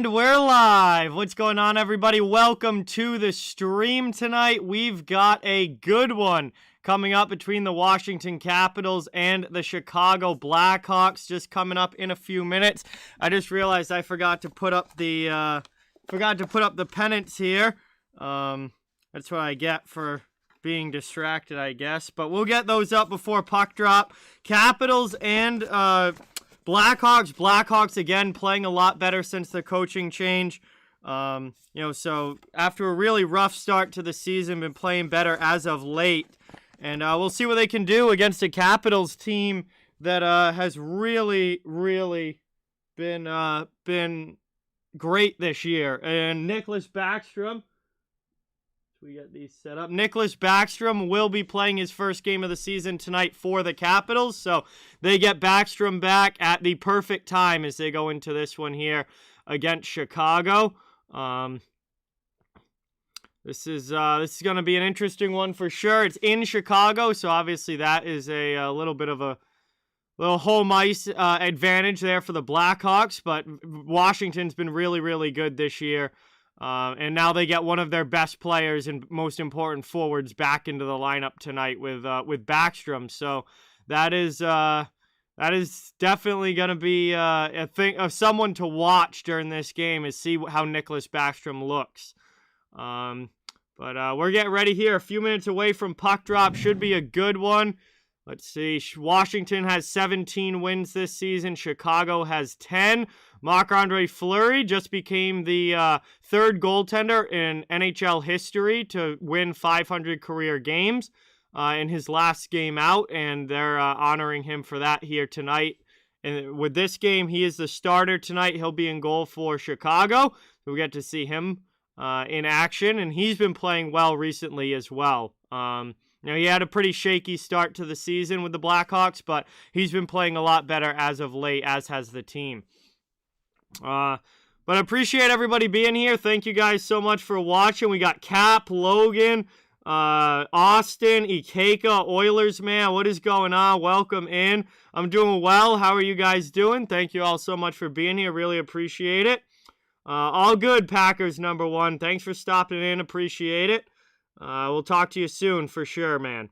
And we're live. What's going on, everybody? Welcome to the stream tonight. We've got a good one coming up between the Washington Capitals and the Chicago Blackhawks, just coming up in a few minutes. I just realized I forgot to put up the pennants here. That's what I get for being distracted, I guess. But we'll get those up before puck drop. Capitals and Blackhawks. Blackhawks, again, playing a lot better since the coaching change. So after a really rough start to the season, been playing better as of late. And we'll see what they can do against a Capitals team that has really, really been great this year. And Nicklas Backstrom, we get these set up. Nicklas Backstrom will be playing his first game of the season tonight for the Capitals. So they get Backstrom back at the perfect time as they go into this one here against Chicago. This is going to be an interesting one for sure. It's in Chicago, so obviously that is a little bit of a little home ice advantage there for the Blackhawks. But Washington's been really, really good this year. And now they get one of their best players and most important forwards back into the lineup tonight with Backstrom. So that is definitely going to be a thing of someone to watch during this game, is see how Nicklas Backstrom looks. But we're getting ready here. A few minutes away from puck drop. Should be a good one. Let's see. Washington has 17 wins this season. Chicago has 10. Marc-Andre Fleury just became the third goaltender in NHL history to win 500 career games in his last game out, and they're honoring him for that here tonight. And with this game, he is the starter tonight. He'll be in goal for Chicago. So we get to see him in action, and he's been playing well recently as well. He had a pretty shaky start to the season with the Blackhawks, but he's been playing a lot better as of late, as has the team. But I appreciate everybody being here. Thank you guys so much for watching. We got Cap, Logan, Austin, Ikeka, Oilers, man. What is going on? Welcome in. I'm doing well. How are you guys doing? Thank you all so much for being here. Really appreciate it. All good, Packers number one. Thanks for stopping in. Appreciate it. We'll talk to you soon for sure, man.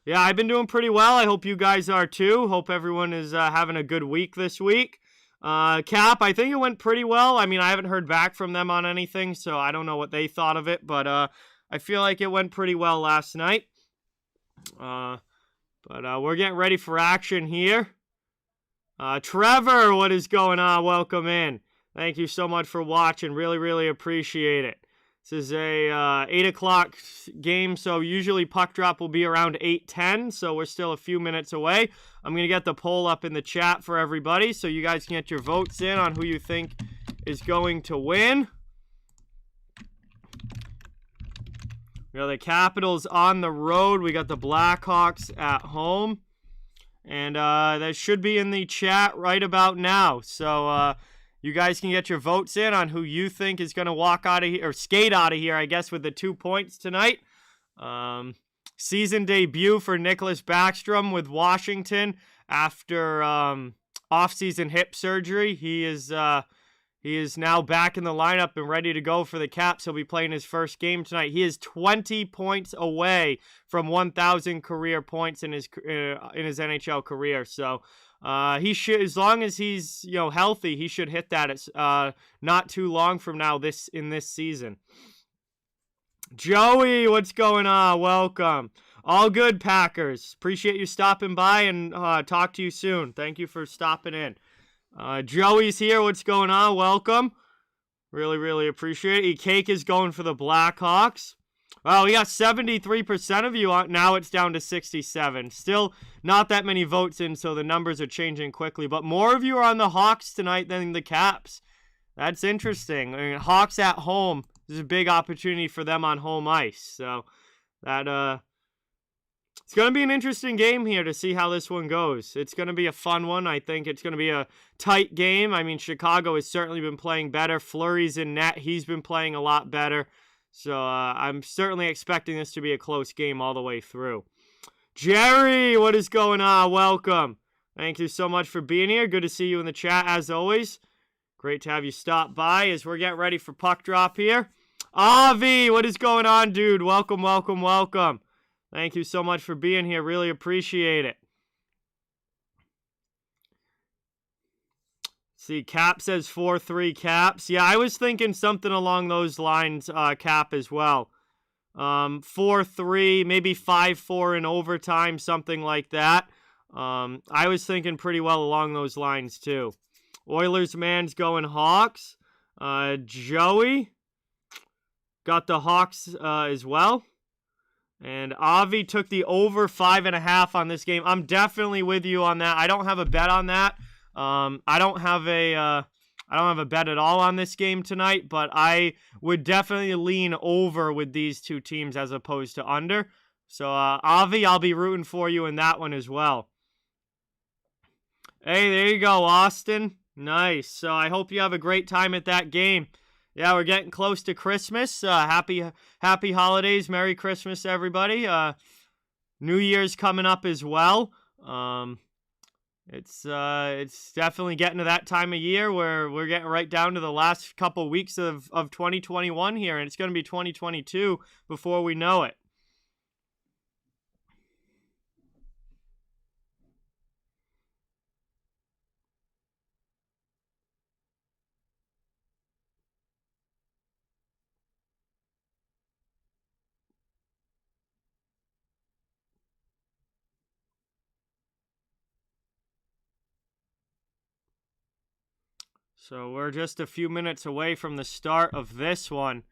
Yeah, I've been doing pretty well. I hope you guys are too. Hope everyone is having a good week this week. Cap, I think it went pretty well. I mean, I haven't heard back from them on anything, so I don't know what they thought of it, but I feel like it went pretty well last night. But we're getting ready for action here. Trevor, what is going on? Welcome in. Thank you so much for watching. Really, really appreciate it. This is a 8 o'clock game, so usually puck drop will be around 8:10, so we're still a few minutes away. I'm going to get the poll up in the chat for everybody, so you guys can get your votes in on who you think is going to win. We got the Capitals on the road. We got the Blackhawks at home. And that should be in the chat right about now. So you guys can get your votes in on who you think is going to walk out of here, or skate out of here, I guess, with the 2 points tonight. Season debut for Nicklas Backstrom with Washington after off-season hip surgery. He is now back in the lineup and ready to go for the Caps. He'll be playing his first game tonight. He is 20 points away from 1,000 career points in his NHL career. So he should, as long as he's healthy, he should hit that. It's not too long from now in this season. Joey, what's going on? Welcome. All good, Packers. Appreciate you stopping by, and talk to you soon. Thank you for stopping in. Joey's here. What's going on? Welcome. Really, really appreciate it. Cake is going for the Blackhawks. Well, we got 73% of you on. Now it's down to 67. Still not that many votes in, so the numbers are changing quickly. But more of you are on the Hawks tonight than the Caps. That's interesting. I mean, Hawks at home. This is a big opportunity for them on home ice. So that it's going to be an interesting game here to see how this one goes. It's going to be a fun one. I think it's going to be a tight game. I mean, Chicago has certainly been playing better. Fleury's in net. He's been playing a lot better. So I'm certainly expecting this to be a close game all the way through. Gerry, what is going on? Welcome. Thank you so much for being here. Good to see you in the chat, as always. Great to have you stop by as we're getting ready for puck drop here. Avi, what is going on, dude? Welcome, welcome, welcome. Thank you so much for being here. Really appreciate it. See, Cap says 4-3 Caps. Yeah, I was thinking something along those lines, Cap, as well. 4-3, maybe 5-4 in overtime, something like that. I was thinking pretty well along those lines, too. Oilers man's going Hawks. Joey got the Hawks as well. And Avi took the over 5.5 on this game. I'm definitely with you on that. I don't have a bet on that. I don't have a bet at all on this game tonight, but I would definitely lean over with these two teams as opposed to under. So, Avi, I'll be rooting for you in that one as well. Hey, there you go, Austin. Nice. So I hope you have a great time at that game. Yeah, we're getting close to Christmas. Happy holidays. Merry Christmas, everybody. New Year's coming up as well. It's definitely getting to that time of year where we're getting right down to the last couple weeks of 2021 here, and it's going to be 2022 before we know it. So we're just a few minutes away from the start of this one.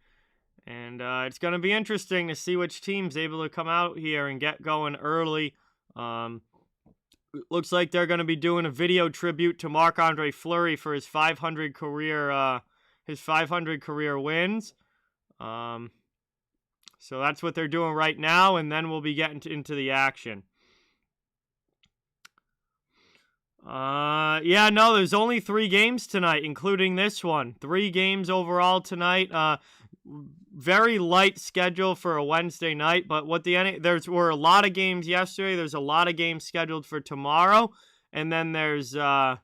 And it's going to be interesting to see which team's able to come out here and get going early. Looks like they're going to be doing a video tribute to Marc-Andre Fleury for his 500 career wins. So that's what they're doing right now, and then we'll be getting into the action. Yeah, no, there's only 3 games tonight, including this one. 3 games overall tonight. Very light schedule for a Wednesday night, but there were a lot of games yesterday. There's a lot of games scheduled for tomorrow, and then there's not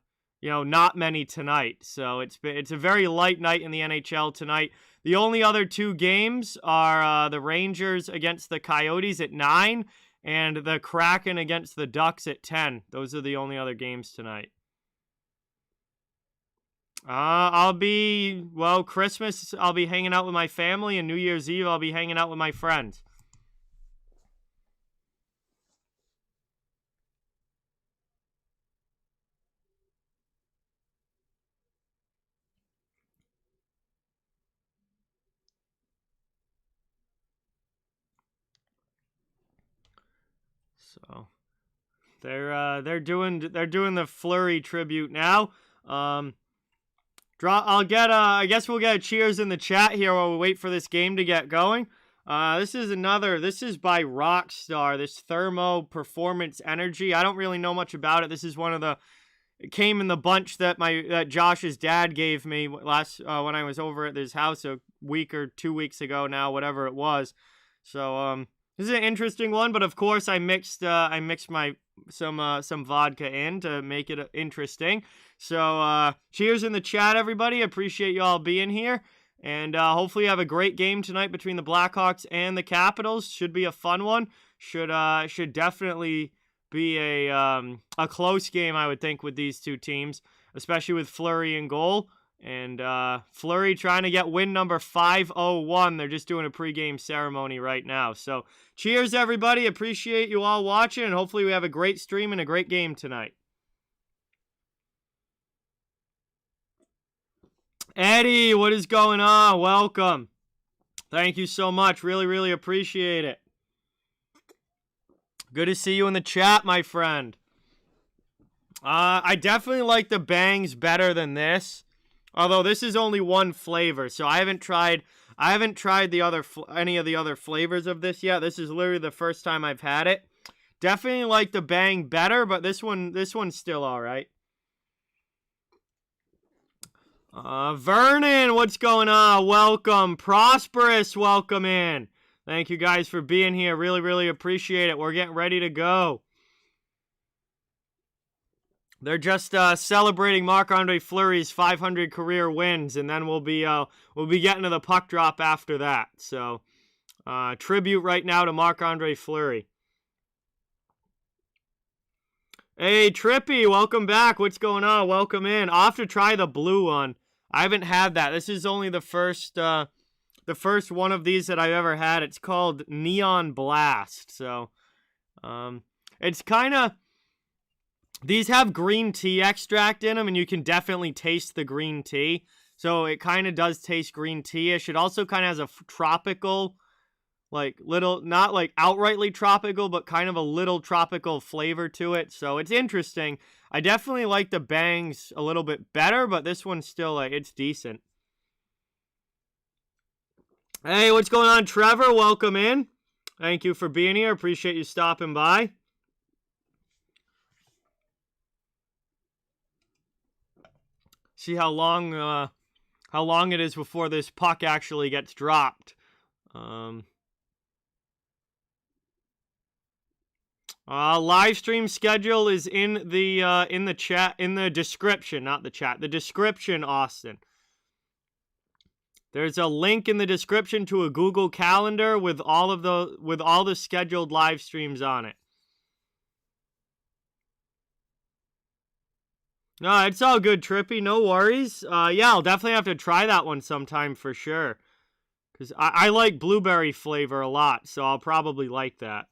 many tonight. So it's a very light night in the NHL tonight. The only other 2 games are the Rangers against the Coyotes at 9. And the Kraken against the Ducks at 10. Those are the only other games tonight. Christmas, I'll be hanging out with my family, and New Year's Eve, I'll be hanging out with my friends. So they're doing the Fleury tribute now. I guess we'll get a cheers in the chat here while we wait for this game to get going. This is by Rockstar, this Thermo Performance Energy. I don't really know much about it. This is it came in the bunch that Josh's dad gave me last when I was over at his house a week or 2 weeks ago now, whatever it was. So this is an interesting one, but of course I mixed some vodka in to make it interesting. So cheers in the chat, everybody. Appreciate you all being here, and hopefully you have a great game tonight between the Blackhawks and the Capitals. Should be a fun one. Should definitely be a close game, I would think, with these two teams, especially with Fleury in goal. And Fleury trying to get win number 501. They're just doing a pregame ceremony right now. So cheers, everybody. Appreciate you all watching, and hopefully we have a great stream and a great game tonight. Eddie, what is going on? Welcome. Thank you so much. Really, really appreciate it. Good to see you in the chat, my friend. I definitely like the bangs better than this. Although this is only one flavor, so I haven't tried any of the other flavors of this yet. This is literally the first time I've had it. Definitely like the bang better, but this one's still all right. Vernon, what's going on? Welcome. Prosperous, welcome in. Thank you guys for being here. Really, really appreciate it. We're getting ready to go. They're just celebrating Marc-Andre Fleury's 500 career wins, and then we'll be getting to the puck drop after that. So, tribute right now to Marc-Andre Fleury. Hey, Trippy, welcome back. What's going on? Welcome in. I'll have to try the blue one. I haven't had that. This is only the first one of these that I've ever had. It's called Neon Blast. So, it's kind of... These have green tea extract in them, and you can definitely taste the green tea. So it kind of does taste green tea-ish. It also kind of has a tropical... like little, not like outrightly tropical, but kind of a little tropical flavor to it. So it's interesting. I definitely like the Bangs a little bit better, but this one's still like, it's decent. Hey, what's going on, Trevor? Welcome in. Thank you for being here. Appreciate you stopping by. See how long it is before this puck actually gets dropped. Live stream schedule is in the chat, in the description, not the chat, the description, Austin. There's a link in the description to a Google Calendar with all the scheduled live streams on it. No, it's all good, Trippy. No worries. Yeah, I'll definitely have to try that one sometime for sure. Because I like blueberry flavor a lot, so I'll probably like that.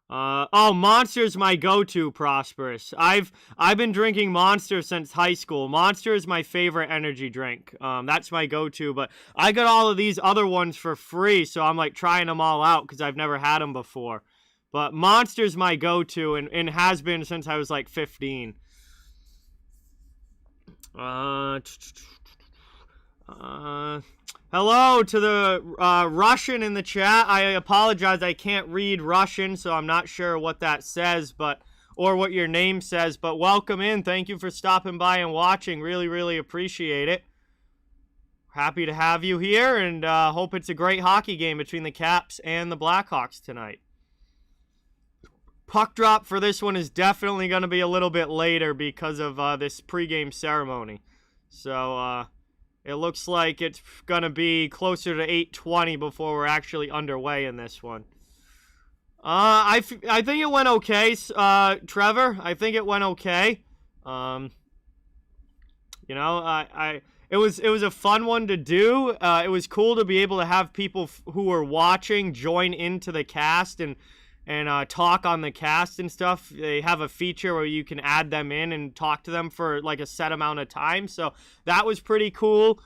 Monster's my go-to, Prosperous. I've been drinking Monster since high school. Monster is my favorite energy drink. That's my go-to, but I got all of these other ones for free, so I'm like trying them all out because I've never had them before. But Monster's my go-to and has been since I was like 15. Hello to the Russian in the chat. I apologize, I can't read Russian, so I'm not sure what that says, or what your name says, but welcome in. Thank you for stopping by and watching. Really, really appreciate it. Happy to have you here, and hope it's a great hockey game between the Caps and the Blackhawks tonight. Puck drop for this one is definitely going to be a little bit later because of this pregame ceremony. So, it looks like it's going to be closer to 8:20 before we're actually underway in this one. I think it went okay, Trevor. I think it went okay. You know, it was a fun one to do. It was cool to be able to have people who were watching join into the cast and talk on the cast and stuff. They have a feature where you can add them in and talk to them for like a set amount of time. So that was pretty cool.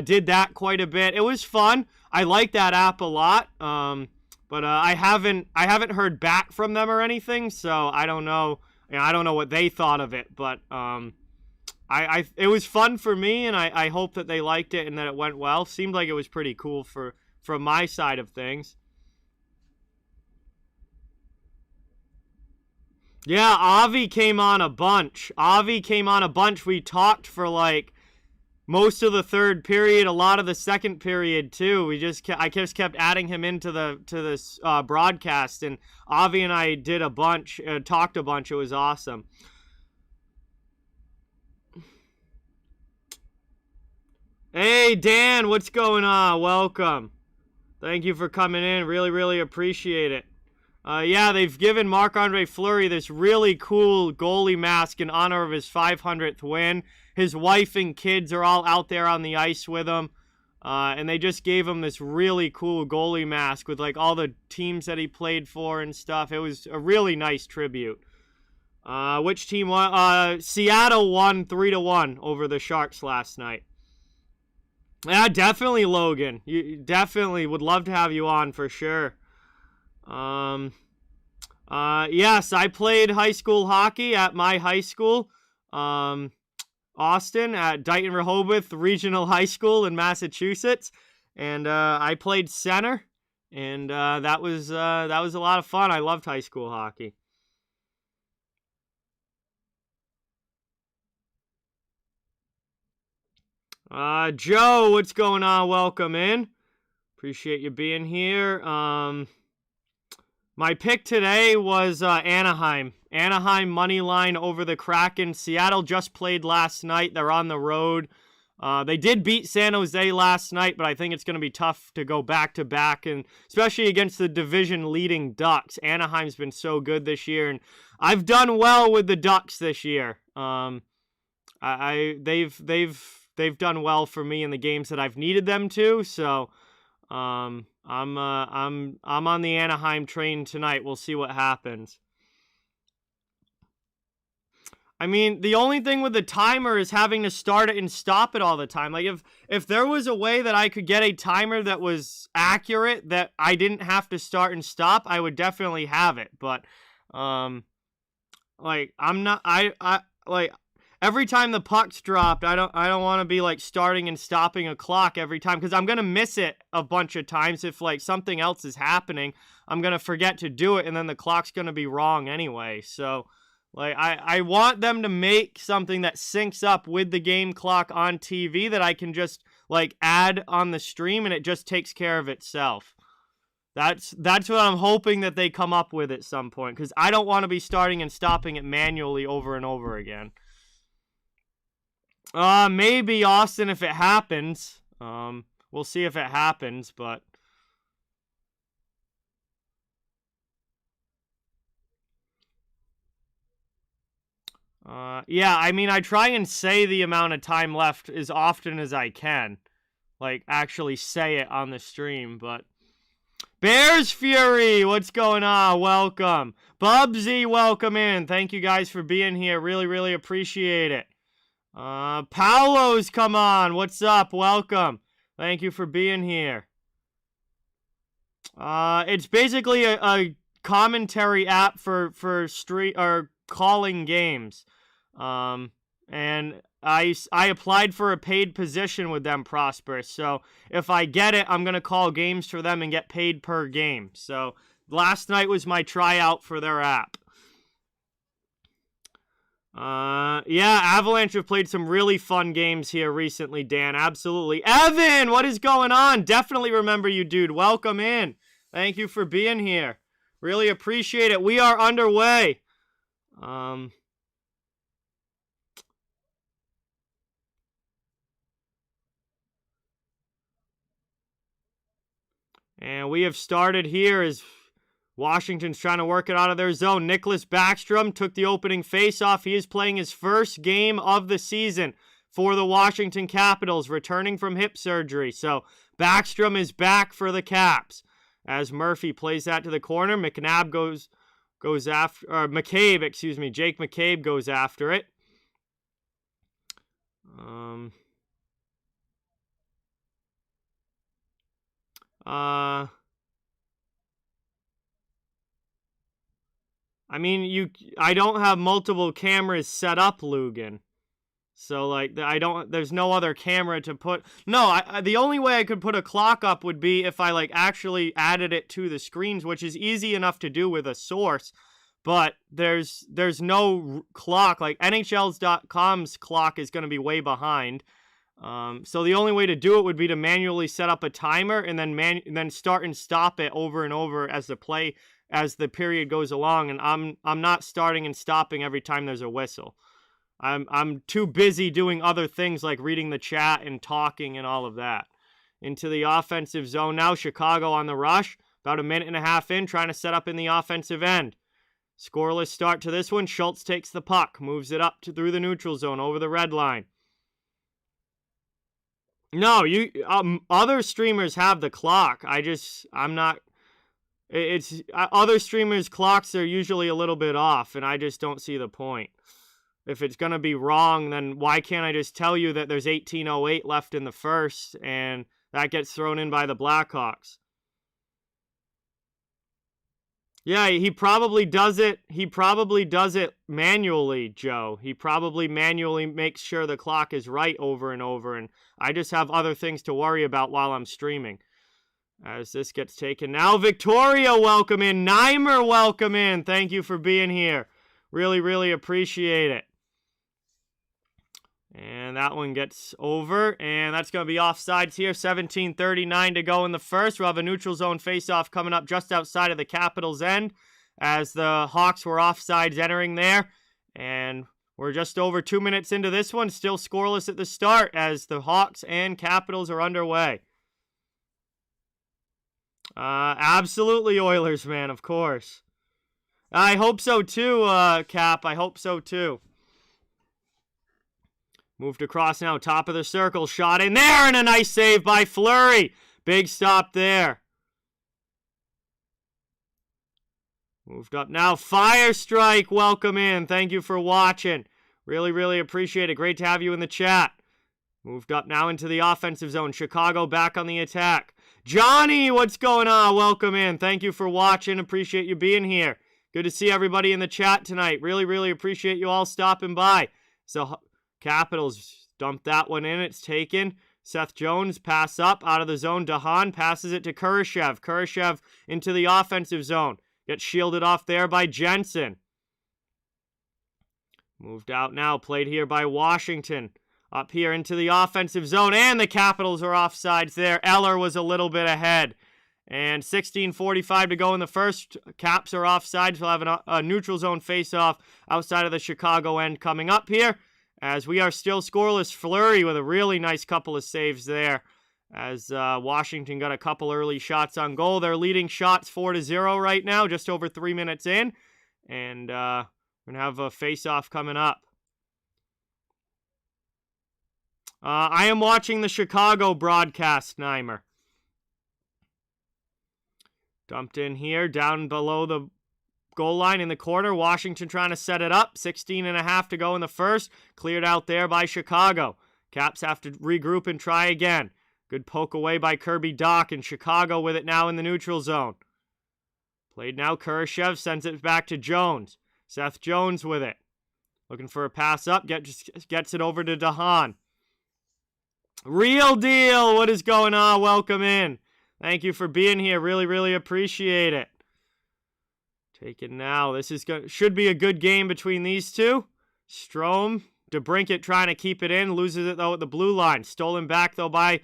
Did that quite a bit. It was fun. I like that app a lot. But I haven't heard back from them or anything. So I don't know. You know, I don't know what they thought of it. But it was fun for me, and I hope that they liked it and that it went well. Seemed like it was pretty cool from my side of things. Yeah, Avi came on a bunch. We talked for like most of the third period, a lot of the second period too. I just kept adding him into this broadcast, and Avi and I did a bunch, talked a bunch. It was awesome. Hey Dan, what's going on? Welcome. Thank you for coming in. Really, really appreciate it. Yeah, they've given Marc-Andre Fleury this really cool goalie mask in honor of his 500th win. His wife and kids are all out there on the ice with him. And they just gave him this really cool goalie mask with like all the teams that he played for and stuff. It was a really nice tribute. Which team won? Seattle won 3-1 over the Sharks last night. Yeah, definitely, Logan. You definitely would love to have you on for sure. Yes, I played high school hockey at my high school, Austin, at Dighton Rehoboth Regional High School in Massachusetts, and I played center, and that was a lot of fun. I loved high school hockey. Joe, what's going on? Welcome in. Appreciate you being here. My pick today was Anaheim Anaheim money line over the Kraken. Seattle just played last night. They're on the road. They did beat San Jose last night, but I think it's going to be tough to go back-to-back, and especially against the division-leading Ducks. Anaheim's been so good this year, and I've done well with the Ducks this year. They've done well for me in the games that I've needed them to, so I'm on the Anaheim train tonight. We'll see what happens. I mean, the only thing with the timer is having to start it and stop it all the time. Like, if there was a way that I could get a timer that was accurate, that I didn't have to start and stop, I would definitely have it. But, like, every time the puck's dropped, I don't want to be, like, starting and stopping a clock every time, because I'm going to miss it a bunch of times. If, like, something else is happening, I'm going to forget to do it, and then the clock's going to be wrong anyway. So, like, I want them to make something that syncs up with the game clock on TV that I can just, like, add on the stream, and it just takes care of itself. That's what I'm hoping that they come up with at some point, because I don't want to be starting and stopping it manually over and over again. Maybe, Austin, if it happens. We'll see if it happens, but... yeah, I mean, I try and say the amount of time left as often as I can. Like, actually say it on the stream, but... Bears Fury, what's going on? Welcome. Bubsy, welcome in. Thank you guys for being here. Really, really appreciate it. Paolo's come on. What's up? Welcome. Thank you for being here. It's basically a commentary app for calling games. And I applied for a paid position with them, Prosperous. So if I get it, I'm going to call games for them and get paid per game. So last night was my tryout for their app. Yeah, Avalanche have played some really fun games here recently, Dan. Absolutely. Evan, what is going on? Definitely remember you, dude. Welcome in. Thank you for being here. Really appreciate it. We are underway. And we have started here as Washington's trying to work it out of their zone. Nicholas Backstrom took the opening faceoff. He is playing his first game of the season for the Washington Capitals, returning from hip surgery. So Backstrom is back for the Caps. As Murphy plays that to the corner, McNabb goes after, or McCabe, excuse me, Jake McCabe goes after it. I mean, I don't have multiple cameras set up, Lugan. So, like, there's no other camera to put. No, the only way I could put a clock up would be if I, like, actually added it to the screens, which is easy enough to do with a source. But there's no clock. Like, NHL's.com's clock is going to be way behind. So the only way to do it would be to manually set up a timer and then start and stop it over and over as the period goes along. And I'm not starting and stopping every time there's a whistle. I'm too busy doing other things like reading the chat and talking and all of that. Into the offensive zone now. Chicago on the rush. About a minute and a half in, trying to set up in the offensive end. Scoreless start to this one. Schultz takes the puck, moves it up through the neutral zone over the red line. No, other streamers have the clock. I'm not. It's other streamers' clocks are usually a little bit off, and I just don't see the point. If it's gonna be wrong, then why can't I just tell you that there's 18:08 left in the first, and that gets thrown in by the Blackhawks? Yeah, he probably does it. He probably does it manually, Joe. He probably manually makes sure the clock is right over and over, and I just have other things to worry about while I'm streaming. As this gets taken now, Victoria, welcome in. Neimer, welcome in. Thank you for being here. Really, really appreciate it. And that one gets over, and that's going to be offsides here. 17:39 to go in the first. We'll have a neutral zone faceoff coming up just outside of the Capitals' end as the Hawks were offsides entering there. And we're just over 2 minutes into this one. Still scoreless at the start as the Hawks and Capitals are underway. Absolutely Oilers, man, of course. I hope so too, Cap. I hope so too. Moved across now, top of the circle. Shot in there, and a nice save by Fleury. Big stop there. Moved up now. Fire Strike, welcome in. Thank you for watching. Really, really appreciate it. Great to have you in the chat. Moved up now into the offensive zone. Chicago back on the attack. Johnny, what's going on? Welcome in. Thank you for watching. Appreciate you being here. Good to see everybody in the chat tonight. Really, really appreciate you all stopping by. So, Capitals dumped that one in. It's taken. Seth Jones, pass up out of the zone. Dahan passes it to Kurashev. Kurashev into the offensive zone. Gets shielded off there by Jensen. Moved out now. Played here by Washington. Up here into the offensive zone. And the Capitals are offsides there. Eller was a little bit ahead. And 16:45 to go in the first. Caps are offsides. We'll have a neutral zone face-off outside of the Chicago end coming up here. As we are still scoreless. Fleury with a really nice couple of saves there. As Washington got a couple early shots on goal. They're leading shots 4-0 right now, just over 3 minutes in. And we're going to have a face-off coming up. I am watching the Chicago broadcast, Neimer. Dumped in here, down below the goal line in the corner. Washington trying to set it up. 16.5 to go in the first. Cleared out there by Chicago. Caps have to regroup and try again. Good poke away by Kirby Dach, and Chicago with it now in the neutral zone. Played now. Kurashev sends it back to Jones. Seth Jones with it. Looking for a pass up. Gets it over to Dahan. Real deal. What is going on? Welcome in. Thank you for being here. Really, really appreciate it. Take it now. This should be a good game between these two. Strome. DeBrincat trying to keep it in. Loses it, though, at the blue line. Stolen back, though, by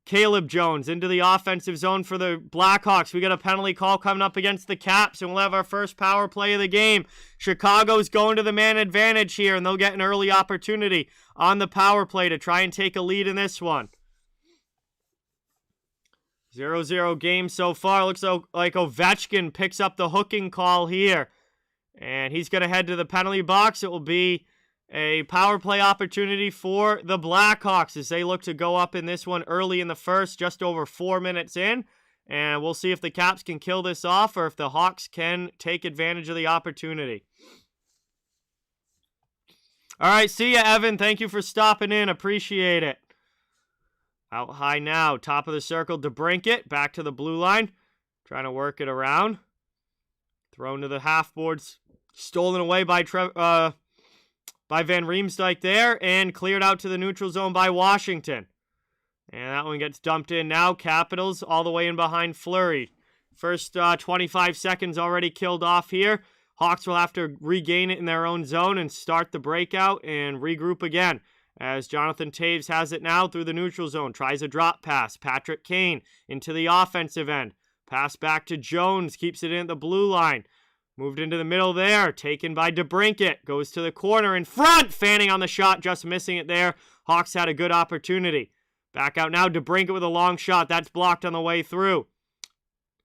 Caleb Jones into the offensive zone for the Blackhawks. We got a penalty call coming up against the Caps, and we'll have our first power play of the game. Chicago's going to the man advantage here, and they'll get an early opportunity on the power play to try and take a lead in this one. 0-0 game so far. Looks like Ovechkin picks up the hooking call here, and he's going to head to the penalty box. It will be a power play opportunity for the Blackhawks as they look to go up in this one early in the first, just over 4 minutes in. And we'll see if the Caps can kill this off or if the Hawks can take advantage of the opportunity. All right, see ya, Evan. Thank you for stopping in. Appreciate it. Out high now. Top of the circle, DeBrincat. Back to the blue line. Trying to work it around. Thrown to the half boards. Stolen away by Van Riemsdyk there, and cleared out to the neutral zone by Washington. And that one gets dumped in now. Capitals all the way in behind Fleury. First 25 seconds already killed off here. Hawks will have to regain it in their own zone and start the breakout and regroup again. As Jonathan Toews has it now through the neutral zone. Tries a drop pass. Patrick Kane into the offensive end. Pass back to Jones. Keeps it in at the blue line. Moved into the middle there. Taken by DeBrincat. Goes to the corner in front. Fanning on the shot. Just missing it there. Hawks had a good opportunity. Back out now. DeBrincat with a long shot. That's blocked on the way through.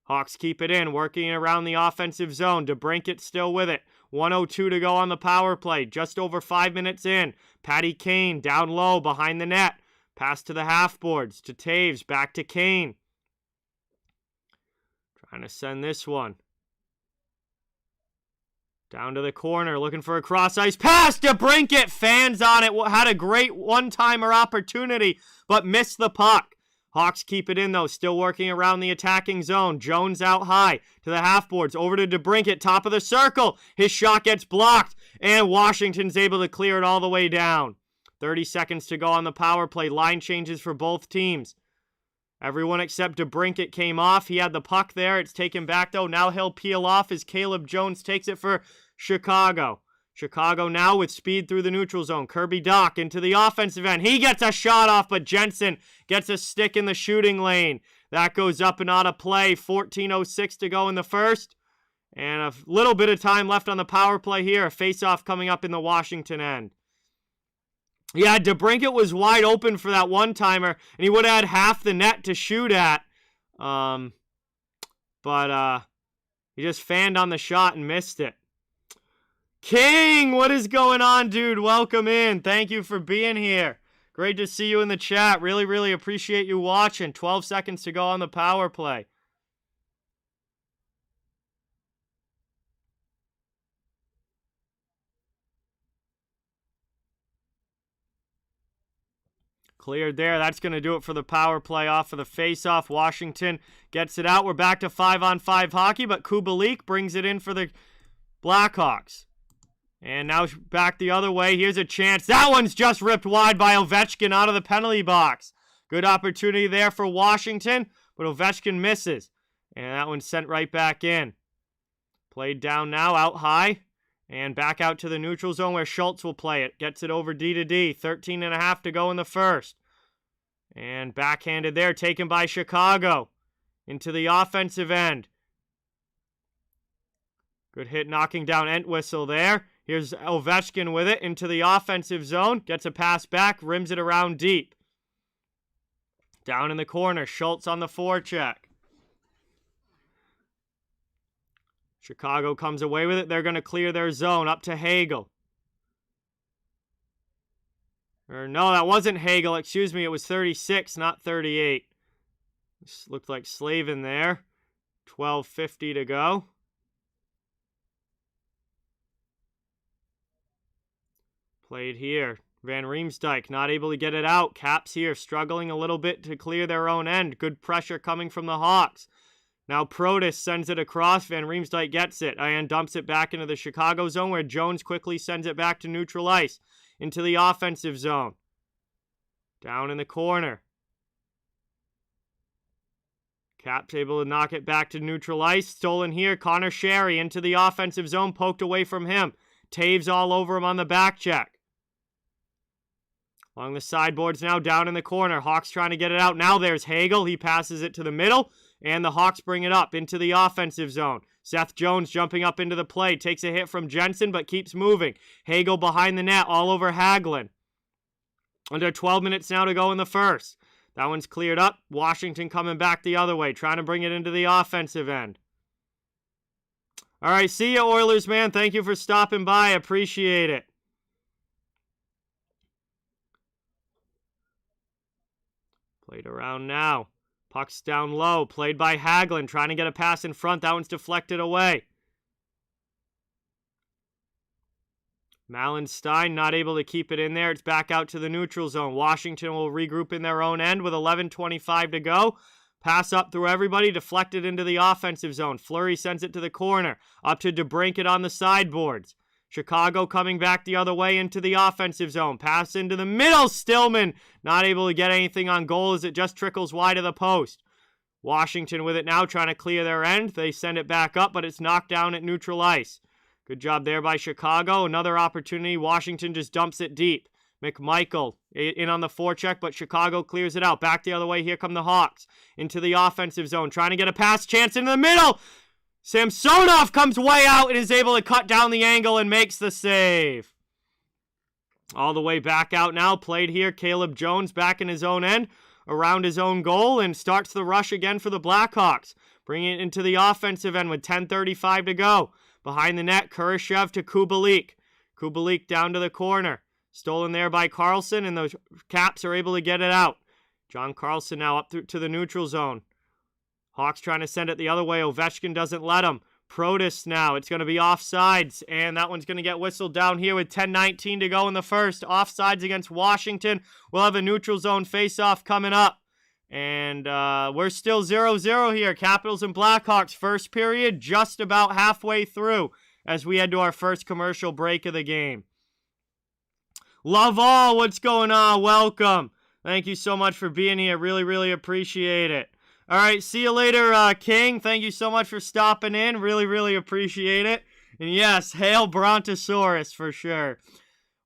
Hawks keep it in. Working around the offensive zone. DeBrincat still with it. 1:02 to go on the power play. Just over 5 minutes in. Patty Kane down low behind the net. Pass to the half boards. To Toews. Back to Kane. Trying to send this one down to the corner, looking for a cross-ice pass. DeBrincat fans on it. Had a great one-timer opportunity, but missed the puck. Hawks keep it in, though. Still working around the attacking zone. Jones out high to the half-boards. Over to DeBrincat, top of the circle. His shot gets blocked, and Washington's able to clear it all the way down. 30 seconds to go on the power play. Line changes for both teams. Everyone except DeBrincat came off. He had the puck there. It's taken back, though. Now he'll peel off as Caleb Jones takes it for Chicago. Chicago now with speed through the neutral zone. Kirby Dach into the offensive end. He gets a shot off, but Jensen gets a stick in the shooting lane. That goes up and out of play. 14:06 to go in the first. And a little bit of time left on the power play here. A face-off coming up in the Washington end. Yeah, DeBrincat was wide open for that one-timer, and he would have had half the net to shoot at. But he just fanned on the shot and missed it. King, what is going on, dude? Welcome in. Thank you for being here. Great to see you in the chat. Really, really appreciate you watching. 12 seconds to go on the power play. Cleared there. That's going to do it for the power play off of the face-off. Washington gets it out. We're back to 5-on-5 hockey, but Leake brings it in for the Blackhawks. And now back the other way. Here's a chance. That one's just ripped wide by Ovechkin out of the penalty box. Good opportunity there for Washington, but Ovechkin misses. And that one's sent right back in. Played down now, out high. And back out to the neutral zone where Schultz will play it. Gets it over D to D. 13.5 to go in the first. And backhanded there, taken by Chicago. Into the offensive end. Good hit knocking down Entwistle there. Here's Ovechkin with it into the offensive zone. Gets a pass back, rims it around deep. Down in the corner, Schultz on the forecheck. Chicago comes away with it. They're going to clear their zone up to Hagel. Or no, that wasn't Hagel. Excuse me. It was 36, not 38. This looked like Slavin there. 12:50 to go. Played here. Van Riemsdyk not able to get it out. Caps here struggling a little bit to clear their own end. Good pressure coming from the Hawks. Now Protas sends it across. Van Riemsdyk gets it and dumps it back into the Chicago zone where Jones quickly sends it back to neutral ice into the offensive zone. Down in the corner. Caps able to knock it back to neutral ice. Stolen here. Connor Sherry into the offensive zone. Poked away from him. Taves all over him on the back check. Along the sideboards now, down in the corner. Hawks trying to get it out. Now there's Hagel. He passes it to the middle. And the Hawks bring it up into the offensive zone. Seth Jones jumping up into the play. Takes a hit from Jensen, but keeps moving. Hagel behind the net, all over Hagelin. Under 12 minutes now to go in the first. That one's cleared up. Washington coming back the other way, trying to bring it into the offensive end. All right, see you, Oilers, man. Thank you for stopping by. Appreciate it. Played around now. Puck's down low. Played by Hagelin. Trying to get a pass in front. That one's deflected away. Malenstein not able to keep it in there. It's back out to the neutral zone. Washington will regroup in their own end with 11:25 to go. Pass up through everybody. Deflected into the offensive zone. Fleury sends it to the corner. Up to DeBrincat on the sideboards. Chicago coming back the other way into the offensive zone. Pass into the middle. Stillman not able to get anything on goal as it just trickles wide of the post. Washington with it now trying to clear their end. They send it back up, but it's knocked down at neutral ice. Good job there by Chicago. Another opportunity. Washington just dumps it deep. McMichael in on the forecheck, but Chicago clears it out. Back the other way. Here come the Hawks into the offensive zone. Trying to get a pass chance into the middle. Samsonov comes way out and is able to cut down the angle and makes the save. All the way back out now. Played here. Caleb Jones back in his own end. Around his own goal and starts the rush again for the Blackhawks. Bringing it into the offensive end with 10:35 to go. Behind the net, Kurashev to Kubalik. Kubalik down to the corner. Stolen there by Carlson, and the Caps are able to get it out. John Carlson now up to the neutral zone. Hawks trying to send it the other way. Ovechkin doesn't let him. Protas now. It's going to be offsides, and that one's going to get whistled down here with 10:19 to go in the first. Offsides against Washington. We'll have a neutral zone face-off coming up. And we're still 0-0 here. Capitals and Blackhawks first period just about halfway through as we head to our first commercial break of the game. Love all. What's going on? Welcome. Thank you so much for being here. Really, really appreciate it. All right, see you later, King. Thank you so much for stopping in. Really, really appreciate it. And yes, hail Brontosaurus for sure.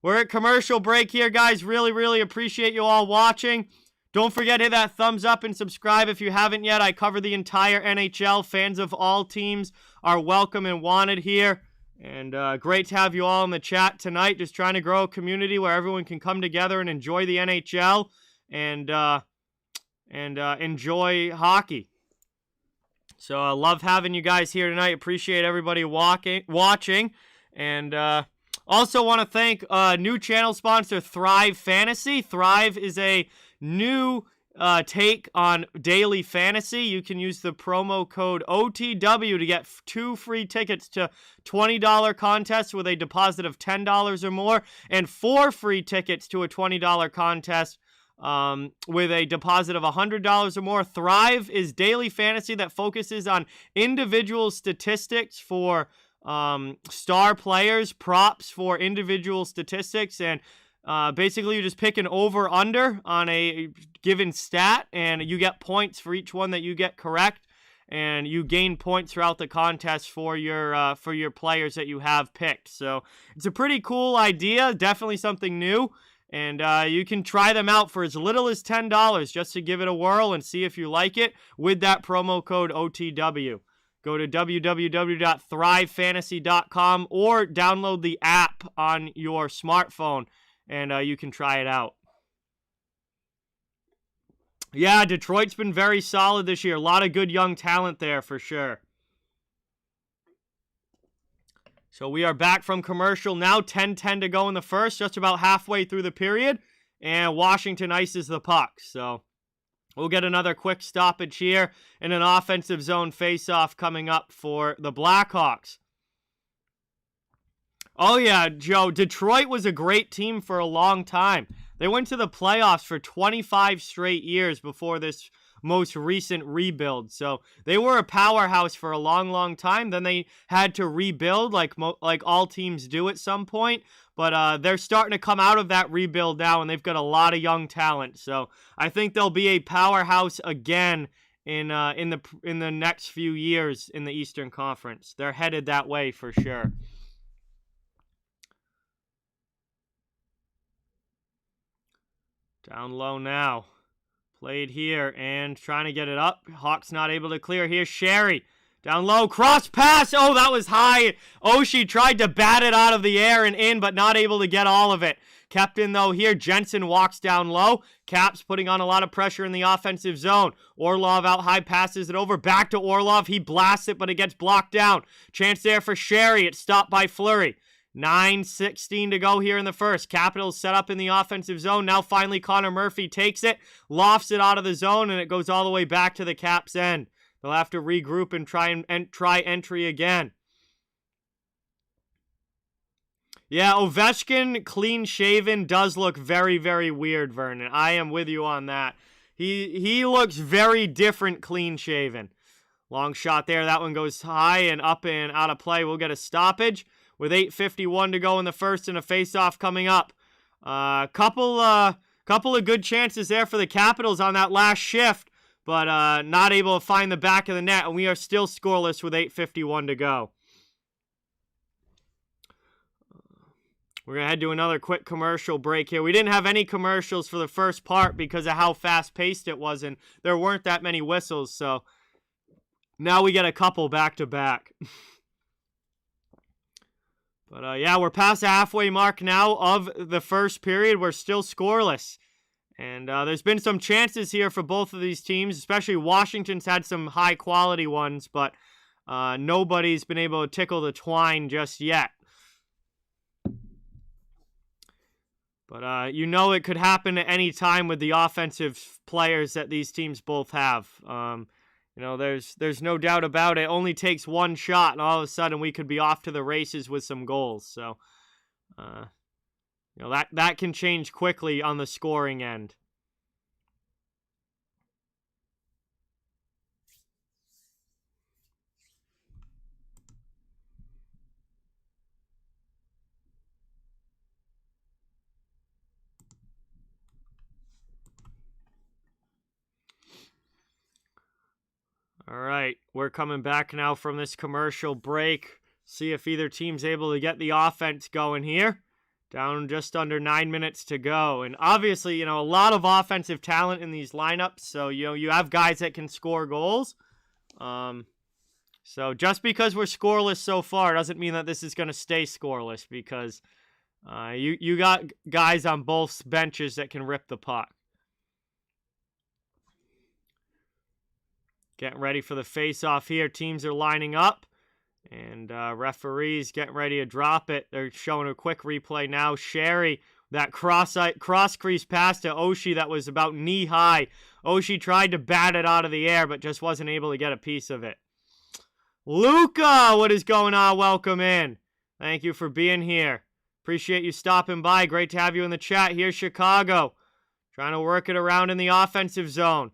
We're at commercial break here, guys. Really, really appreciate you all watching. Don't forget to hit that thumbs up and subscribe if you haven't yet. I cover the entire NHL. Fans of all teams are welcome and wanted here. And great to have you all in the chat tonight. Just trying to grow a community where everyone can come together and enjoy the NHL and enjoy hockey. So I love having you guys here tonight. Appreciate everybody watching. And also want to thank new channel sponsor Thrive Fantasy. Thrive is a new take on daily fantasy. You can use the promo code OTW to get 2 free tickets to $20 contests with a deposit of $10 or more, and 4 free tickets to a $20 contest with a deposit of $100 or more. Thrive is daily fantasy that focuses on individual statistics for star players, props for individual statistics, and basically you just pick an over-under on a given stat, and you get points for each one that you get correct, and you gain points throughout the contest for your players that you have picked. So it's a pretty cool idea, definitely something new. And you can try them out for as little as $10 just to give it a whirl and see if you like it with that promo code OTW. Go to www.thrivefantasy.com or download the app on your smartphone, and you can try it out. Yeah, Detroit's been very solid this year. A lot of good young talent there for sure. So we are back from commercial now, 10-10 to go in the first, just about halfway through the period, and Washington ices the puck. So we'll get another quick stoppage here and an offensive zone faceoff coming up for the Blackhawks. Oh yeah, Joe, Detroit was a great team for a long time. They went to the playoffs for 25 straight years before this most recent rebuild. So they were a powerhouse for a long, long time. Then they had to rebuild like all teams do at some point. But they're starting to come out of that rebuild now, and they've got a lot of young talent. So I think they'll be a powerhouse again in the next few years in the Eastern Conference. They're headed that way for sure. Down low now. Played here and trying to get it up. Hawks not able to clear here. Sherry down low. Cross pass. Oh, that was high. Oshie tried to bat it out of the air and in, but not able to get all of it. Kept in, though, here. Jensen walks down low. Caps putting on a lot of pressure in the offensive zone. Orlov out high, passes it over. Back to Orlov. He blasts it, but it gets blocked down. Chance there for Sherry. It's stopped by Fleury. 9:16 to go here in the first. Capitals set up in the offensive zone. Now finally Connor Murphy takes it, lofts it out of the zone, and it goes all the way back to the Caps' end. They'll have to regroup and try entry again. Yeah, Ovechkin clean-shaven does look very, very weird, Vernon. I am with you on that. He looks very different clean-shaven. Long shot there. That one goes high and up and out of play. We'll get a stoppage with 8:51 to go in the first and a face-off coming up. Couple of good chances there for the Capitals on that last shift, but not able to find the back of the net, and we are still scoreless with 8:51 to go. We're going to head to another quick commercial break here. We didn't have any commercials for the first part because of how fast-paced it was, and there weren't that many whistles, so now we get a couple back-to-back. But, yeah, we're past the halfway mark now of the first period. We're still scoreless. And there's been some chances here for both of these teams, especially Washington's had some high-quality ones, but nobody's been able to tickle the twine just yet. But you know it could happen at any time with the offensive players that these teams both have. You know, there's no doubt about it. It only takes one shot, and all of a sudden we could be off to the races with some goals. So, you know, that can change quickly on the scoring end. All right, we're coming back now from this commercial break. See if either team's able to get the offense going here. Down just under 9 minutes to go. And obviously, a lot of offensive talent in these lineups. So, you have guys that can score goals. So just because we're scoreless so far doesn't mean that this is going to stay scoreless, because you got guys on both benches that can rip the puck. Getting ready for the face-off here. Teams are lining up. And referees getting ready to drop it. They're showing a quick replay now. Sherry, that cross-crease pass to Oshie that was about knee-high. Oshie tried to bat it out of the air, but just wasn't able to get a piece of it. Luca, what is going on? Welcome in. Thank you for being here. Appreciate you stopping by. Great to have you in the chat. Here's Chicago. Trying to work it around in the offensive zone.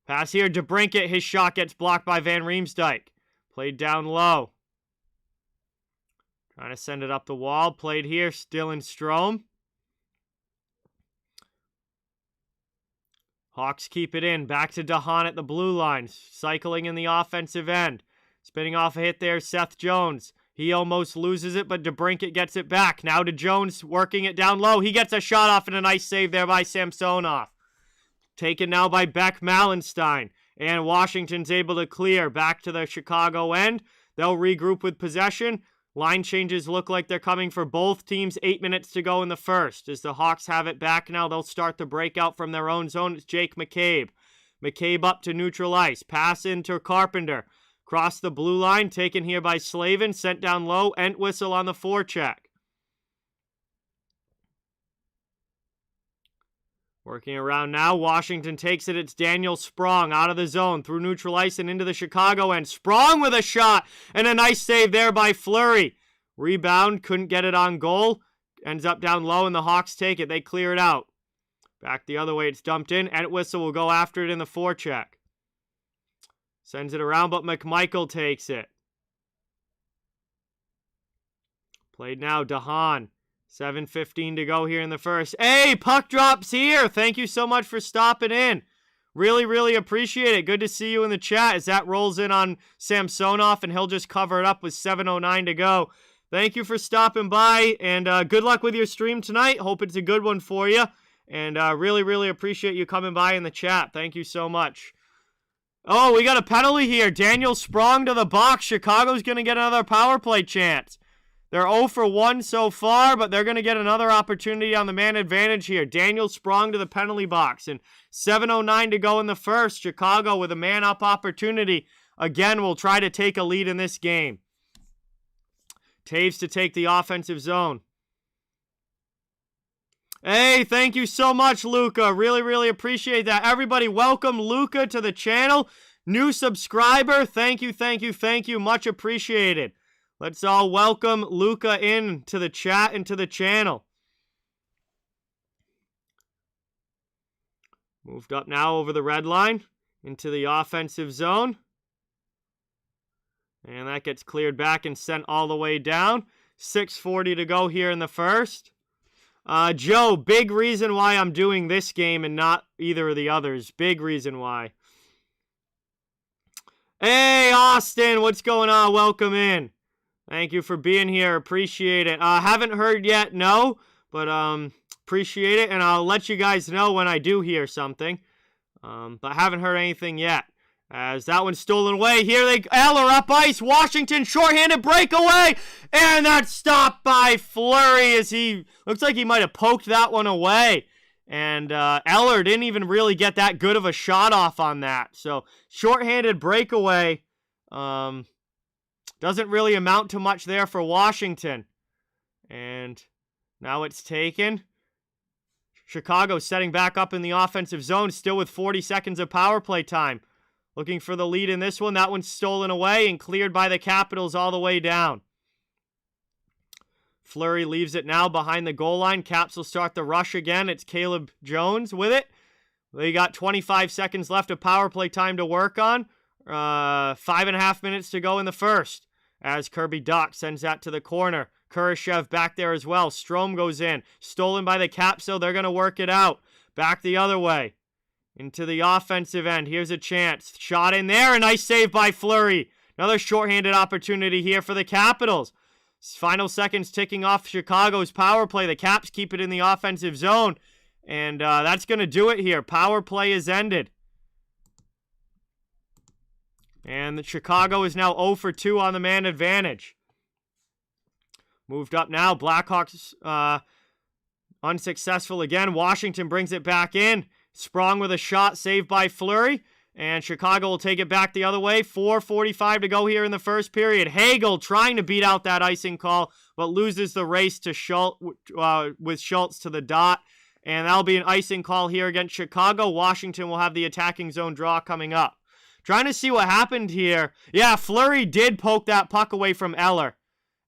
Pass here. DeBrincat. His shot gets blocked by Van Riemsdyk. Played down low. Trying to send it up the wall. Played here. Still in Strome. Hawks keep it in. Back to DeHaan at the blue line. Cycling in the offensive end. Spinning off a hit there. Seth Jones. He almost loses it, but DeBrincat gets it back. Now to Jones, working it down low. He gets a shot off and a nice save there by Samsonov. Taken now by Beck Malenstein. And Washington's able to clear. Back to the Chicago end. They'll regroup with possession. Line changes look like they're coming for both teams. 8 minutes to go in the first. As the Hawks have it back now, they'll start the breakout from their own zone. It's Jake McCabe. McCabe up to neutral ice. Pass into Carpenter. Cross the blue line. Taken here by Slavin. Sent down low. Entwistle on the forecheck. Working around now. Washington takes it. It's Daniel Sprong out of the zone. Through neutral ice and into the Chicago end. Sprong with a shot. And a nice save there by Fleury. Rebound. Couldn't get it on goal. Ends up down low and the Hawks take it. They clear it out. Back the other way. It's dumped in. Entwistle will go after it in the forecheck. Sends it around, but McMichael takes it. Played now. DeHaan. 7:15 to go here in the first. Hey, puck drops here. Thank you so much for stopping in. Really, really appreciate it. Good to see you in the chat as that rolls in on Samsonov, and he'll just cover it up with 7:09 to go. Thank you for stopping by, and good luck with your stream tonight. Hope it's a good one for you, and really, really appreciate you coming by in the chat. Thank you so much. Oh, we got a penalty here. Daniel Sprong to the box. Chicago's going to get another power play chance. They're 0 for 1 so far, but they're going to get another opportunity on the man advantage here. Daniel Sprong to the penalty box, and 7:09 to go in the first. Chicago with a man-up opportunity. Again, will try to take a lead in this game. Taves to take the offensive zone. Hey, thank you so much, Luca. Really, really appreciate that. Everybody, welcome Luca to the channel. New subscriber. Thank you, thank you, thank you. Much appreciated. Let's all welcome Luca in to the chat and to the channel. Moved up now over the red line into the offensive zone. And that gets cleared back and sent all the way down. 6:40 to go here in the first. Joe, big reason why I'm doing this game and not either of the others. Big reason why. Hey, Austin, what's going on? Welcome in. Thank you for being here. Appreciate it. Haven't heard yet, no, but appreciate it, and I'll let you guys know when I do hear something. But haven't heard anything yet. As that one's stolen away. Here they Eller up ice. Washington shorthanded breakaway, and that's stopped by Fleury as he looks like he might have poked that one away. And Eller didn't even really get that good of a shot off on that. So shorthanded breakaway. Doesn't really amount to much there for Washington. And now it's taken. Chicago setting back up in the offensive zone, still with 40 seconds of power play time. Looking for the lead in this one. That one's stolen away and cleared by the Capitals all the way down. Fleury leaves it now behind the goal line. Caps will start the rush again. It's Caleb Jones with it. They got 25 seconds left of power play time to work on. 5.5 minutes to go in the first. As Kirby Doc sends that to the corner. Kurashev back there as well. Strome goes in. Stolen by the Caps, so they're going to work it out. Back the other way. Into the offensive end. Here's a chance. Shot in there. A nice save by Fleury. Another shorthanded opportunity here for the Capitals. Final seconds ticking off Chicago's power play. The Caps keep it in the offensive zone. And that's going to do it here. Power play is ended. And the Chicago is now 0 for 2 on the man advantage. Moved up now. Blackhawks unsuccessful again. Washington brings it back in. Sprong with a shot saved by Fleury. And Chicago will take it back the other way. 4:45 to go here in the first period. Hagel trying to beat out that icing call, but loses the race to Schultz, with Schultz to the dot. And that'll be an icing call here against Chicago. Washington will have the attacking zone draw coming up. Trying to see what happened here. Yeah, Fleury did poke that puck away from Eller.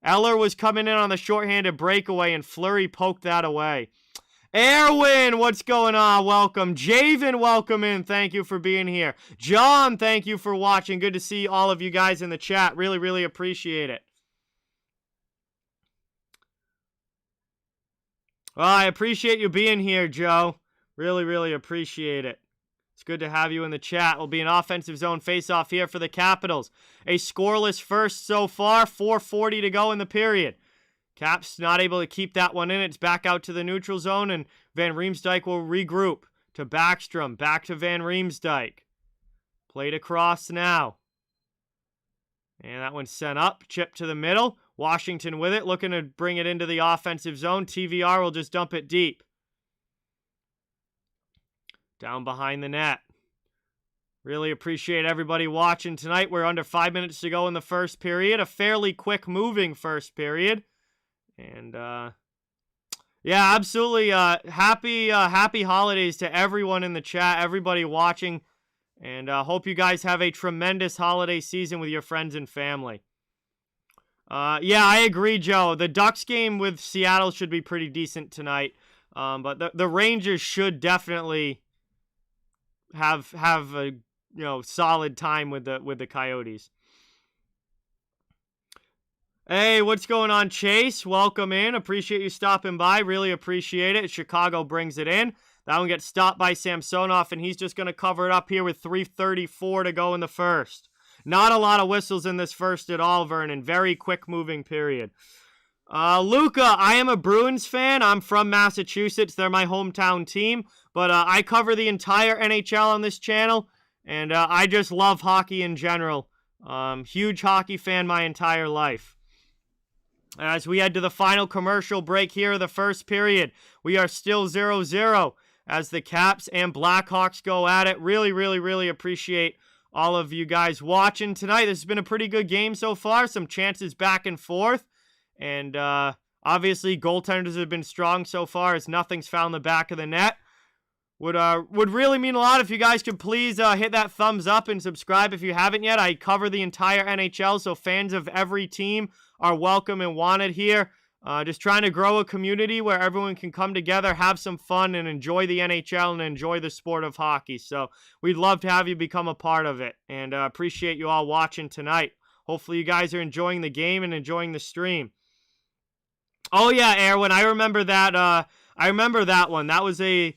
Eller was coming in on the shorthanded breakaway, and Fleury poked that away. Erwin, what's going on? Welcome. Javen, welcome in. Thank you for being here. John, thank you for watching. Good to see all of you guys in the chat. Really, really appreciate it. Well, I appreciate you being here, Joe. Really, really appreciate it. It's good to have you in the chat. Will be an offensive zone face-off here for the Capitals. A scoreless first so far. 4:40 to go in the period. Caps not able to keep that one in. It's back out to the neutral zone, and Van Riemsdyk will regroup to Backstrom. Back to Van Riemsdyk. Played across now. And that one's sent up. Chip to the middle. Washington with it, looking to bring it into the offensive zone. TVR will just dump it deep. Down behind the net. Really appreciate everybody watching tonight. We're under 5 minutes to go in the first period. A fairly quick moving first period. And, yeah, absolutely. Happy holidays to everyone in the chat, everybody watching. And hope you guys have a tremendous holiday season with your friends and family. Yeah, I agree, Joe. The Ducks game with Seattle should be pretty decent tonight. But the Rangers should definitely have a solid time with the Coyotes. Hey, what's going on, Chase? Welcome in. Appreciate you stopping by. Really appreciate it. Chicago brings it in. That one gets stopped by Samsonov, and he's just going to cover it up here with 3:34 to go in the first. Not a lot of whistles in this first at all, Vernon. Very quick moving period. Luca, I am a Bruins fan. I'm from Massachusetts. They're my hometown team. But I cover the entire NHL on this channel, and I just love hockey in general. Huge hockey fan my entire life. As we head to the final commercial break here of the first period, we are still 0-0 as the Caps and Blackhawks go at it. Really, really, really appreciate all of you guys watching tonight. This has been a pretty good game so far. Some chances back and forth. And obviously, goaltenders have been strong so far as nothing's found the back of the net. Would really mean a lot if you guys could please hit that thumbs up and subscribe if you haven't yet. I cover the entire NHL, so fans of every team are welcome and wanted here. Just trying to grow a community where everyone can come together, have some fun, and enjoy the NHL and enjoy the sport of hockey. So we'd love to have you become a part of it, and appreciate you all watching tonight. Hopefully you guys are enjoying the game and enjoying the stream. Oh yeah, Erwin, I remember that. I remember that one. That was a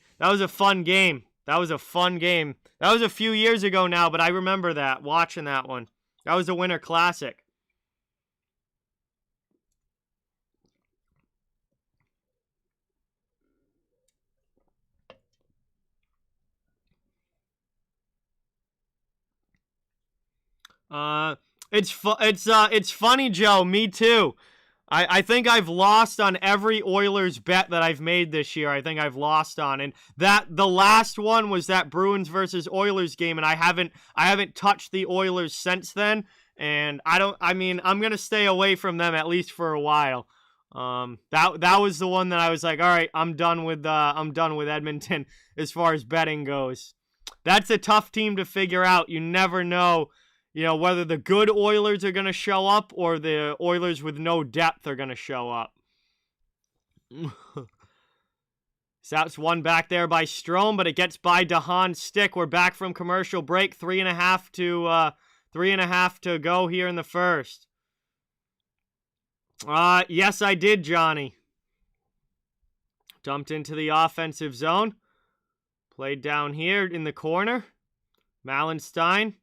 fun game. That was a fun game. That was a few years ago now, but I remember that, watching that one. That was a Winter Classic. It's funny, Joe. Me too. I think I've lost on every Oilers bet that I've made this year. I think I've lost on, and the last one was that Bruins versus Oilers game, and I haven't touched the Oilers since then. And I'm gonna stay away from them at least for a while. That was the one that I was like, all right, I'm done with Edmonton as far as betting goes. That's a tough team to figure out. You never know. Whether the good Oilers are going to show up or the Oilers with no depth are going to show up. So that's one back there by Strome, but it gets by DeHaan's stick. We're back from commercial break. 3.5 to go here in the first. Yes, I did, Johnny. Dumped into the offensive zone. Played down here in the corner. Malenstein.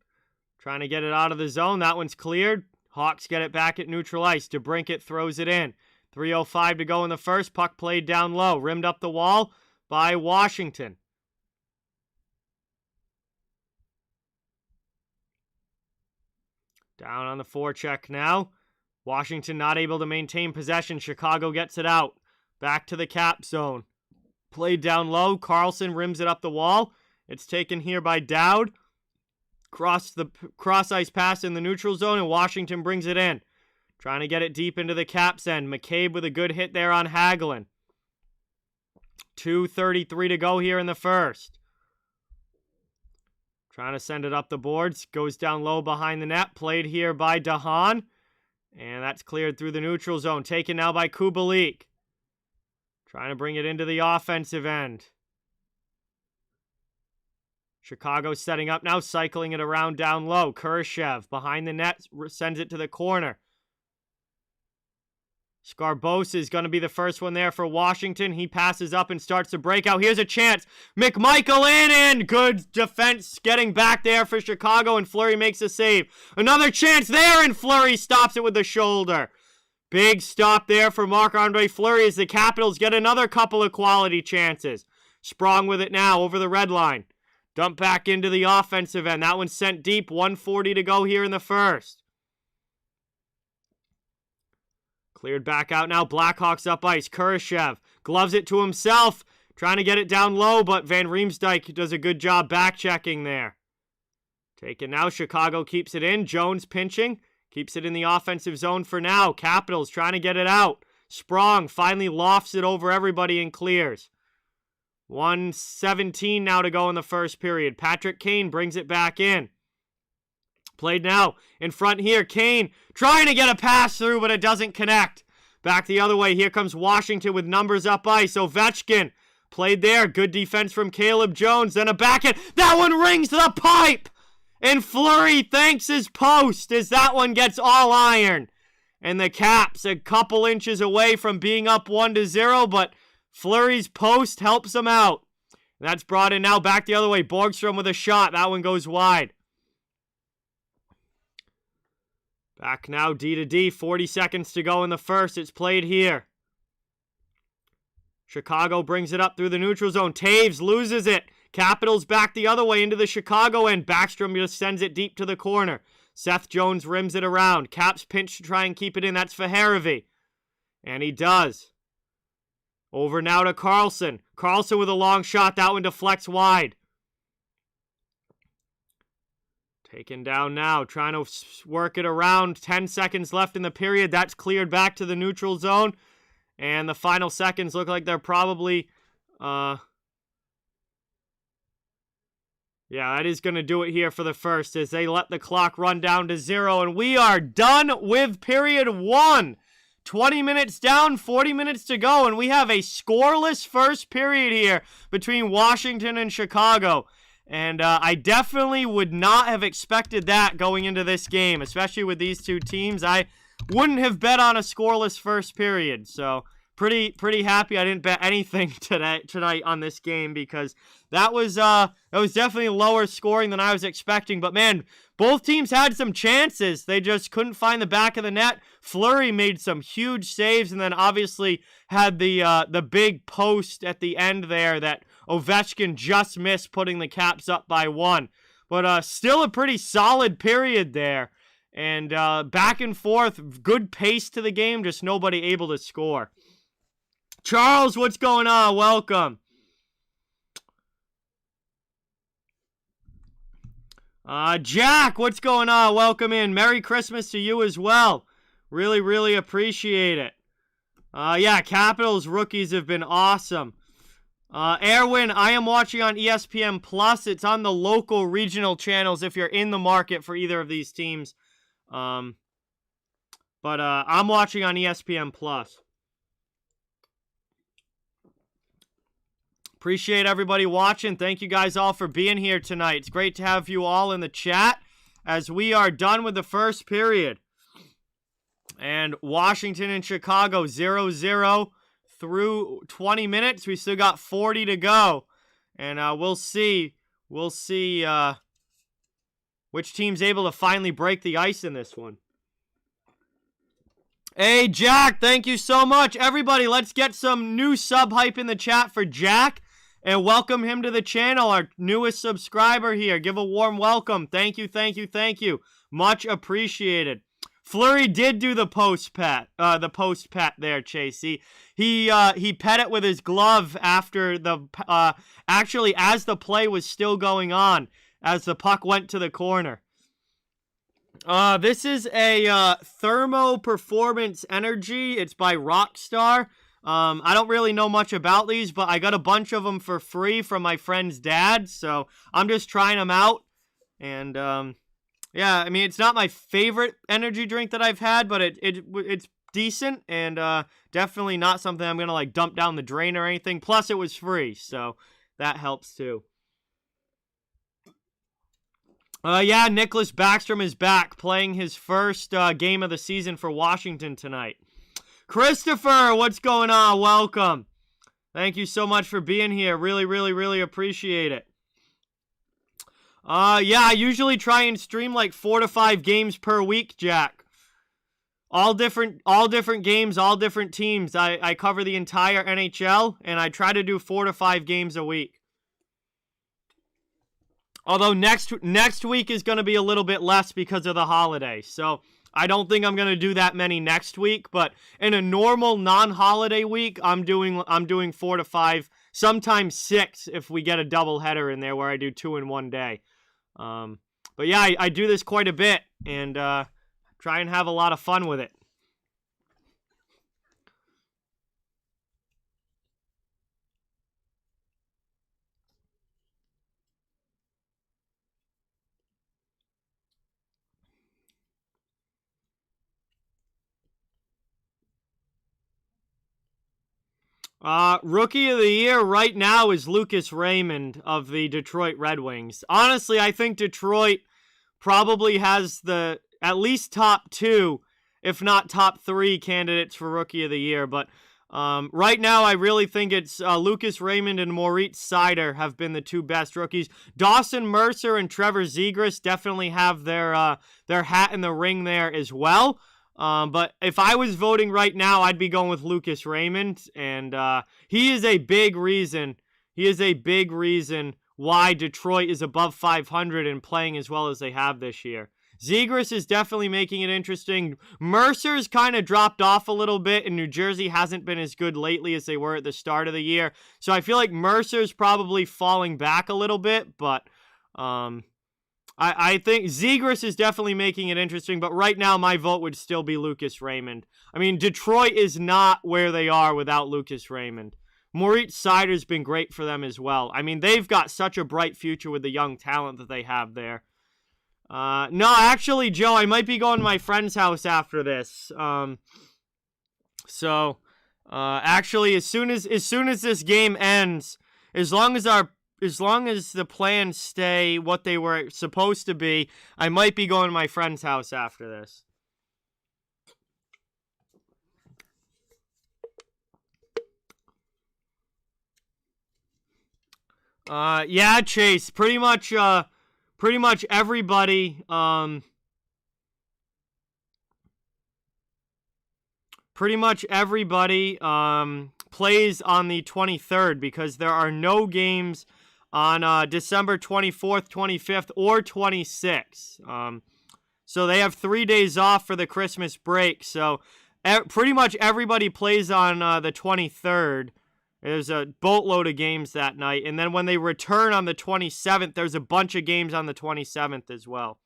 Trying to get it out of the zone. That one's cleared. Hawks get it back at neutral ice. DeBrincat throws it in. 3:05 to go in the first. Puck played down low. Rimmed up the wall by Washington. Down on the forecheck now. Washington not able to maintain possession. Chicago gets it out. Back to the cap zone. Played down low. Carlson rims it up the wall. It's taken here by Dowd. Cross-ice pass in the neutral zone, and Washington brings it in. Trying to get it deep into the Caps end. McCabe with a good hit there on Hagelin. 2:33 to go here in the first. Trying to send it up the boards. Goes down low behind the net. Played here by DeHaan. And that's cleared through the neutral zone. Taken now by Kubalik. Trying to bring it into the offensive end. Chicago setting up now, cycling it around down low. Kurashev behind the net, sends it to the corner. Scarbosa is going to be the first one there for Washington. He passes up and starts to break out. Here's a chance. McMichael in, and good defense getting back there for Chicago, and Fleury makes a save. Another chance there, and Fleury stops it with the shoulder. Big stop there for Marc-Andre Fleury as the Capitals get another couple of quality chances. Sprong with it now over the red line. Dump back into the offensive end. That one's sent deep. 1:40 to go here in the first. Cleared back out now. Blackhawks up ice. Kurashev gloves it to himself. Trying to get it down low, but Van Riemsdyk does a good job back-checking there. Taken now. Chicago keeps it in. Jones pinching. Keeps it in the offensive zone for now. Capitals trying to get it out. Sprong finally lofts it over everybody and clears. 1:17 now to go in the first period. Patrick Kane brings it back in. Played now in front here. Kane trying to get a pass through, but it doesn't connect. Back the other way. Here comes Washington with numbers up ice. Ovechkin played there. Good defense from Caleb Jones. Then a backhand. That one rings the pipe. And Fleury thanks his post as that one gets all iron. And the Caps a couple inches away from being up 1-0, but Fleury's post helps them out. That's brought in now back the other way. Borgstrom with a shot. That one goes wide. Back now D to D. 40 seconds to go in the first. It's played here. Chicago brings it up through the neutral zone. Taves loses it. Capitals back the other way into the Chicago end. Backstrom just sends it deep to the corner. Seth Jones rims it around. Caps pinch to try and keep it in. That's for Harvey. And he does. Over now to Carlson. Carlson with a long shot. That one deflects wide. Taken down now. Trying to work it around. 10 seconds left in the period. That's cleared back to the neutral zone. And the final seconds look like they're probably... Yeah, that is going to do it here for the first as they let the clock run down to 0. And we are done with period 1. 20 minutes down, 40 minutes to go. And we have a scoreless first period here between Washington and Chicago. And I definitely would not have expected that going into this game, especially with these two teams. I wouldn't have bet on a scoreless first period. So pretty happy I didn't bet anything tonight on this game because that was definitely lower scoring than I was expecting. But man, both teams had some chances. They just couldn't find the back of the net. Fleury made some huge saves, and then obviously had the big post at the end there that Ovechkin just missed, putting the Caps up by 1. But still a pretty solid period there. And back and forth, good pace to the game, just nobody able to score. Charles, what's going on? Welcome. Jack, what's going on? Welcome in. Merry Christmas to you as well. Really, really appreciate it. Yeah, Capitals rookies have been awesome. Erwin, I am watching on ESPN Plus. It's on the local regional channels if you're in the market for either of these teams. But I'm watching on ESPN Plus. Appreciate everybody watching. Thank you guys all for being here tonight. It's great to have you all in the chat as we are done with the first period. And Washington and Chicago 0-0 through 20 minutes. We still got 40 to go. And we'll see which team's able to finally break the ice in this one. Hey, Jack, thank you so much. Everybody, let's get some new sub hype in the chat for Jack and welcome him to the channel, our newest subscriber here. Give a warm welcome. Thank you, thank you, thank you. Much appreciated. Fleury did do the post pet there, Chase. He pet it with his glove after the actually as the play was still going on, as the puck went to the corner. This is a Thermo Performance Energy. It's by Rockstar. I don't really know much about these, but I got a bunch of them for free from my friend's dad, so I'm just trying them out. And yeah, I mean, it's not my favorite energy drink that I've had, but it's decent and definitely not something I'm gonna like dump down the drain or anything. Plus, it was free, so that helps too. Yeah, Nicholas Backstrom is back, playing his first game of the season for Washington tonight. Christopher, what's going on? Welcome. Thank you so much for being here. Really, really, really appreciate it. Yeah, I usually try and stream like 4 to 5 games per week, Jack. All different games, all different teams. I cover the entire NHL, and I try to do 4 to 5 games a week. Although next week is going to be a little bit less because of the holiday. So I don't think I'm going to do that many next week. But in a normal non-holiday week, I'm doing 4 to 5, sometimes 6 if we get a doubleheader in there where I do 2 in one day. But yeah, I do this quite a bit and try and have a lot of fun with it. Rookie of the year right now is Lucas Raymond of the Detroit Red Wings. Honestly, I think Detroit probably has the at least top 2, if not top 3 candidates for Rookie of the Year. But right now, I really think it's Lucas Raymond and Moritz Seider have been the 2 best rookies. Dawson Mercer and Trevor Zegras definitely have their hat in the ring there as well. But if I was voting right now, I'd be going with Lucas Raymond, and he is a big reason. He is a big reason why Detroit is above 500 and playing as well as they have this year. Zegras is definitely making it interesting. Mercer's kind of dropped off a little bit, and New Jersey hasn't been as good lately as they were at the start of the year. So I feel like Mercer's probably falling back a little bit, but I think Zegras is definitely making it interesting, but right now my vote would still be Lucas Raymond. I mean, Detroit is not where they are without Lucas Raymond. Moritz Seider's been great for them as well. I mean, they've got such a bright future with the young talent that they have there. No, actually, Joe, I might be going to my friend's house after this. Actually, as soon as this game ends, as long as the plans stay what they were supposed to be, I might be going to my friend's house after this. Yeah, Chase, pretty much everybody, plays on the 23rd because there are no games on December 24th, 25th, or 26th. So they have 3 days off for the Christmas break. So pretty much everybody plays on the 23rd. There's a boatload of games that night. And then when they return on the 27th, there's a bunch of games on the 27th as well.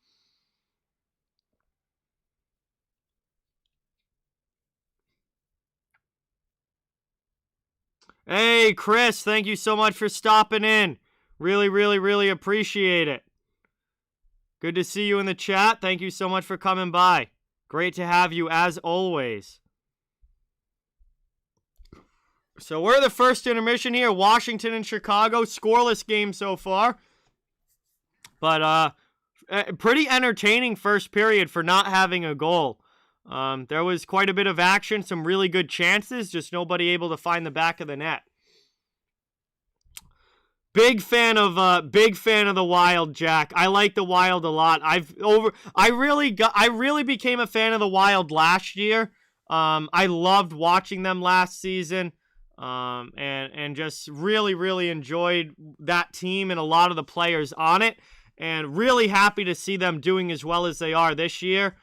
Hey, Chris, thank you so much for stopping in. Really, really, really appreciate it. Good to see you in the chat. Thank you so much for coming by. Great to have you as always. So we're the first intermission here. Washington and Chicago. Scoreless game so far. But pretty entertaining first period for not having a goal. There was quite a bit of action. Some really good chances. Just nobody able to find the back of the net. Big fan of the Wild, Jack. I like the Wild a lot. I really became a fan of the Wild last year. I loved watching them last season. And just really, really enjoyed that team and a lot of the players on it, and really happy to see them doing as well as they are this year.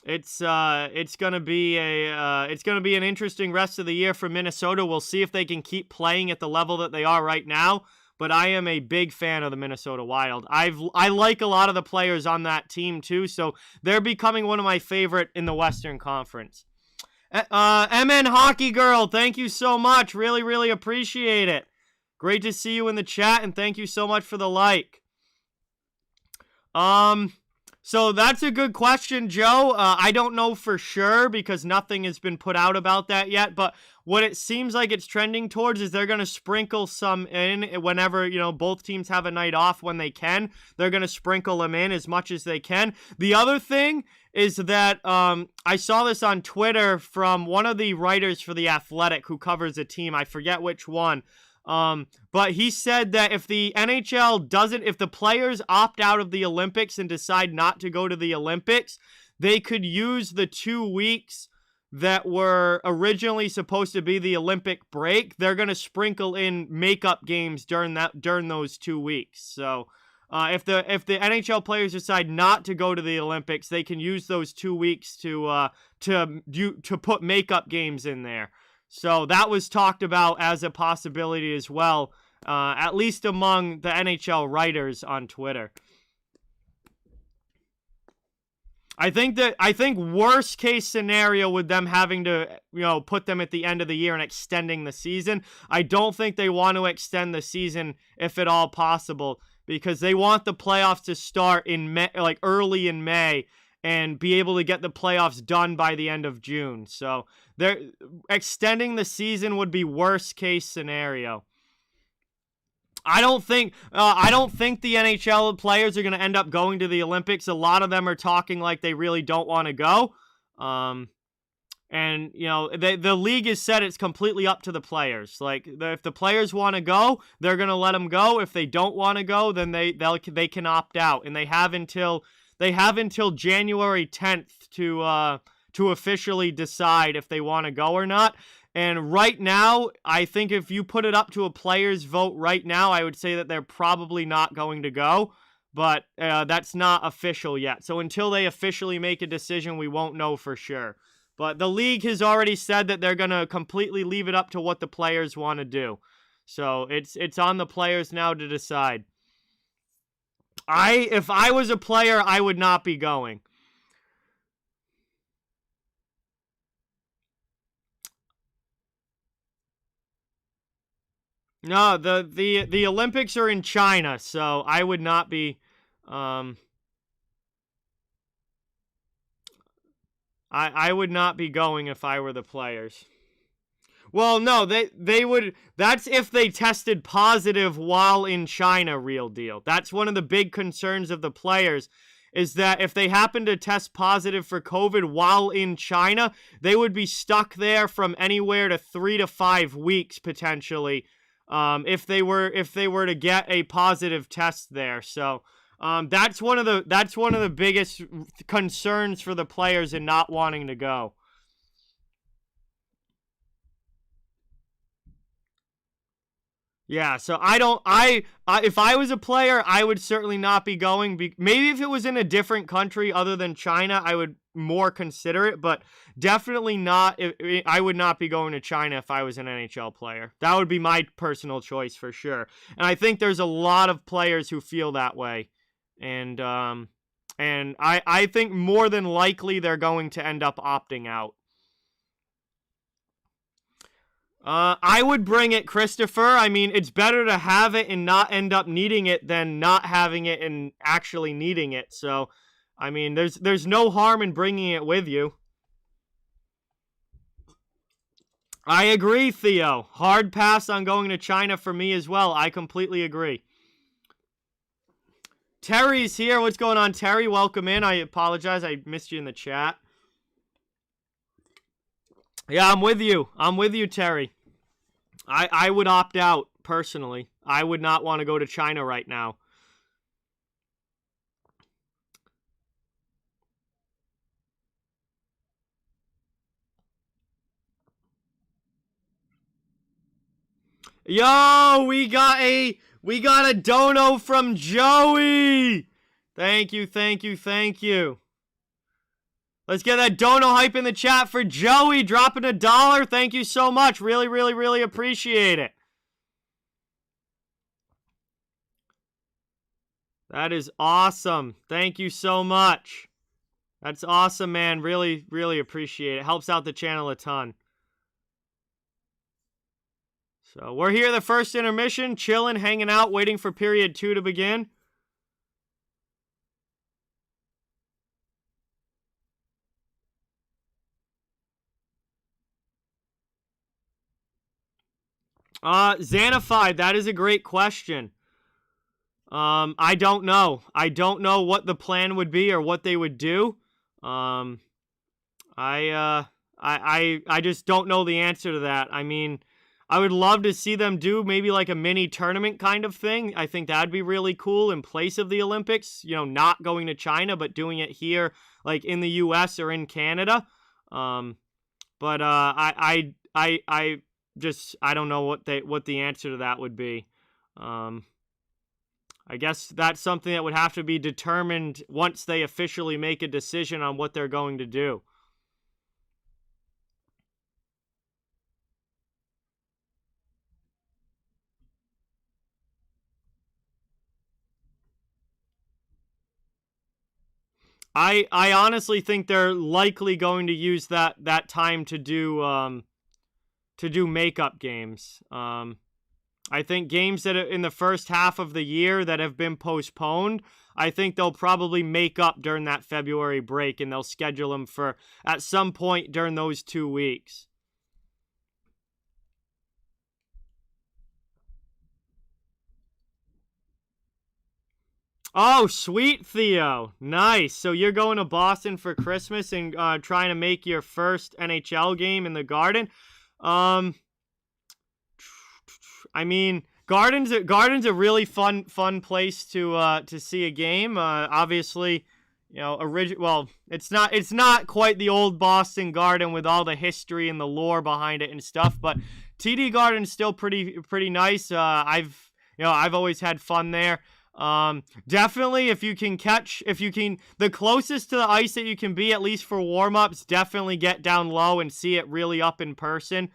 It's gonna be an interesting rest of the year for Minnesota. We'll see if they can keep playing at the level that they are right now. But I am a big fan of the Minnesota Wild. I like a lot of the players on that team too, so they're becoming one of my favorite in the Western Conference. MN Hockey Girl, thank you so much. Really, really appreciate it. Great to see you in the chat, and thank you so much for the like. So that's a good question, Joe. I don't know for sure because nothing has been put out about that yet, but what it seems like it's trending towards is they're going to sprinkle some in whenever, both teams have a night off when they can. They're going to sprinkle them in as much as they can. The other thing is that I saw this on Twitter from one of the writers for The Athletic who covers a team. I forget which one. But he said that if the NHL if the players opt out of the Olympics and decide not to go to the Olympics, they could use the 2 weeks that were originally supposed to be the Olympic break. They're going to sprinkle in makeup games during those 2 weeks. So, if the NHL players decide not to go to the Olympics, they can use those 2 weeks to put makeup games in there. So that was talked about as a possibility as well, at least among the NHL writers on Twitter. I think worst case scenario with them having to, put them at the end of the year and extending the season. I don't think they want to extend the season if at all possible, because they want the playoffs to start in May, like early in May, and be able to get the playoffs done by the end of June. So they're extending the season would be worst case scenario. I don't think the NHL players are going to end up going to the Olympics. A lot of them are talking like they really don't want to go. And the league has said it's completely up to the players. Like, if the players want to go, they're going to let them go. If they don't want to go, then they can opt out, and they have until January 10th to officially decide if they want to go or not. And right now, I think if you put it up to a player's vote right now, I would say that they're probably not going to go. But that's not official yet. So until they officially make a decision, we won't know for sure. But the league has already said that they're going to completely leave it up to what the players want to do. So it's on the players now to decide. If I was a player, I would not be going. No, the Olympics are in China, so I would not be. I would not be going if I were the players. Well, no, they would. That's if they tested positive while in China. Real deal. That's one of the big concerns of the players, is that if they happen to test positive for COVID while in China, they would be stuck there from anywhere to 3 to 5 weeks potentially. If they were to get a positive test there. So that's one of the biggest concerns for the players in not wanting to go. Yeah, so if I was a player, I would certainly not be going. Maybe if it was in a different country other than China, I would more consider it, but definitely not. I would not be going to China if I was an NHL player. That would be my personal choice for sure. And I think there's a lot of players who feel that way. And I think more than likely they're going to end up opting out. I would bring it, Christopher. I mean, it's better to have it and not end up needing it than not having it and actually needing it. So, I mean, there's no harm in bringing it with you. I agree, Theo. Hard pass on going to China for me as well. I completely agree. Terry's here. What's going on, Terry? Welcome in. I apologize. I missed you in the chat. Yeah, I'm with you. Terry. I would opt out, personally. I would not want to go to China right now. Yo, we got a dono from Joey. Thank you, thank you, thank you. Let's get that dono hype in the chat for Joey dropping $1. Thank you so much. Really, really, really appreciate it. That is awesome. Thank you so much. That's awesome, man. Really, really appreciate it. Helps out the channel a ton. So we're here the first intermission, chilling, hanging out, waiting for period 2 to begin. Xanified, that is a great question. I don't know. I don't know what the plan would be or what they would do. I just don't know the answer to that. I mean, I would love to see them do maybe like a mini tournament kind of thing. I think that'd be really cool in place of the Olympics, you know, not going to China, but doing it here, like in the US or in Canada. But I don't know what the answer to that would be. I guess that's something that would have to be determined once they officially make a decision on what they're going to do. I honestly think they're likely going to use that time to do makeup games. I think games that are in the first half of the year that have been postponed, I think they'll probably make up during that February break, and they'll schedule them for at some point during those 2 weeks. Oh, sweet, Theo. Nice. So you're going to Boston for Christmas and trying to make your first NHL game in the Garden. I mean, Garden's a really fun place to see a game. Obviously, you know, well, it's not quite the old Boston Garden with all the history and the lore behind it and stuff, but TD Garden's still pretty nice. I've always had fun there. Definitely if you can the closest to the ice that you can be, at least for warm-ups, definitely get down low and see it really up in person.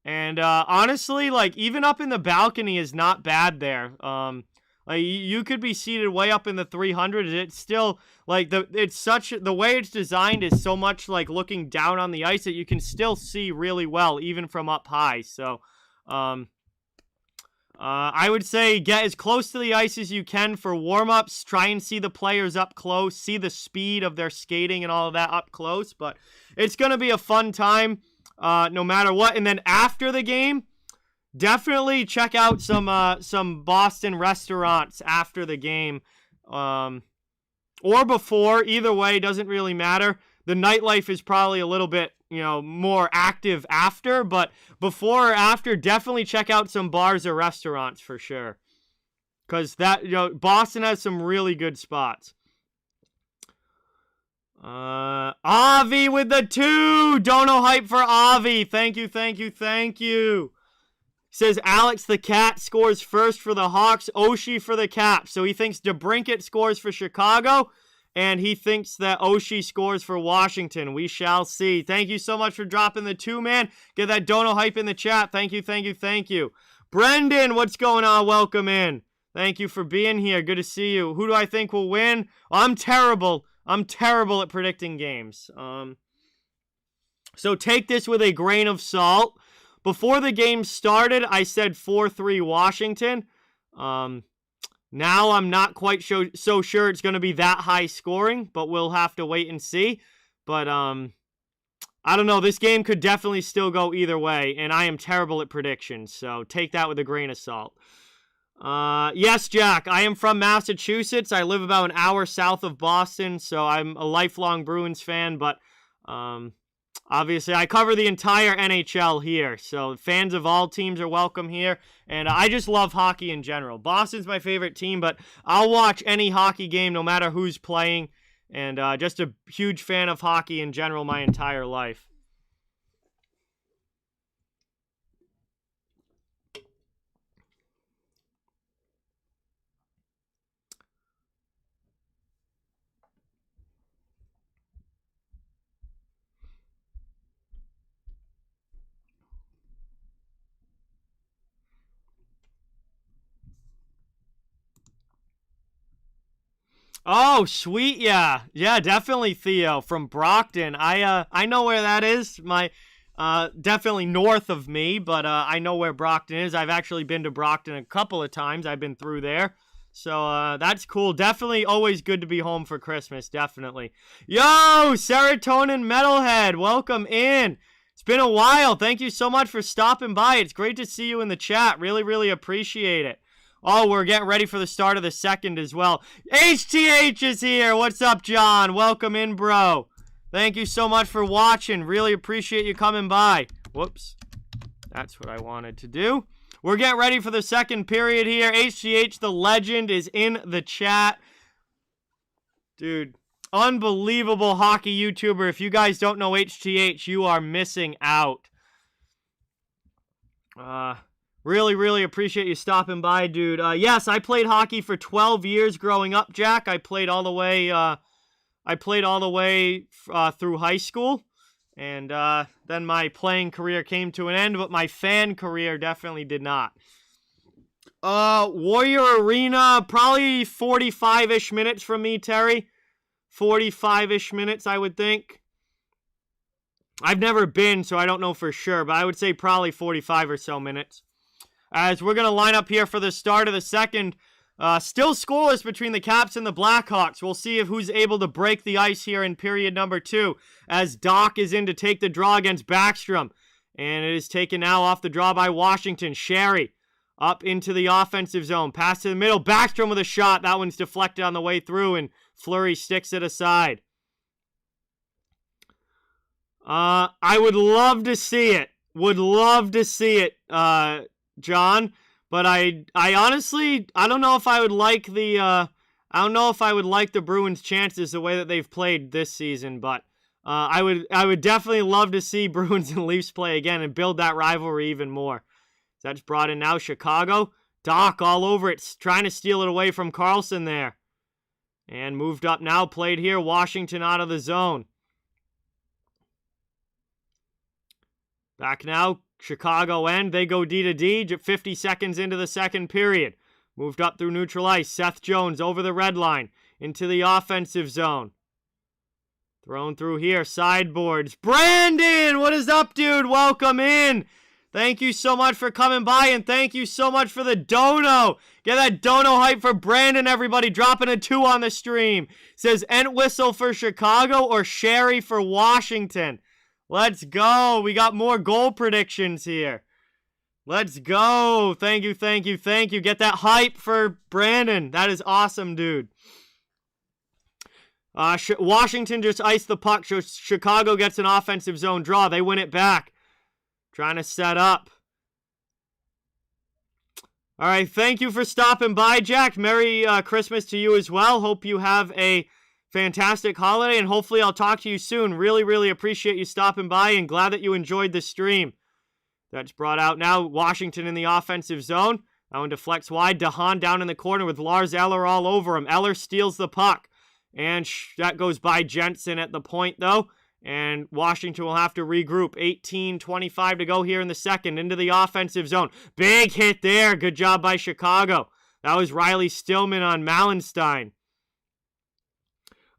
And honestly, like, even up in the balcony is not bad there. Like, you could be seated way up in the 300s. It's still, like, the way it's designed is so much like looking down on the ice that you can still see really well, even from up high. So, I would say get as close to the ice as you can for warm-ups. Try and see the players up close. See the speed of their skating and all of that up close. But it's going to be a fun time no matter what. And then after the game, definitely check out some Boston restaurants after the game. Or before. Either way, doesn't really matter. The nightlife is probably a little bit, you know, more active after, but before or after, definitely check out some bars or restaurants for sure. Because that, you know, Boston has some really good spots. Avi with the 2. Dono hype for Avi. Thank you, thank you, thank you. Says Alex the Cat scores first for the Hawks, Oshie for the Caps. So he thinks DeBrincat scores for Chicago, and he thinks that Oshie scores for Washington. We shall see. Thank you so much for dropping the 2, man. Get that dono hype in the chat. Thank you, thank you, thank you. Brendan, what's going on? Welcome in. Thank you for being here. Good to see you. Who do I think will win? I'm terrible. I'm terrible at predicting games. So take this with a grain of salt. Before the game started, I said 4-3 Washington. Now I'm not quite so sure it's going to be that high scoring, but we'll have to wait and see. But I don't know. This game could definitely still go either way, and I am terrible at predictions, so take that with a grain of salt. Yes, Jack, I am from Massachusetts. I live about an hour south of Boston, so I'm a lifelong Bruins fan, but obviously I cover the entire NHL here, so fans of all teams are welcome here, and I just love hockey in general. Boston's my favorite team, but I'll watch any hockey game no matter who's playing, and just a huge fan of hockey in general my entire life. Oh, sweet, yeah. Yeah, definitely Theo from Brockton. I know where that is. Definitely north of me, but I know where Brockton is. I've actually been to Brockton a couple of times. I've been through there. So that's cool. Definitely always good to be home for Christmas, definitely. Yo, Serotonin Metalhead, welcome in. It's been a while. Thank you so much for stopping by. It's great to see you in the chat. Really, really appreciate it. Oh, we're getting ready for the start of the second as well. HTH is here. What's up, John? Welcome in, bro. Thank you so much for watching. Really appreciate you coming by. Whoops. That's what I wanted to do. We're getting ready for the second period here. HTH, the legend, is in the chat. Dude, unbelievable hockey YouTuber. If you guys don't know HTH, you are missing out. Really, really appreciate you stopping by, dude. Yes, I played hockey for 12 years growing up, Jack. I played all the way through high school. And then my playing career came to an end, but my fan career definitely did not. Warrior Arena, probably 45-ish minutes from me, Terry. 45-ish minutes, I would think. I've never been, so I don't know for sure, but I would say probably 45 or so minutes. As we're going to line up here for the start of the second. Still scoreless between the Caps and the Blackhawks. We'll see who's able to break the ice here in period number 2. As Dork is in to take the draw against Backstrom. And it is taken now off the draw by Washington. Sherry up into the offensive zone. Pass to the middle. Backstrom with a shot. That one's deflected on the way through. And Fleury sticks it aside. I would love to see it. Would love to see it, John. But I honestly, I don't know if I would like the Bruins' chances the way that they've played this season. But I would definitely love to see Bruins and Leafs play again and build that rivalry even more. That's brought in now Chicago. Dork all over it, trying to steal it away from Carlson there. And moved up now, played here. Washington out of the zone. Back now, Chicago end. They go D to D, 50 seconds into the second period. Moved up through neutral ice. Seth Jones over the red line into the offensive zone. Thrown through here. Sideboards. Brandon! What is up, dude? Welcome in. Thank you so much for coming by, and thank you so much for the dono. Get that dono hype for Brandon, everybody. Dropping a 2 on the stream. Says Entwistle for Chicago or Sherry for Washington. Let's go. We got more goal predictions here. Let's go. Thank you, thank you, thank you. Get that hype for Brandon. That is awesome, dude. Washington just iced the puck. Chicago gets an offensive zone draw. They win it back. Trying to set up. All right, thank you for stopping by, Jack. Merry Christmas to you as well. Hope you have a fantastic holiday, and hopefully I'll talk to you soon. Really, really appreciate you stopping by, and glad that you enjoyed the stream. That's brought out now. Washington in the offensive zone. That one deflects wide. DeHaan down in the corner with Lars Eller all over him. Eller steals the puck. And that goes by Jensen at the point, though. And Washington will have to regroup. 18:25 to go here in the second. Into the offensive zone. Big hit there. Good job by Chicago. That was Riley Stillman on Mallenstein.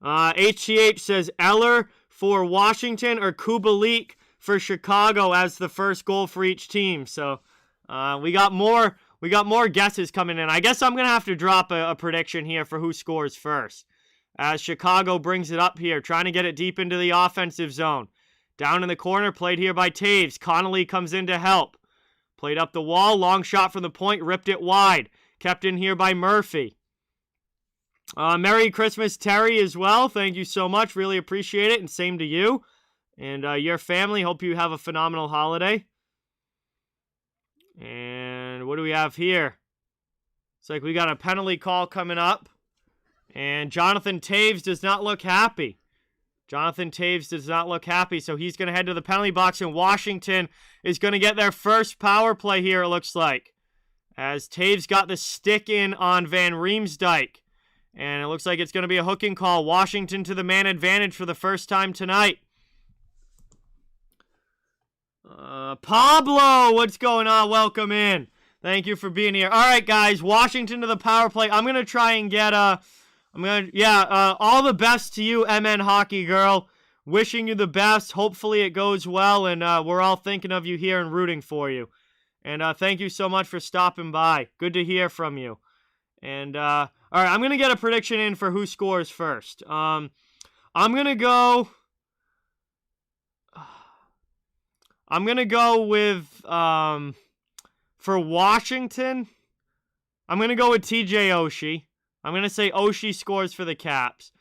HCH says Eller for Washington or Kubalik for Chicago as the first goal for each team. So we got more guesses coming in. I guess I'm going to have to drop a prediction here for who scores first. As Chicago brings it up here, trying to get it deep into the offensive zone. Down in the corner, played here by Taves. Connolly comes in to help. Played up the wall, long shot from the point, ripped it wide. Kept in here by Murphy. Merry Christmas, Terry, as well. Thank you so much. Really appreciate it, and same to you. And your family. Hope you have a phenomenal holiday. And what do we have here? It's like we got a penalty call coming up. And Jonathan Taves does not look happy. Jonathan Taves does not look happy, so he's going to head to the penalty box, and Washington is going to get their first power play here, it looks like. As Taves got the stick in on Van Riemsdyk. And it looks like it's going to be a hooking call. Washington to the man advantage for the first time tonight. Pablo, what's going on? Welcome in. Thank you for being here. All right, guys, Washington to the power play. I'm going to try and get All the best to you, MN Hockey Girl. Wishing you the best. Hopefully it goes well, and we're all thinking of you here and rooting for you. And thank you so much for stopping by. Good to hear from you. And, all right, I'm going to get a prediction in for who scores first. I'm going to go with, for Washington, I'm going to go with TJ Oshie. I'm going to say Oshie scores for the Caps.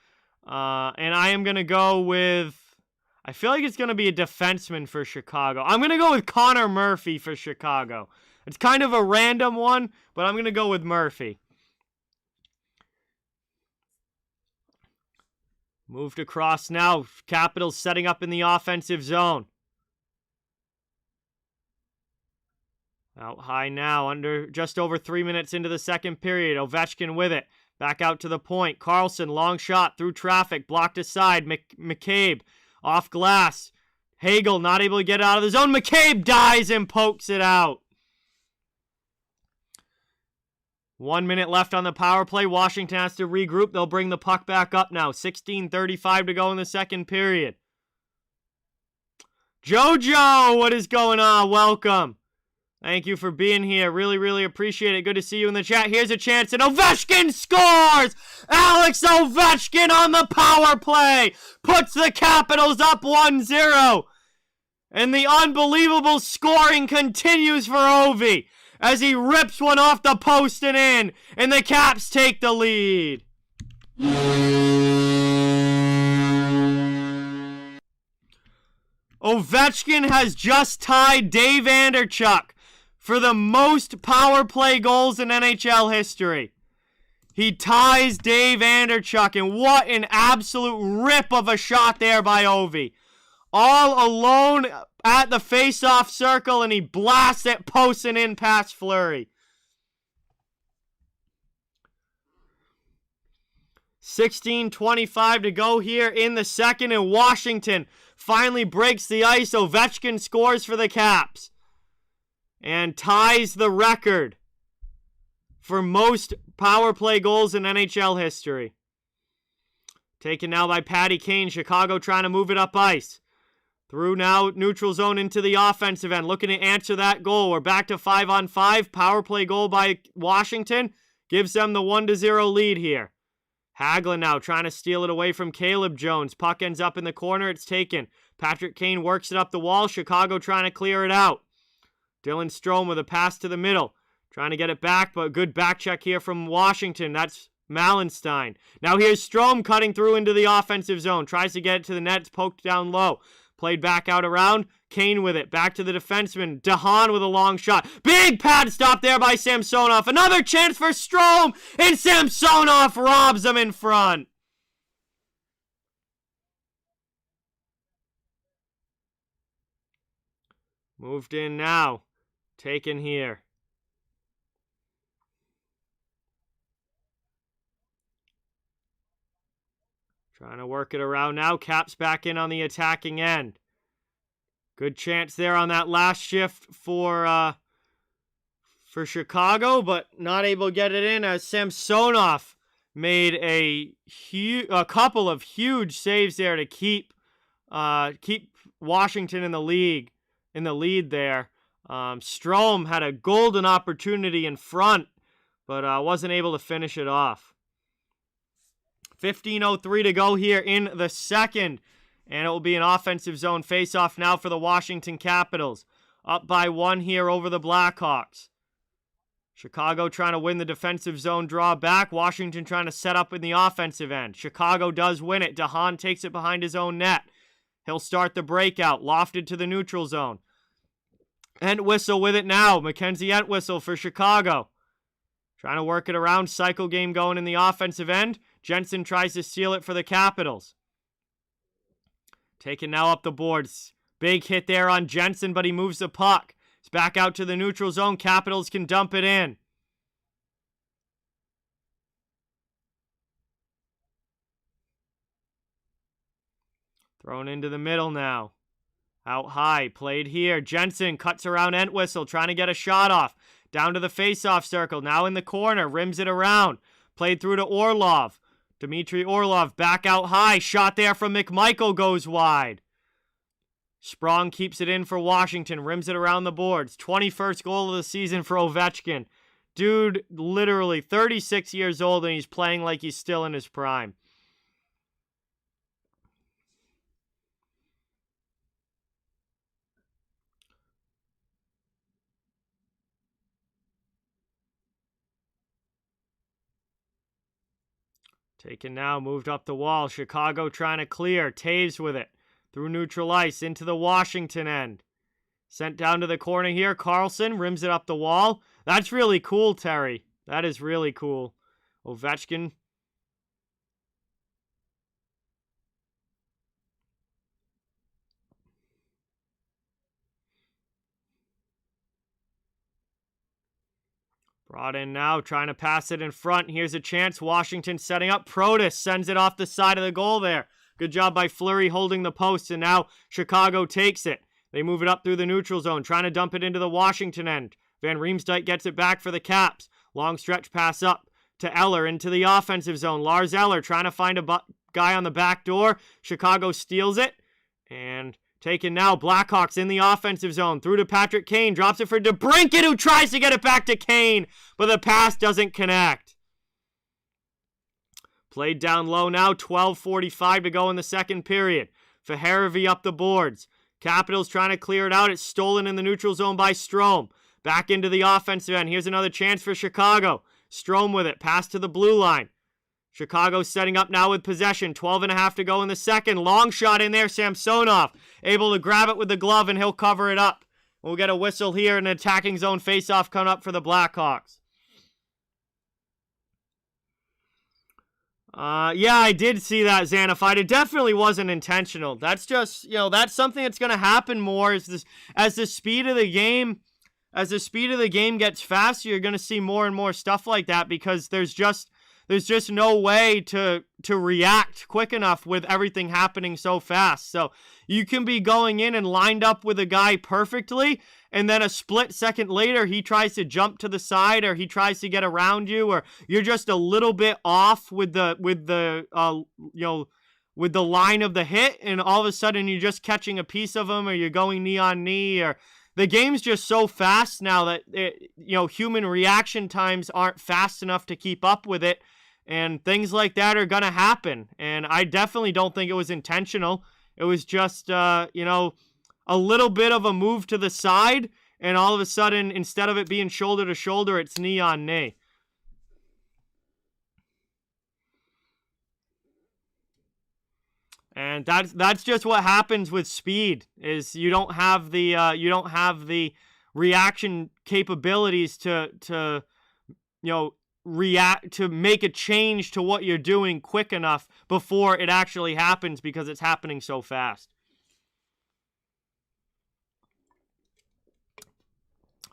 And I am going to go with, I feel like it's going to be a defenseman for Chicago. I'm going to go with Connor Murphy for Chicago. It's kind of a random one, but I'm going to go with Murphy. Moved across now. Capitals setting up in the offensive zone. Out high now, under just over 3 minutes into the second period. Ovechkin with it. Back out to the point. Carlson, long shot through traffic. Blocked aside. McCabe off glass. Hagel not able to get out of the zone. McCabe dives and pokes it out. 1 minute left on the power play. Washington has to regroup. They'll bring the puck back up now. 16:35 to go in the second period. Jojo, what is going on? Welcome. Thank you for being here. Really, really appreciate it. Good to see you in the chat. Here's a chance, and Ovechkin scores! Alex Ovechkin on the power play puts the Capitals up 1-0. And the unbelievable scoring continues for Ovi as he rips one off the post and in, and the Caps take the lead. Ovechkin has just tied Dave Anderchuk for the most power play goals in NHL history. He ties Dave Anderchuk, and what an absolute rip of a shot there by Ovi. All alone at the face-off circle, and he blasts it post and in past Fleury. 16:25 to go here in the second, and Washington finally breaks the ice. Ovechkin scores for the Caps and ties the record for most power play goals in NHL history. Taken now by Patty Kane. Chicago trying to move it up ice. Through now, neutral zone into the offensive end. Looking to answer that goal. We're back to 5-on-5. Power play goal by Washington gives them the 1-0 lead here. Hagelin now trying to steal it away from Caleb Jones. Puck ends up in the corner. It's taken. Patrick Kane works it up the wall. Chicago trying to clear it out. Dylan Strome with a pass to the middle. Trying to get it back, but a good back check here from Washington. That's Malenstein. Now here's Strome cutting through into the offensive zone. Tries to get it to the net. It's poked down low. Played back out around. Kane with it. Back to the defenseman. DeHaan with a long shot. Big pad stop there by Samsonov. Another chance for Strome. And Samsonov robs him in front. Moved in now. Taken here. Trying to work it around now. Caps back in on the attacking end. Good chance there on that last shift for Chicago, but not able to get it in as Samsonov made a couple of huge saves there to keep Washington in the lead there. Strome had a golden opportunity in front, but wasn't able to finish it off. 15:03 to go here in the second, and it will be an offensive zone face-off now for the Washington Capitals. Up by 1 here over the Blackhawks. Chicago trying to win the defensive zone draw back. Washington trying to set up in the offensive end. Chicago does win it. DeHaan takes it behind his own net. He'll start the breakout. Lofted to the neutral zone. Entwistle with it now. Mackenzie Entwistle for Chicago. Trying to work it around. Cycle game going in the offensive end. Jensen tries to steal it for the Capitals. Taken now up the boards. Big hit there on Jensen, but he moves the puck. It's back out to the neutral zone. Capitals can dump it in. Thrown into the middle now. Out high. Played here. Jensen cuts around Entwistle, trying to get a shot off. Down to the face-off circle. Now in the corner. Rims it around. Played through to Orlov. Dmitry Orlov back out high. Shot there from McMichael goes wide. Sprong keeps it in for Washington. Rims it around the boards. 21st goal of the season for Ovechkin. Dude, literally 36 years old, and he's playing like he's still in his prime. Taken now, moved up the wall. Chicago trying to clear. Taves with it. Through neutral ice into the Washington end. Sent down to the corner here. Carlson rims it up the wall. That's really cool, Terry. That is really cool. Ovechkin. Brought in now, trying to pass it in front. Here's a chance. Washington setting up. Protas sends it off the side of the goal there. Good job by Fleury holding the post, and now Chicago takes it. They move it up through the neutral zone, trying to dump it into the Washington end. Van Riemsdyk gets it back for the Caps. Long stretch pass up to Eller into the offensive zone. Lars Eller trying to find a guy on the back door. Chicago steals it, and taken now. Blackhawks in the offensive zone. Through to Patrick Kane. Drops it for DeBrincat, who tries to get it back to Kane, but the pass doesn't connect. Played down low now. 12:45 to go in the second period. Fahervy up the boards. Capitals trying to clear it out. It's stolen in the neutral zone by Strome. Back into the offensive end. Here's another chance for Chicago. Strome with it. Pass to the blue line. Chicago setting up now with possession. 12.5 to go in the second. Long shot in there. Samsonov able to grab it with the glove, and he'll cover it up. We'll get a whistle here, and an attacking zone faceoff coming up for the Blackhawks. Yeah, I did see that, Xanafied. It definitely wasn't intentional. That's just, that's something that's going to happen more as the speed of the game gets faster. You're going to see more and more stuff like that, because there's just no way to react quick enough with everything happening so fast. So you can be going in and lined up with a guy perfectly, and then a split second later, he tries to jump to the side, or he tries to get around you, or you're just a little bit off with the line of the hit, and all of a sudden you're just catching a piece of him, or you're going knee on knee, or the game's just so fast now that human reaction times aren't fast enough to keep up with it, and things like that are gonna happen. And I definitely don't think it was intentional. It was just a little bit of a move to the side, and all of a sudden, instead of it being shoulder to shoulder, it's knee on knee. And that's just what happens with speed. Is you don't have the reaction capabilities to react, to make a change to what you're doing quick enough before it actually happens, because it's happening so fast.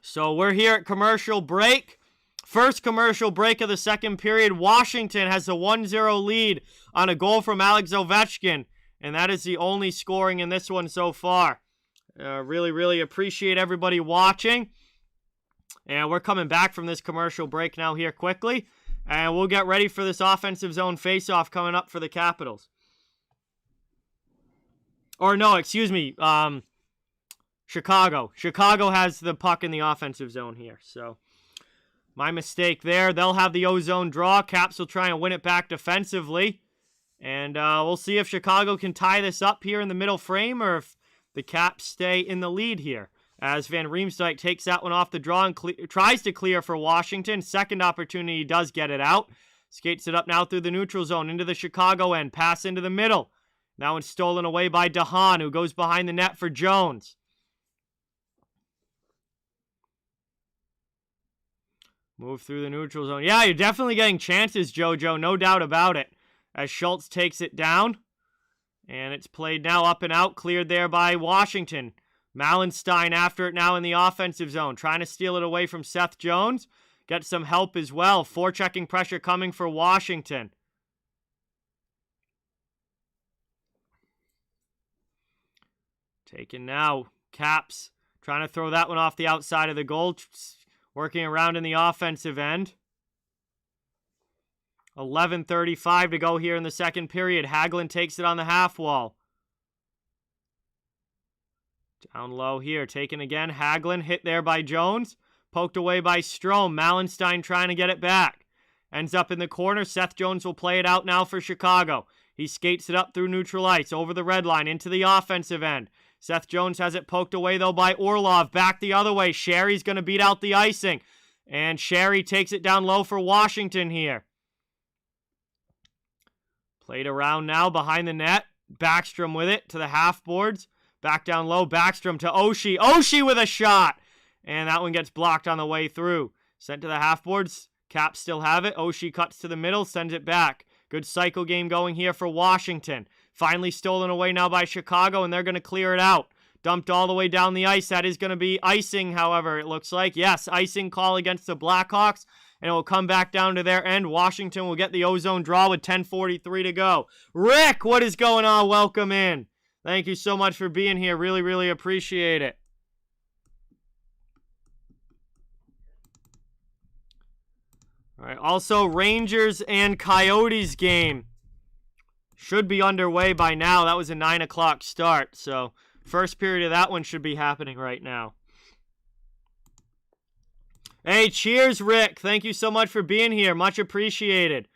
So we're here at commercial break. First commercial break of the second period. Washington has a 1-0 lead on a goal from Alex Ovechkin, and that is the only scoring in this one so far. Really, really appreciate everybody watching. And we're coming back from this commercial break now here quickly, and we'll get ready for this offensive zone faceoff coming up for the Capitals. Or no, excuse me, Chicago. Chicago has the puck in the offensive zone here, so my mistake there. They'll have the O-zone draw. Caps will try and win it back defensively. And we'll see if Chicago can tie this up here in the middle frame, or if the Caps stay in the lead here. As Van Riemsdyk takes that one off the draw and tries to clear for Washington. Second opportunity, does get it out. Skates it up now through the neutral zone into the Chicago end. Pass into the middle. Now it's stolen away by DeHaan, who goes behind the net for Jones. Move through the neutral zone. Yeah, you're definitely getting chances, JoJo. No doubt about it. As Schultz takes it down. And it's played now up and out. Cleared there by Washington. Malenstein after it now in the offensive zone. Trying to steal it away from Seth Jones. Get some help as well. Forechecking pressure coming for Washington. Taken now. Caps trying to throw that one off the outside of the goal. Working around in the offensive end. 11:35 to go here in the second period. Hagelin takes it on the half wall. Down low here, taken again. Hagelin hit there by Jones. Poked away by Strome. Mallenstein trying to get it back. Ends up in the corner. Seth Jones will play it out now for Chicago. He skates it up through neutral ice, over the red line, into the offensive end. Seth Jones has it poked away, though, by Orlov. Back the other way. Sherry's going to beat out the icing. And Sherry takes it down low for Washington here. Played around now behind the net. Backstrom with it to the half boards. Back down low. Backstrom to Oshie. Oshie with a shot. And that one gets blocked on the way through. Sent to the half boards. Caps still have it. Oshie cuts to the middle. Sends it back. Good cycle game going here for Washington. Finally stolen away now by Chicago, and they're going to clear it out. Dumped all the way down the ice. That is going to be icing, however, it looks like. Yes, icing call against the Blackhawks, and it will come back down to their end. Washington will get the ozone draw with 10:43 to go. Rick, what is going on? Welcome in. Thank you so much for being here. Really, really appreciate it. All right, also, Rangers and Coyotes game should be underway by now. That was a 9 o'clock start, so first period of that one should be happening right now. Hey, cheers, Rick. Thank you so much for being here. Much appreciated.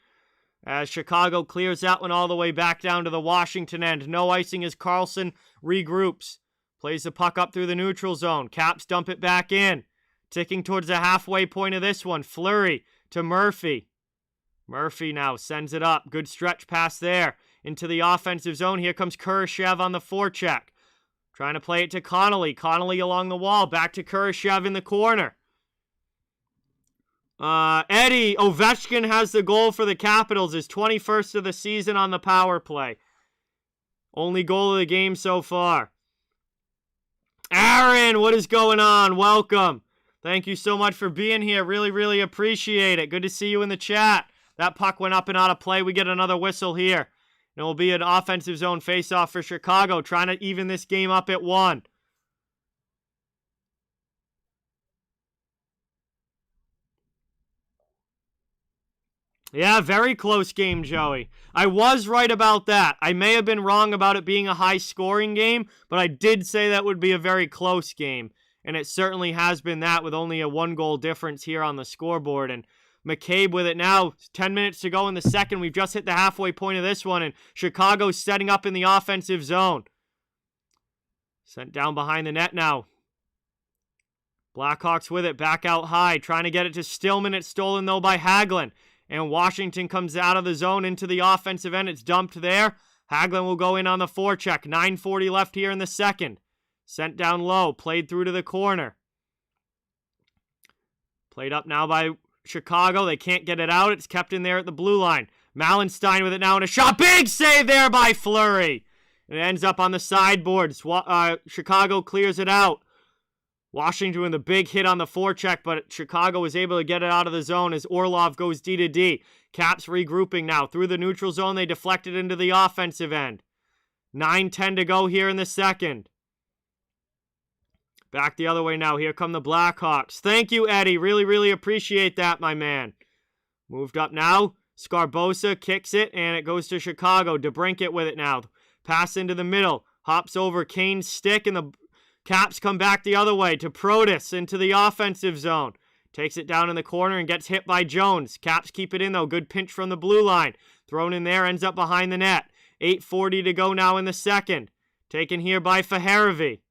As Chicago clears that one all the way back down to the Washington end. No icing as Carlson regroups. Plays the puck up through the neutral zone. Caps dump it back in. Ticking towards the halfway point of this one. Fleury to Murphy. Murphy now sends it up. Good stretch pass there into the offensive zone. Here comes Kurashev on the forecheck. Trying to play it to Connolly. Connolly along the wall. Back to Kurashev in the corner. Eddie Ovechkin has the goal for the Capitals. His 21st of the season on the power play. Only goal of the game so far. Aaron, what is going on? Welcome. Thank you so much for being here. Really, really appreciate it. Good to see you in the chat. That puck went up and out of play. We get another whistle here. It will be an offensive zone faceoff for Chicago, trying to even this game up at 1. Yeah, very close game, Joey. I was right about that. I may have been wrong about it being a high-scoring game, but I did say that would be a very close game. And it certainly has been that with only a 1-goal difference here on the scoreboard. And McCabe with it now. 10 minutes to go in the second. We've just hit the halfway point of this one. And Chicago's setting up in the offensive zone. Sent down behind the net now. Blackhawks with it. Back out high. Trying to get it to Stillman. It's stolen though by Hagelin. And Washington comes out of the zone into the offensive end. It's dumped there. Hagelin will go in on the forecheck. 9:40 left here in the second. Sent down low. Played through to the corner. Played up now by Chicago. They can't get it out. It's kept in there at the blue line. Mallenstein with it now and a shot. Big save there by Fleury. It ends up on the sideboards. Chicago clears it out. Washington with a big hit on the forecheck, but Chicago was able to get it out of the zone as Orlov goes D to D. Caps regrouping now. Through the neutral zone, they deflect it into the offensive end. 9:10 to go here in the second. Back the other way now. Here come the Blackhawks. Thank you, Eddie. Really, really appreciate that, my man. Moved up now. Scarbosa kicks it, and it goes to Chicago. DeBrincat with it now. Pass into the middle. Hops over Kane's stick, and the Caps come back the other way to Protas into the offensive zone. Takes it down in the corner and gets hit by Jones. Caps keep it in, though. Good pinch from the blue line. Thrown in there, ends up behind the net. 8:40 to go now in the second. Taken here by Fahervy.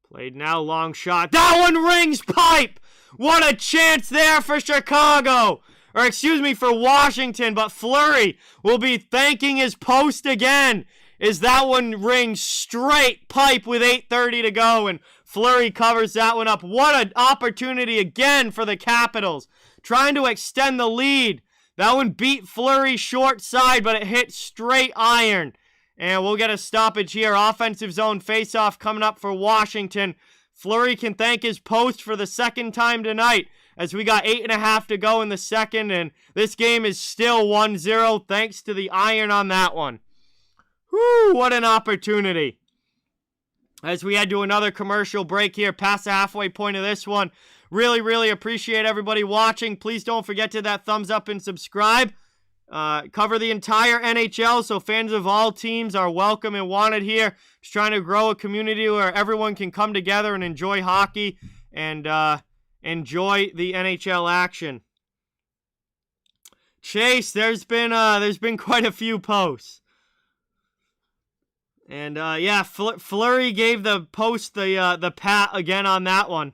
Played now, long shot. That one rings pipe! What a chance there for Chicago! Or excuse me, for Washington, but Fleury will be thanking his post again as that one rings straight pipe with 8:30 to go, and Fleury covers that one up. What an opportunity again for the Capitals. Trying to extend the lead. That one beat Fleury short side, but it hit straight iron. And we'll get a stoppage here. Offensive zone faceoff coming up for Washington. Fleury can thank his post for the second time tonight, as we got 8.5 to go in the second, and this game is still 1-0 thanks to the iron on that one. Whew, what an opportunity. as we head to another commercial break here, past the halfway point of this one. Really, really appreciate everybody watching. Please don't forget to that thumbs up and subscribe. Cover the entire NHL, so fans of all teams are welcome and wanted here. Just trying to grow a community where everyone can come together and enjoy hockey and enjoy the NHL action. Chase, there's been quite a few posts. And yeah, Fleury gave the post the pat again on that one.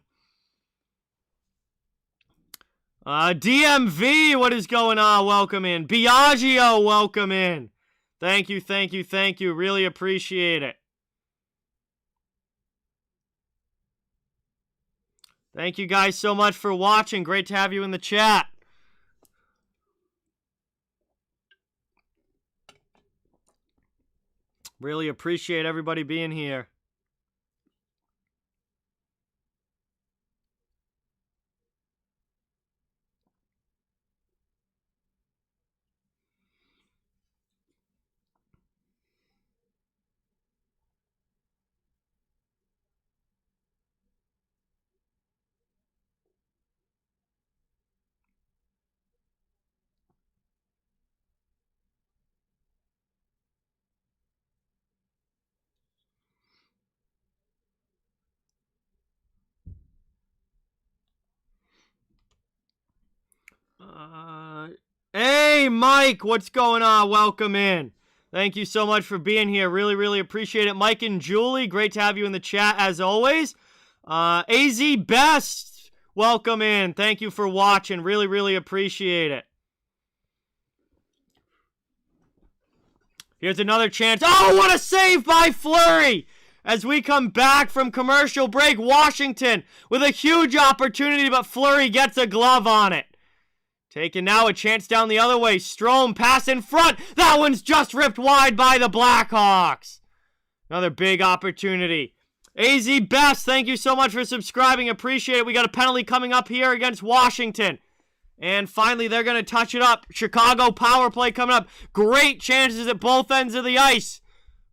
DMV, what is going on? Welcome in. Biagio, welcome in. Thank you, thank you, thank you. Really appreciate it. Thank you guys so much for watching. Great to have you in the chat. Really appreciate everybody being here. Hey, Mike, what's going on? Welcome in. Thank you so much for being here. Really, really appreciate it. Mike and Julie, great to have you in the chat as always. AZ Best, welcome in. Thank you for watching. Really, really appreciate it. Here's another chance. Oh, what a save by Fleury! As we come back from commercial break, Washington with a huge opportunity, but Fleury gets a glove on it. Taking now a chance down the other way. Strome pass in front. That one's just ripped wide by the Blackhawks. Another big opportunity. AZ Best, thank you so much for subscribing. Appreciate it. We got a penalty coming up here against Washington. And finally, they're going to touch it up. Chicago power play coming up. Great chances at both ends of the ice.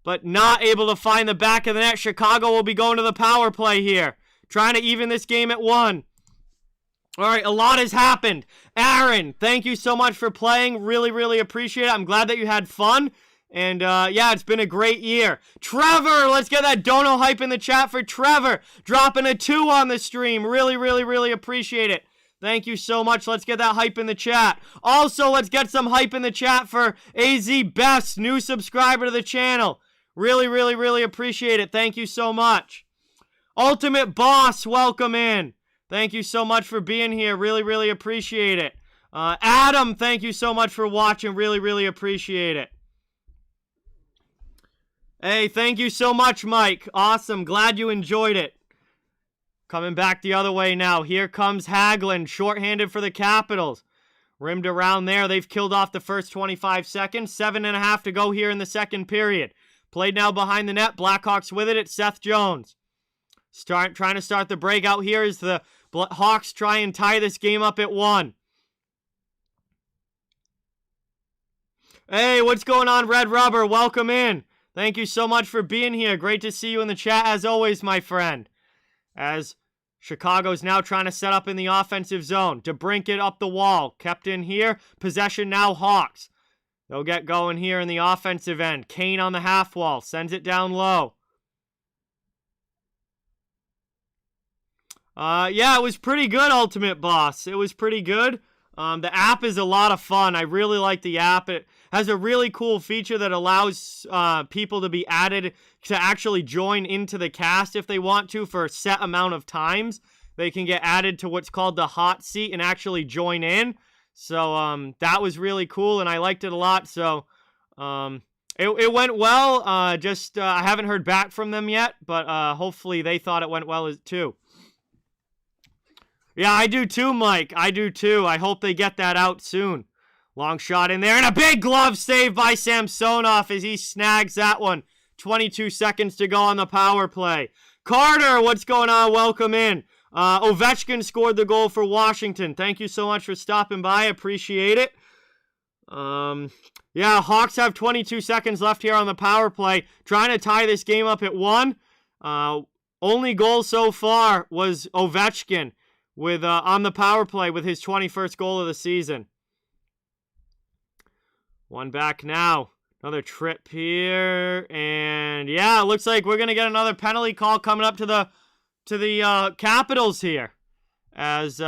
But not able to find the back of the net. Chicago will be going to the power play here. Trying to even this game at 1. All right, a lot has happened. Aaron, thank you so much for playing. Really, really appreciate it. I'm glad that you had fun. And, yeah, it's been a great year. Trevor, let's get that dono hype in the chat for Trevor. Dropping a 2 on the stream. Really, really, really appreciate it. Thank you so much. Let's get that hype in the chat. Also, let's get some hype in the chat for AZ Best, new subscriber to the channel. Really, really, really appreciate it. Thank you so much. Ultimate Boss, welcome in. Thank you so much for being here. Really, really appreciate it. Adam, thank you so much for watching. Really, really appreciate it. Hey, thank you so much, Mike. Awesome. Glad you enjoyed it. Coming back the other way now. Here comes Hagelin, shorthanded for the Capitals. Rimmed around there. They've killed off the first 25 seconds. 7.5 to go here in the second period. Played now behind the net. Blackhawks with it. It's Seth Jones. Trying to start the breakout here as the Hawks try and tie this game up at 1. Hey, what's going on, Red Rubber? Welcome in. Thank you so much for being here. Great to see you in the chat as always, my friend. As Chicago's now trying to set up in the offensive zone. DeBrincat up the wall. Kept in here. Possession now Hawks. They'll get going here in the offensive end. Kane on the half wall. Sends it down low. Yeah, it was pretty good, Ultimate Boss. It was pretty good. The app is a lot of fun. I really like the app. It has a really cool feature that allows people to be added to actually join into the cast if they want to for a set amount of times. They can get added to what's called the hot seat and actually join in. So that was really cool, and I liked it a lot. So it went well. I haven't heard back from them yet, but hopefully they thought it went well too. Yeah, I do too, Mike. I do too. I hope they get that out soon. Long shot in there, and a big glove save by Samsonov as he snags that one. 22 seconds to go on the power play. Carter, what's going on? Welcome in. Ovechkin scored the goal for Washington. Thank you so much for stopping by. Appreciate it. Yeah, Hawks have 22 seconds left here on the power play. Trying to tie this game up at 1. Only goal so far was Ovechkin with on the power play with his 21st goal of the season. One back now. Another trip here. And yeah, it looks like we're going to get another penalty call coming up to the Capitals here. As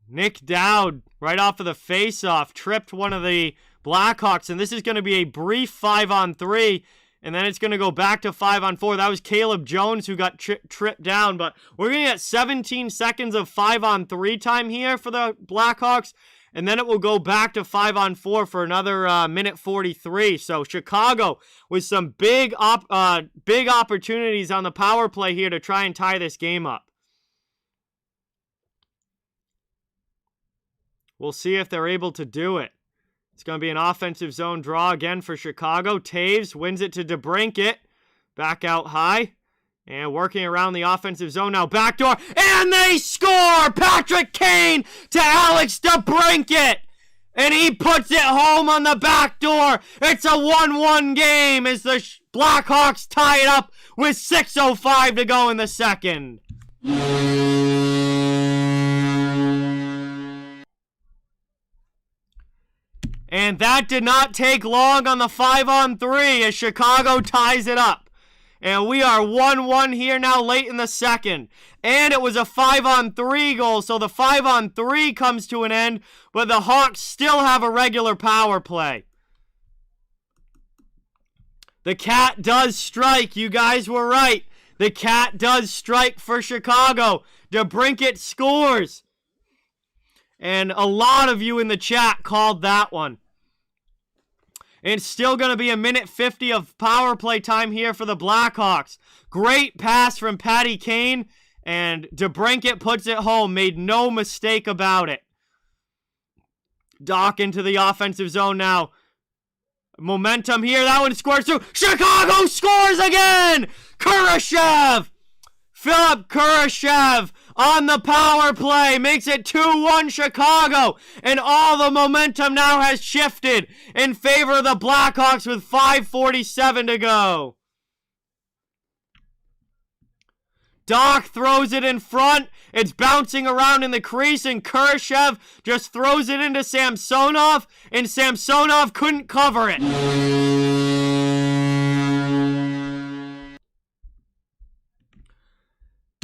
Nick Dowd, right off of the face-off, tripped one of the Blackhawks. And this is going to be a brief 5-on-3. And then it's going to go back to 5-on-4. That was Caleb Jones who got tripped down. But we're going to get 17 seconds of 5-on-3 time here for the Blackhawks. And then it will go back to 5-on-4 for another minute 43. So Chicago with some big opportunities on the power play here to try and tie this game up. We'll see if they're able to do it. It's going to be an offensive zone draw again for Chicago. Taves wins it to DeBrincat. Back out high. And working around the offensive zone now. Backdoor. And they score! Patrick Kane to Alex DeBrincat. And he puts it home on the back door. It's a 1-1 game as the Blackhawks tie it up with 6:05 to go in the second. And that did not take long on the 5-on-3 as Chicago ties it up. And we are 1-1 here now late in the second. And it was a 5-on-3 goal, so the 5-on-3 comes to an end, but the Hawks still have a regular power play. The cat does strike. You guys were right. The cat does strike for Chicago. DeBrincat scores. And a lot of you in the chat called that one. It's still going to be a minute 50 of power play time here for the Blackhawks. Great pass from Patty Kane, and DeBrincat puts it home. Made no mistake about it. Doc into the offensive zone now. Momentum here. That one scores through. Chicago scores again! Kurashev! Philip Kurashev on the power play makes it 2-1 Chicago, and all the momentum now has shifted in favor of the Blackhawks with 5:47 to go. Doc throws it in front. It's bouncing around in the crease, and Kurashev just throws it into Samsonov, and Samsonov couldn't cover it.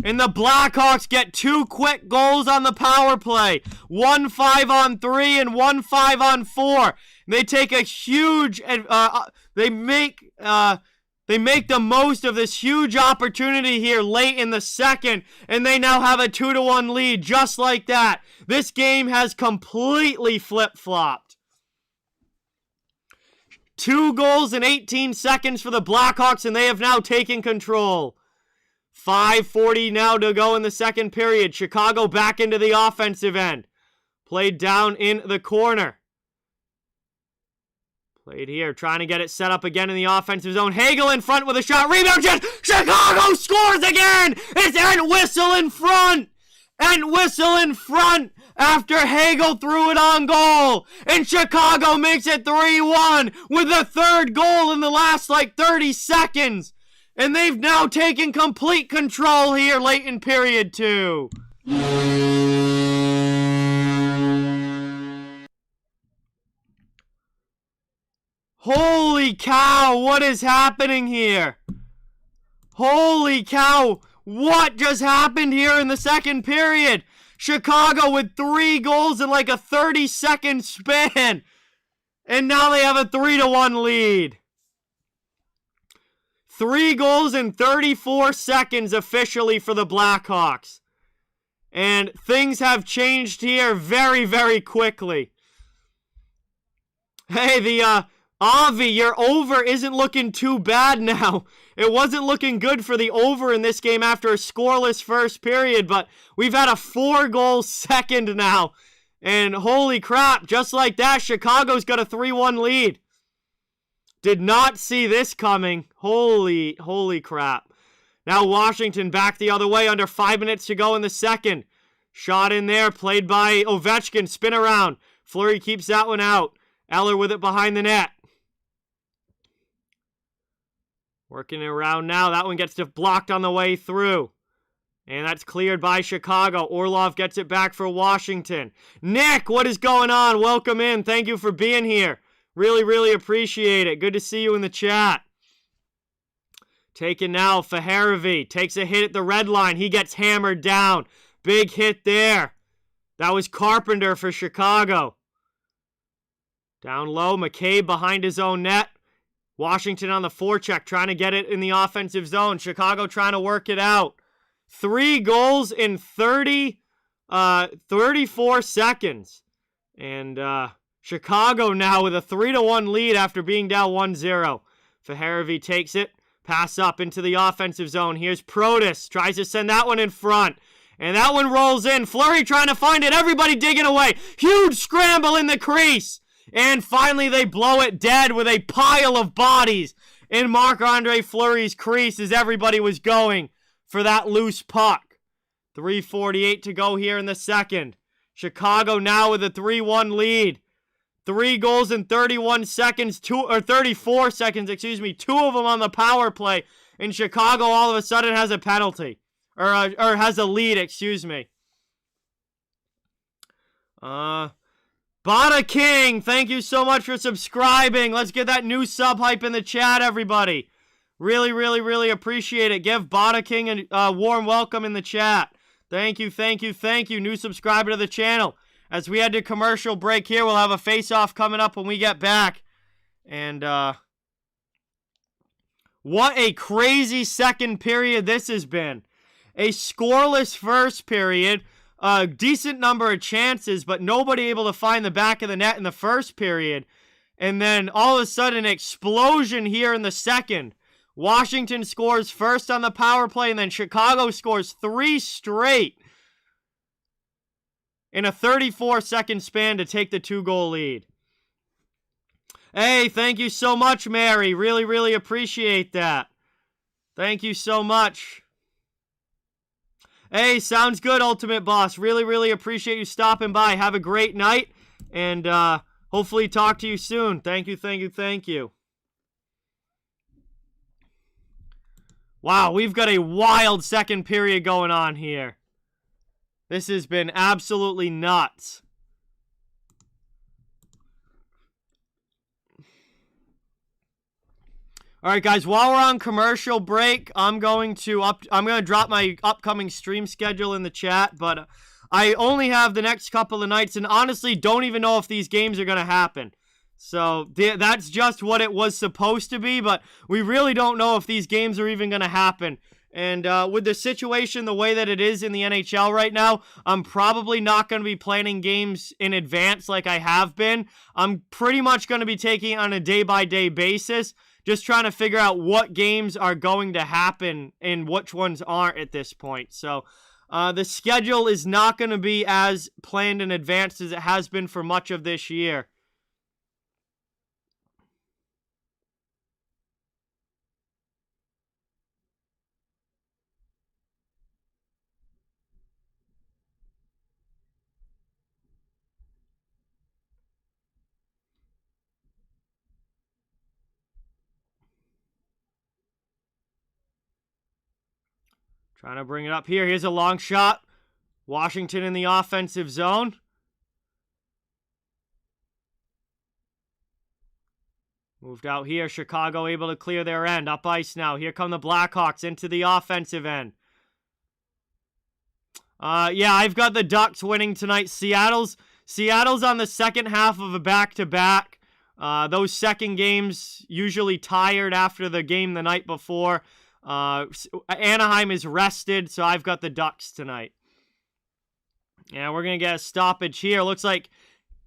And the Blackhawks get 2 quick goals on the power play. 1 5-on-3 and 1 5-on-4. They take a huge, they make the most of this huge opportunity here late in the second, and they now have a 2-1 lead just like that. This game has completely flip-flopped. 2 goals in 18 seconds for the Blackhawks, and they have now taken control. 5:40 now to go in the second period. Chicago back into the offensive end. Played down in the corner. Played here, trying to get it set up again in the offensive zone. Hagel in front with a shot. Rebound chance. Chicago scores again. It's Entwistle in front. Entwistle in front after Hagel threw it on goal. And Chicago makes it 3-1 with the third goal in the last 30 seconds. And they've now taken complete control here late in period 2. Holy cow, what is happening here? Holy cow, what just happened here in the second period? Chicago with 3 goals in a 30-second span. And now they have a 3-1 lead. 3 goals in 34 seconds officially for the Blackhawks. And things have changed here very, very quickly. Hey, the Avi, your over isn't looking too bad now. It wasn't looking good for the over in this game after a scoreless first period, but we've had a 4-goal second now. And holy crap, just like that, Chicago's got a 3-1 lead. Did not see this coming. Holy crap. Now Washington back the other way under 5 minutes to go in the second. Shot in there, played by Ovechkin. Spin around. Fleury keeps that one out. Eller with it behind the net. Working it around now. That one gets blocked on the way through. And that's cleared by Chicago. Orlov gets it back for Washington. Nick, what is going on? Welcome in. Thank you for being here. Really, really appreciate it. Good to see you in the chat. Taken now, Faharavi takes a hit at the red line. He gets hammered down. Big hit there. That was Carpenter for Chicago. Down low, McCabe behind his own net. Washington on the forecheck, trying to get it in the offensive zone. Chicago trying to work it out. 3 goals in 34 seconds. And Chicago now with a 3-1 lead after being down 1-0. Faharavi takes it. Pass up into the offensive zone. Here's Protas. Tries to send that one in front. And that one rolls in. Fleury trying to find it. Everybody digging away. Huge scramble in the crease. And finally they blow it dead with a pile of bodies in Marc-Andre Fleury's crease as everybody was going for that loose puck. 3:48 to go here in the second. Chicago now with a 3-1 lead. 3 goals in 34 seconds, 2 of them on the power play. And Chicago all of a sudden has a penalty. Or has a lead, excuse me. Bada King, thank you so much for subscribing. Let's get that new sub hype in the chat, everybody. Really, really, really appreciate it. Give Bada King a warm welcome in the chat. Thank you, thank you, thank you. New subscriber to the channel. As we head to commercial break here, we'll have a face-off coming up when we get back. And, what a crazy second period this has been. A scoreless first period. A decent number of chances, but nobody able to find the back of the net in the first period. And then, all of a sudden, an explosion here in the second. Washington scores first on the power play, and then Chicago scores 3 straight in a 34-second span to take the 2-goal lead. Hey, thank you so much, Mary. Really, really appreciate that. Thank you so much. Hey, sounds good, Ultimate Boss. Really, really appreciate you stopping by. Have a great night, and hopefully talk to you soon. Thank you, thank you, thank you. Wow, we've got a wild second period going on here. This has been absolutely nuts. All right, guys, while we're on commercial break, I'm going to drop my upcoming stream schedule in the chat, but I only have the next couple of nights and honestly don't even know if these games are going to happen. So that's just what it was supposed to be, but we really don't know if these games are even going to happen. And with the situation the way that it is in the NHL right now, I'm probably not going to be planning games in advance like I have been. I'm pretty much going to be taking it on a day-by-day basis, just trying to figure out what games are going to happen and which ones aren't at this point. So the schedule is not going to be as planned in advance as it has been for much of this year. Trying to bring it up here. Here's a long shot. Washington in the offensive zone. Moved out here. Chicago able to clear their end. Up ice now. Here come the Blackhawks into the offensive end. Yeah, I've got the Ducks winning tonight. Seattle's on the second half of a back-to-back. Those second games usually tired after the game the night before. Anaheim is rested, so I've got the Ducks tonight. Yeah, we're going to get a stoppage here. Looks like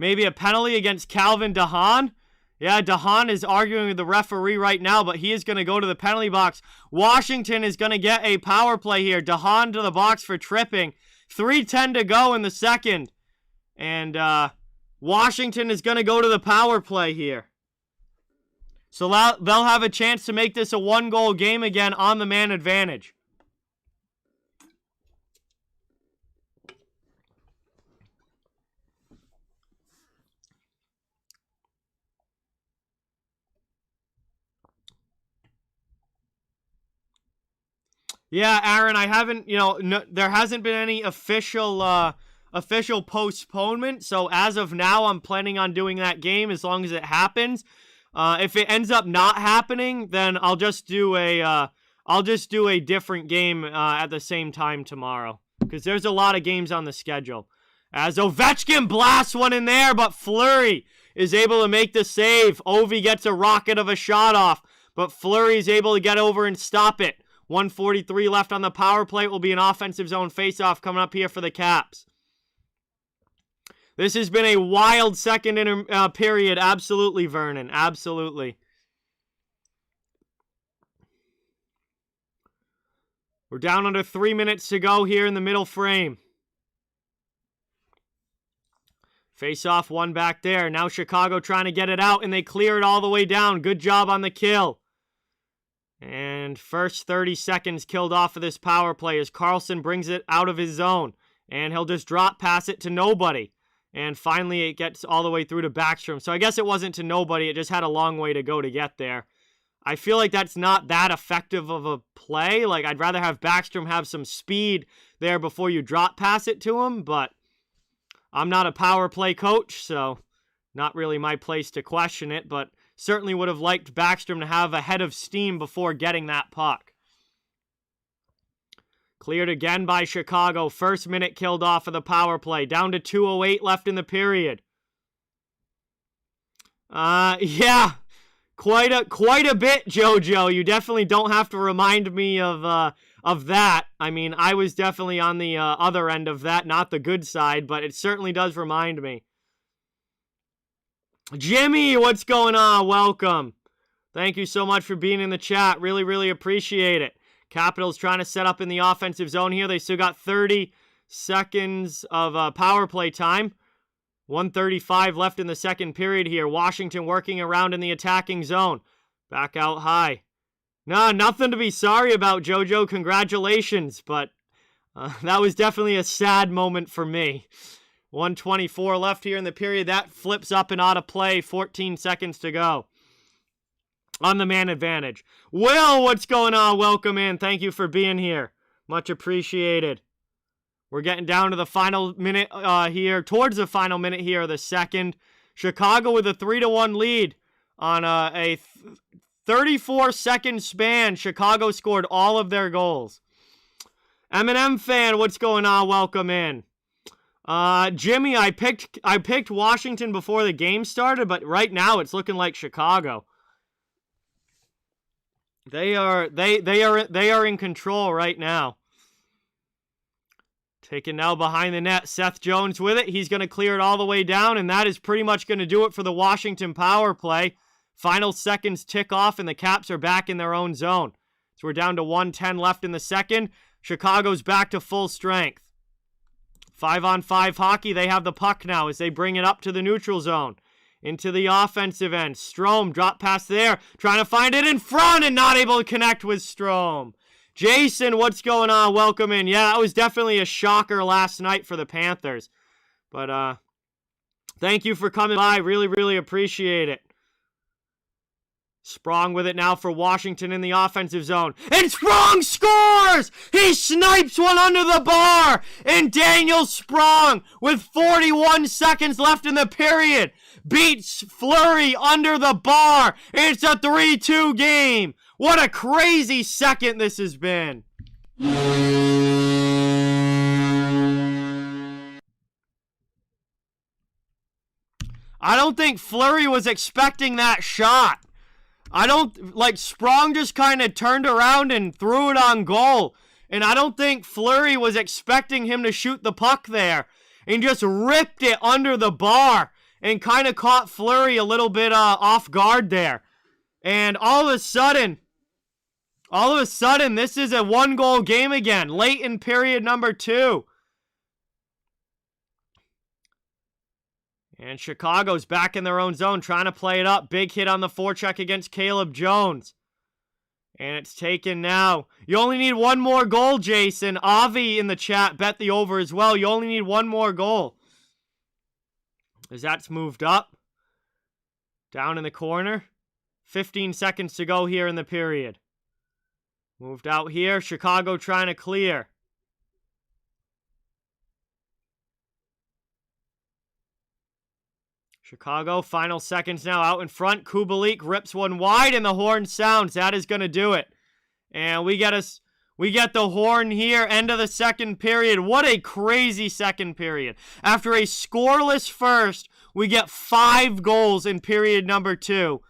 maybe a penalty against Calvin DeHaan. Yeah, DeHaan is arguing with the referee right now, but he is going to go to the penalty box. Washington is going to get a power play here. DeHaan to the box for tripping. 3:10 to go in the second. And Washington is going to go to the power play here. So they'll have a chance to make this a 1-goal game again on the man advantage. Yeah, Aaron, I haven't, no, there hasn't been any official postponement. So as of now, I'm planning on doing that game as long as it happens. If it ends up not happening, then I'll just do a different game at the same time tomorrow, because there's a lot of games on the schedule. As Ovechkin blasts one in there, but Fleury is able to make the save. Ovi gets a rocket of a shot off, but Fleury is able to get over and stop it. 1:43 left on the power play. It will be an offensive zone faceoff coming up here for the Caps. This has been a wild second period. Absolutely, Vernon. Absolutely. We're down under 3 minutes to go here in the middle frame. Face-off, one back there. Now Chicago trying to get it out, and they clear it all the way down. Good job on the kill. And first 30 seconds killed off of this power play as Carlson brings it out of his zone. And he'll just drop pass it to nobody. And finally it gets all the way through to Backstrom. So I guess it wasn't to nobody. It just had a long way to go to get there. I feel like that's not that effective of a play. Like, I'd rather have Backstrom have some speed there before you drop pass it to him. But I'm not a power play coach, so not really my place to question it. But certainly would have liked Backstrom to have a head of steam before getting that puck. Cleared again by Chicago. First minute killed off of the power play. Down to 2:08 left in the period. Yeah. Quite a bit, JoJo. You definitely don't have to remind me of that. I mean, I was definitely on the other end of that, not the good side, but it certainly does remind me. Jimmy, what's going on? Welcome. Thank you so much for being in the chat. Really, really appreciate it. Capitals trying to set up in the offensive zone here. They still got 30 seconds of power play time. 1:35 left in the second period here. Washington working around in the attacking zone. Back out high. No, nothing to be sorry about, JoJo. Congratulations. But that was definitely a sad moment for me. 1:24 left here in the period. That flips up and out of play. 14 seconds to go. On the man advantage. Will, what's going on? Welcome in. Thank you for being here. Much appreciated. We're getting down to the final minute here. Towards the final minute here of the second. Chicago with a 3-1 lead on a 34-second span. Chicago scored all of their goals. M&M fan, what's going on? Welcome in. Jimmy, I picked Washington before the game started, but right now it's looking like Chicago. They are in control right now. Taken now behind the net. Seth Jones with it. He's going to clear it all the way down, and that is pretty much going to do it for the Washington power play. Final seconds tick off, and the Caps are back in their own zone. So we're down to 1:10 left in the second. Chicago's back to full strength. 5-on-5 hockey. They have the puck now as they bring it up to the neutral zone. Into the offensive end. Strome, drop pass there. Trying to find it in front and not able to connect with Strome. Jason, what's going on? Welcome in. Yeah, that was definitely a shocker last night for the Panthers. But thank you for coming by. Really, really appreciate it. Sprong with it now for Washington in the offensive zone. And Sprong scores! He snipes one under the bar! And Daniel Sprong, with 41 seconds left in the period, beats Fleury under the bar. It's a 3-2 game. What a crazy second this has been. I don't think Fleury was expecting that shot. Sprong just kind of turned around and threw it on goal. And I don't think Fleury was expecting him to shoot the puck there. And just ripped it under the bar. And kind of caught Fleury a little bit off guard there. And all of a sudden, this is a one-goal game again. Late in period number 2. And Chicago's back in their own zone, trying to play it up. Big hit on the forecheck against Caleb Jones. And it's taken now. You only need one more goal, Jason. Avi in the chat bet the over as well. You only need one more goal. As that's moved up. Down in the corner. 15 seconds to go here in the period. Moved out here. Chicago trying to clear. Chicago, final seconds now out in front. Kubalik rips one wide, and the horn sounds. That is going to do it. And we get the horn here, end of the second period. What a crazy second period. After a scoreless first, we get 5 goals in period number 2.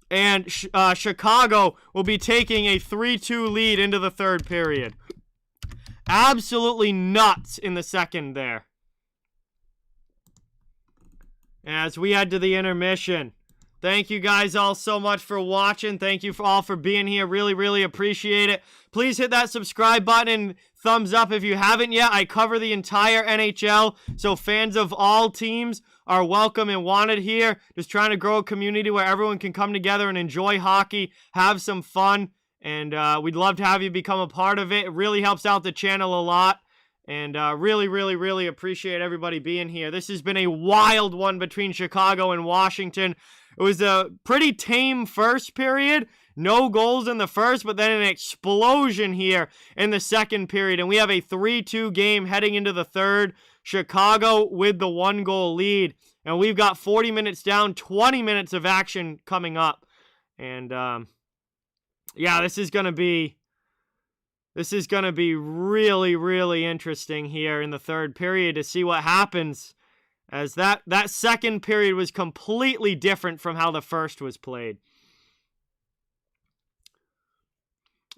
And Chicago will be taking a 3-2 lead into the third period. Absolutely nuts in the second there. As we head to the intermission. Thank you guys all so much for watching. Thank you all for being here. Really, really appreciate it. Please hit that subscribe button and thumbs up if you haven't yet. I cover the entire NHL, so fans of all teams are welcome and wanted here. Just trying to grow a community where everyone can come together and enjoy hockey, have some fun, and we'd love to have you become a part of it. It really helps out the channel a lot. And really, really, really appreciate everybody being here. This has been a wild one between Chicago and Washington. It was a pretty tame first period. No goals in the first, but then an explosion here in the second period. And we have a 3-2 game heading into the third. Chicago with the 1-goal lead. And we've got 40 minutes down, 20 minutes of action coming up. And, yeah, this is going to be really, really interesting here in the third period to see what happens, as that second period was completely different from how the first was played.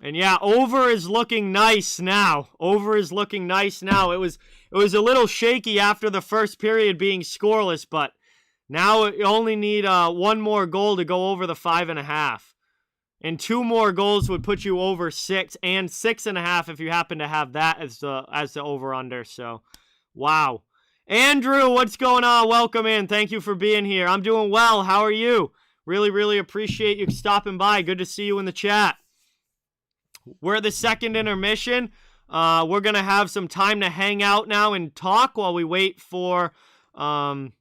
And yeah, over is looking nice now. Over is looking nice now. It was a little shaky after the first period being scoreless, but now you only need one more goal to go over the 5.5. And 2 more goals would put you over 6, and 6.5 if you happen to have that as the over-under. So, wow. Andrew, what's going on? Welcome in. Thank you for being here. I'm doing well. How are you? Really, really appreciate you stopping by. Good to see you in the chat. We're at the second intermission. We're going to have some time to hang out now and talk while we wait for the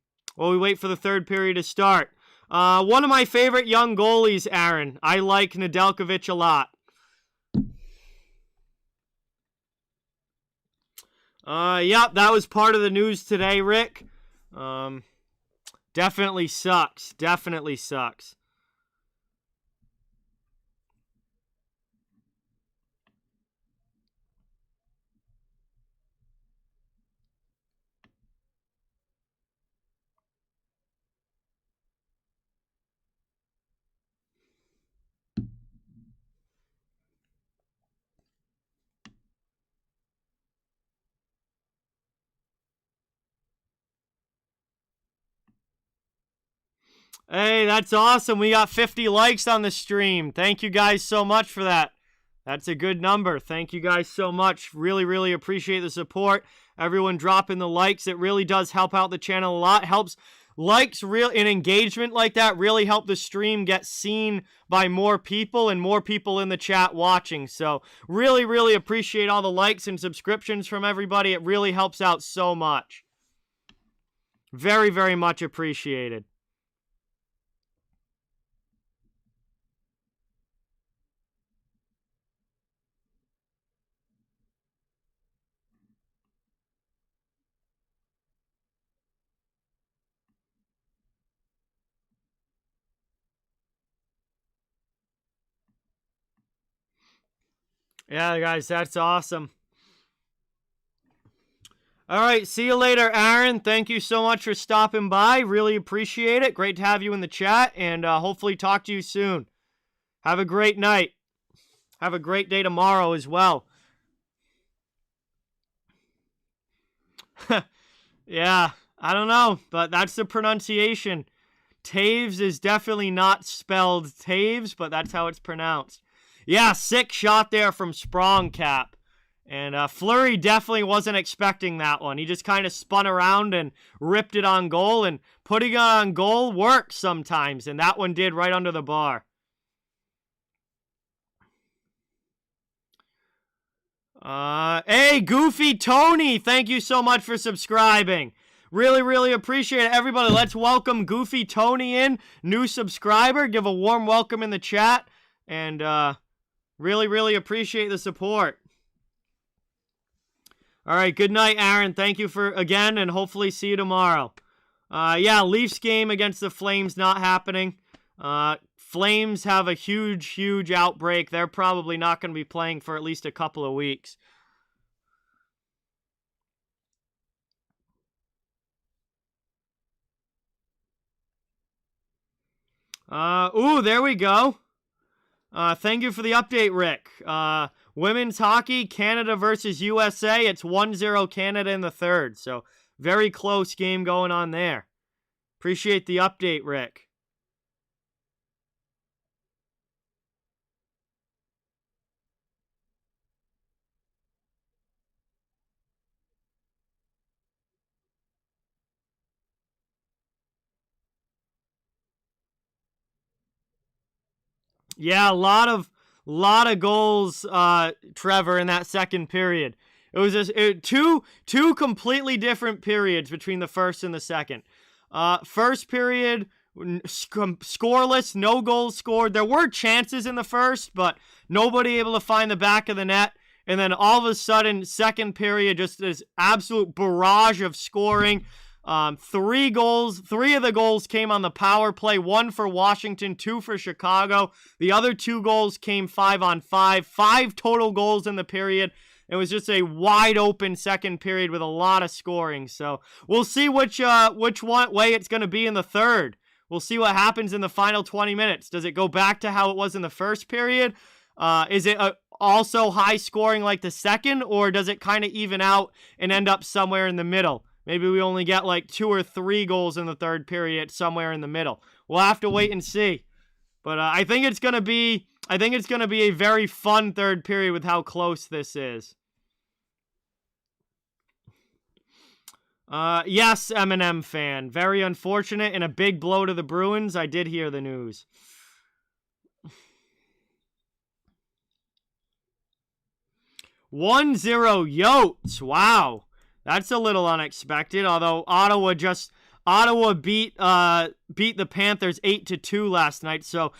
third period to start. One of my favorite young goalies, Aaron. I like Nedeljkovic a lot. Yep, that was part of the news today, Rick. Definitely sucks. Definitely sucks. Hey, that's awesome. We got 50 likes on the stream. Thank you guys so much for that. That's a good number. Thank you guys so much. Really, really appreciate the support. Everyone dropping the likes. It really does help out the channel a lot. Helps likes and engagement like that really help the stream get seen by more people and more people in the chat watching. So really, really appreciate all the likes and subscriptions from everybody. It really helps out so much. Very, very much appreciated. Yeah, guys, that's awesome. All right, see you later, Aaron. Thank you so much for stopping by. Really appreciate it. Great to have you in the chat, and hopefully talk to you soon. Have a great night. Have a great day tomorrow as well. Yeah, I don't know, but that's the pronunciation. Taves is definitely not spelled Taves, but that's how it's pronounced. Yeah, sick shot there from Sprong Cap. And Fleury definitely wasn't expecting that one. He just kind of spun around and ripped it on goal. And putting it on goal works sometimes. And that one did right under the bar. Hey, Goofy Tony, thank you so much for subscribing. Really, really appreciate it. Everybody, let's welcome Goofy Tony in. New subscriber. Give a warm welcome in the chat. And, Really, really appreciate the support. All right, good night, Aaron. Thank you for again, and hopefully see you tomorrow. Yeah, Leafs game against the Flames not happening. Flames have a huge, huge outbreak. They're probably not going to be playing for at least a couple of weeks. Ooh, there we go. Thank you for the update, Rick. Women's hockey, Canada versus USA. It's 1-0 Canada in the third. So, very close game going on there. Appreciate the update, Rick. Yeah, a lot of goals, Trevor, in that second period. It was just two completely different periods between the first and the second. First period, scoreless, no goals scored. There were chances in the first, but nobody able to find the back of the net. And then all of a sudden, second period, just this absolute barrage of scoring. 3 goals. 3 of the goals came on the power play. 1 for Washington, 2 for Chicago. The other 2 goals came 5-on-5. 5 total goals in the period. It was just a wide open second period with a lot of scoring. So we'll see which way it's going to be in the third. We'll see what happens in the final 20 minutes. Does it go back to how it was in the first period? Is it also high scoring like the second, or does it kind of even out and end up somewhere in the middle? Maybe we only get like 2 or 3 goals in the third period, somewhere in the middle. We'll have to wait and see. But I think it's gonna be a very fun third period with how close this is. Yes, Eminem fan. Very unfortunate and a big blow to the Bruins. I did hear the news. 1-0 Yotes. Wow. That's a little unexpected, although Ottawa beat the Panthers 8-2 last night, so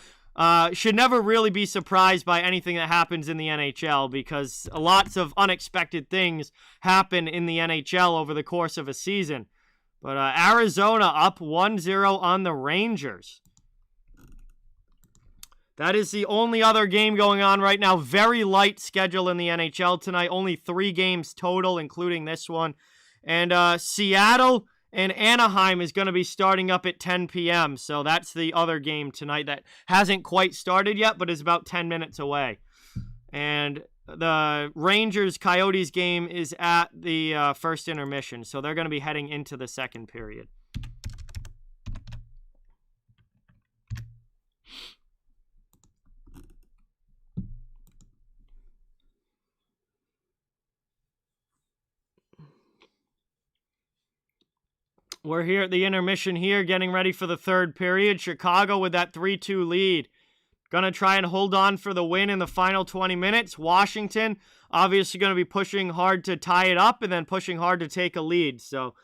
should never really be surprised by anything that happens in the NHL, because lots of unexpected things happen in the NHL over the course of a season. But Arizona up 1-0 on the Rangers. That is the only other game going on right now. Very light schedule in the NHL tonight. Only 3 games total, including this one. And Seattle and Anaheim is going to be starting up at 10 p.m. So that's the other game tonight that hasn't quite started yet, but is about 10 minutes away. And the Rangers-Coyotes game is at the first intermission. So they're going to be heading into the second period. We're here at the intermission here, getting ready for the third period. Chicago with that 3-2 lead. Gonna try and hold on for the win in the final 20 minutes. Washington, obviously going to be pushing hard to tie it up and then pushing hard to take a lead. So,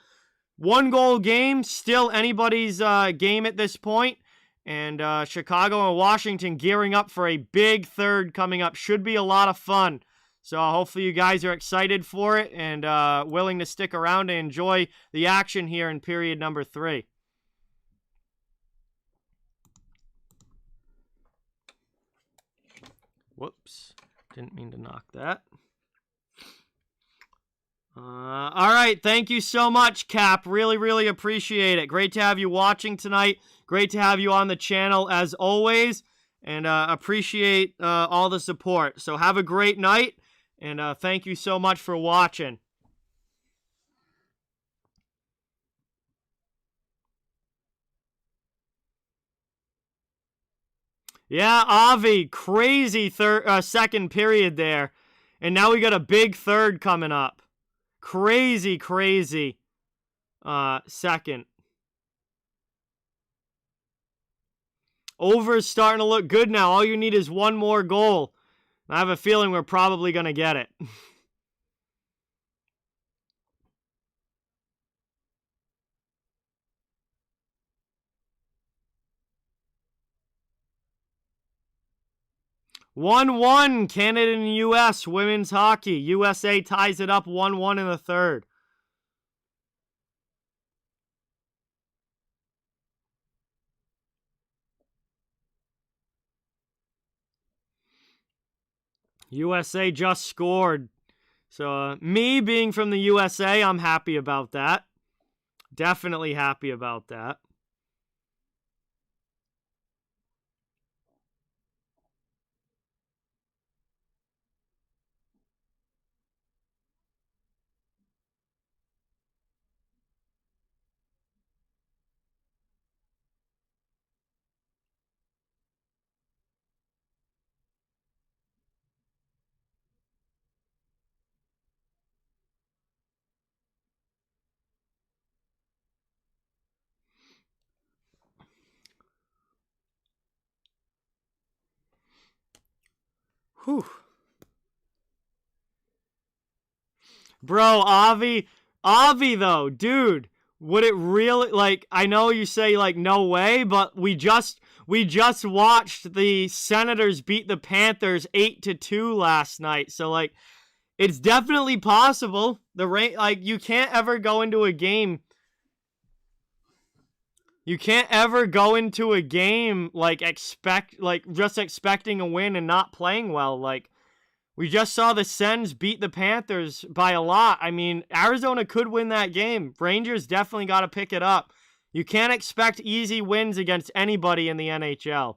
1-goal game, still anybody's game at this point. And Chicago and Washington gearing up for a big third coming up. Should be a lot of fun. So hopefully you guys are excited for it and willing to stick around and enjoy the action here in period number 3. Whoops. Didn't mean to knock that. All right. Thank you so much, Cap. Really, really appreciate it. Great to have you watching tonight. Great to have you on the channel as always. And appreciate all the support. So have a great night. And thank you so much for watching. Yeah, Avi, crazy second period there. And now we got a big third coming up. Crazy, crazy second. Over is starting to look good now. All you need is 1 more goal. I have a feeling we're probably going to get it. 1-1, Canada and U.S. women's hockey. USA ties it up 1-1 in the third. USA just scored. So me being from the USA, I'm happy about that. Definitely happy about that. Whew. Bro, Avi though, dude, would it really, like, I know you say, like, no way, but we just watched the Senators beat the Panthers 8-2 last night, so, like, it's definitely possible. Like, you can't ever go into a game, like, just expecting a win and not playing well, like, we just saw the Sens beat the Panthers by a lot. I mean, Arizona could win that game. Rangers definitely got to pick it up. You can't expect easy wins against anybody in the NHL.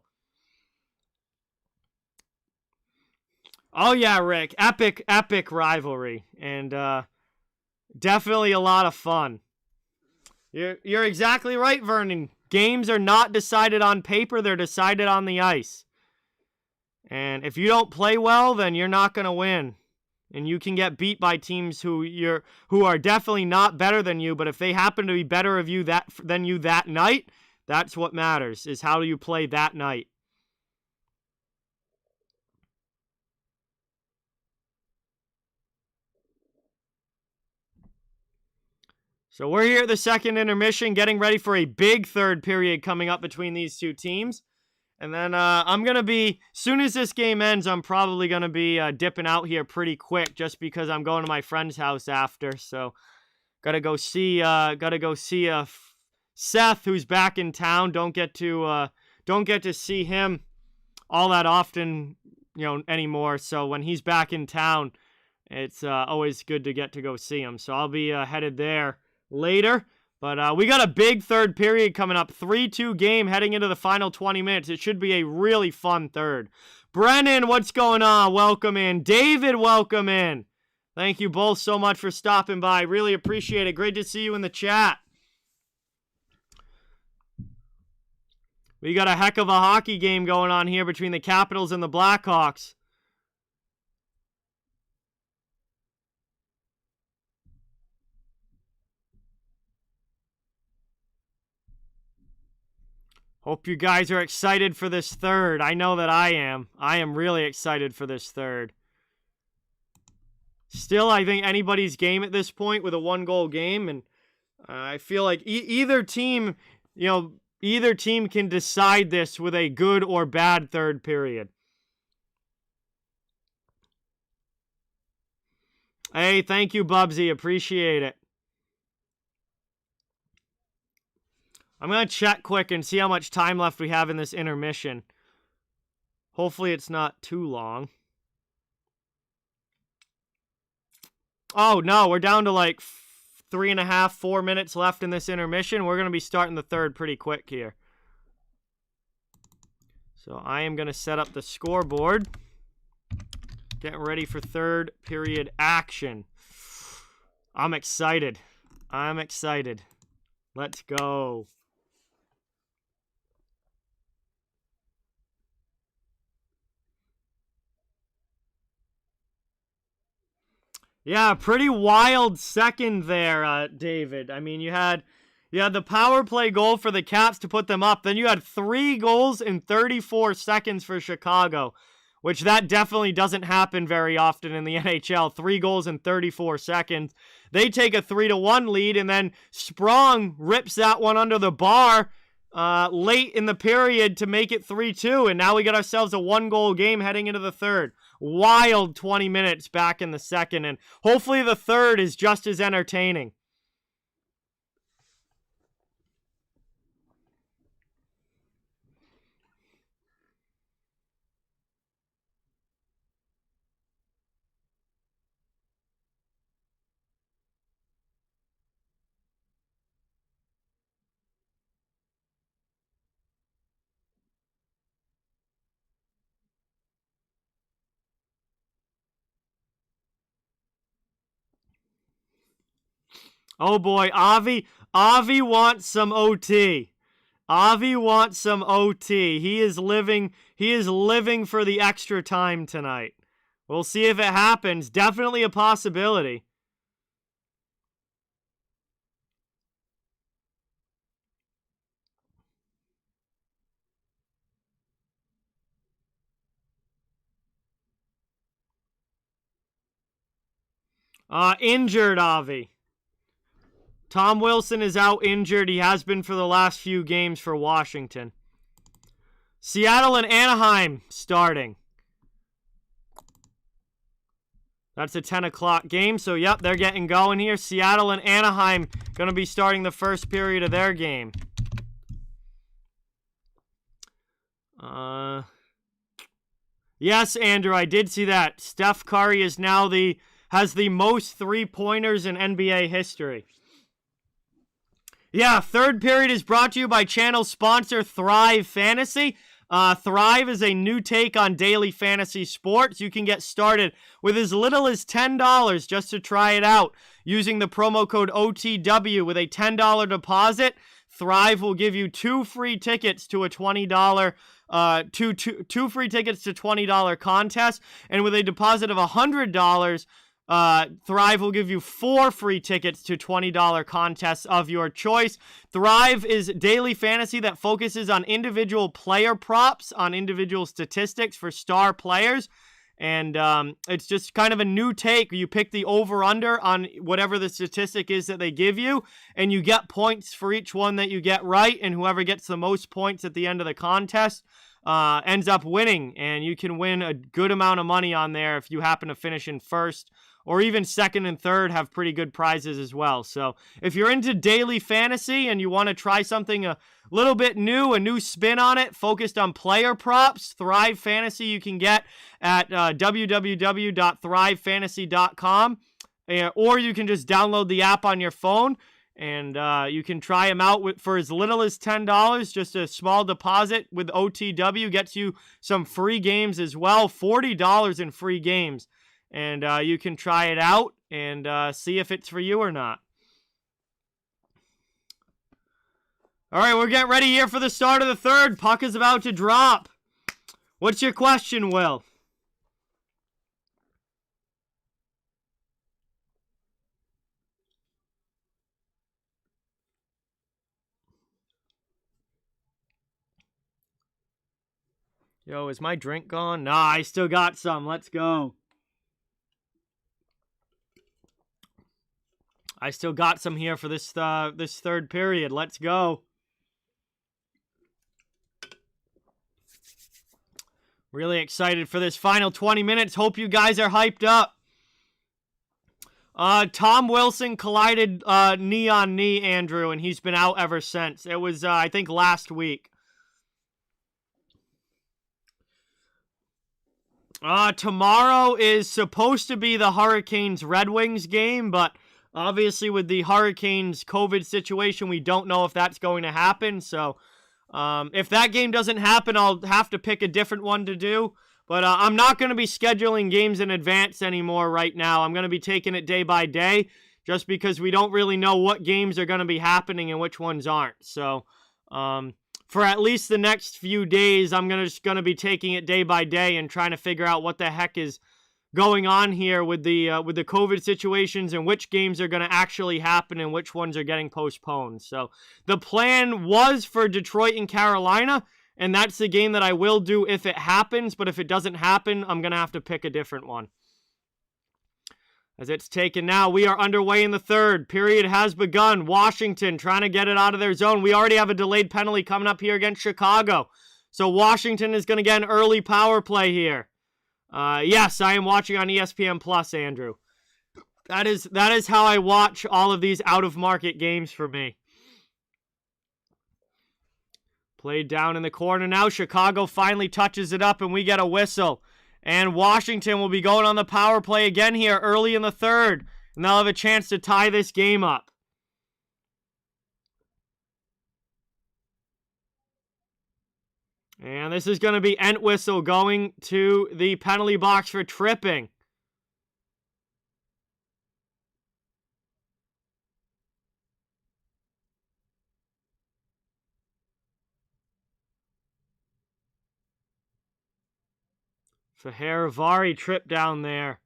Oh, yeah, Rick. Epic rivalry. And definitely a lot of fun. You're exactly right, Vernon. Games are not decided on paper. They're decided on the ice. And if you don't play well, then you're not going to win. And you can get beat by teams who are definitely not better than you, but if they happen to be better than you that night, that's what matters, is how do you play that night. So we're here at the second intermission, getting ready for a big third period coming up between these two teams. And then I'm going to be, soon as this game ends, I'm probably going to be dipping out here pretty quick just because I'm going to my friend's house after. So got to go see Seth, who's back in town. Don't get to see him all that often, anymore. So when he's back in town, it's always good to get to go see him. So I'll be headed there later. But we got a big third period coming up. 3-2 game heading into the final 20 minutes. It should be a really fun third. Brennan, what's going on? Welcome in. David, welcome in. Thank you both so much for stopping by. Really appreciate it. Great to see you in the chat. We got a heck of a hockey game going on here between the Capitals and the Blackhawks. Hope you guys are excited for this third. I know that I am. I am really excited for this third. Still, I think anybody's game at this point with a one-goal game, and I feel like either team can decide this with a good or bad third period. Hey, thank you, Bubsy. Appreciate it. I'm going to check quick and see how much time left we have in this intermission. Hopefully it's not too long. Oh, no, we're down to like 3.5, 4 minutes left in this intermission. We're going to be starting the third pretty quick here. So I am going to set up the scoreboard. Getting ready for third period action. I'm excited. Let's go. Yeah, pretty wild second there, David. I mean, you had the power play goal for the Caps to put them up. Then you had 3 goals in 34 seconds for Chicago, which that definitely doesn't happen very often in the NHL. 3 goals in 34 seconds. They take a 3-1 lead, and then Sprong rips that one under the bar, late in the period to make it 3-2, and now we got ourselves a 1-goal game heading into the third. Wild 20 minutes back in the second, and hopefully the third is just as entertaining. Oh boy, Avi wants some OT. Avi wants some OT. He is living for the extra time tonight. We'll see if it happens. Definitely a possibility. Injured Avi. Tom Wilson is out injured. He has been for the last few games for Washington. Seattle and Anaheim starting. That's a 10 o'clock game, so yep, they're getting going here. Seattle and Anaheim going to be starting the first period of their game. Yes, Andrew, I did see that. Steph Curry is now has the most three-pointers in NBA history. Yeah, third period is brought to you by channel sponsor Thrive Fantasy. Thrive is a new take on daily fantasy sports. You can get started with as little as $10 just to try it out. Using the promo code OTW with a $10 deposit, Thrive will give you two free tickets to a $20 two free tickets to $20 contest, and with a deposit of $100, Thrive will give you 4 free tickets to $20 contests of your choice. Thrive is daily fantasy that focuses on individual player props, on individual statistics for star players. And it's just kind of a new take. You pick the over-under on whatever the statistic is that they give you, and you get points for each one that you get right, and whoever gets the most points at the end of the contest ends up winning. And you can win a good amount of money on there if you happen to finish in first, or even second and third have pretty good prizes as well. So if you're into daily fantasy and you want to try something a little bit new, a new spin on it, focused on player props, Thrive Fantasy you can get at www.thrivefantasy.com, or you can just download the app on your phone, and you can try them out for as little as $10. Just a small deposit with OTW gets you some free games as well, $40 in free games. And you can try it out and see if it's for you or not. All right, we're getting ready here for the start of the third. Puck is about to drop. What's your question, Will? Yo, is my drink gone? Nah, I still got some. Let's go. I still got some here for this third period. Let's go. Really excited for this final 20 minutes. Hope you guys are hyped up. Tom Wilson collided knee on knee, Andrew, and he's been out ever since. It was, I think, last week. Tomorrow is supposed to be the Hurricanes-Red Wings game, but obviously, with the Hurricanes' COVID situation, we don't know if that's going to happen. So, if that game doesn't happen, I'll have to pick a different one to do. But I'm not going to be scheduling games in advance anymore right now. I'm going to be taking it day by day, just because we don't really know what games are going to be happening and which ones aren't. So, for at least the next few days, I'm just going to be taking it day by day and trying to figure out what the heck is going on here with the COVID situations and which games are going to actually happen and which ones are getting postponed. So the plan was for Detroit and Carolina, and that's the game that I will do if it happens. But if it doesn't happen, I'm going to have to pick a different one. as it's taken now. We are underway in the third. Period has begun. Washington trying to get it out of their zone. We already have a delayed penalty coming up here against Chicago. So Washington is going to get an early power play here. Yes, I am watching on ESPN Plus, Andrew. That is how I watch all of these out-of-market games for me. Played down in the corner now. Chicago finally touches it up, and we get a whistle. And Washington will be going on the power play again here early in the third. And they'll have a chance to tie this game up. And this is going to be Entwistle going to the penalty box for tripping. Faheravari trip down there.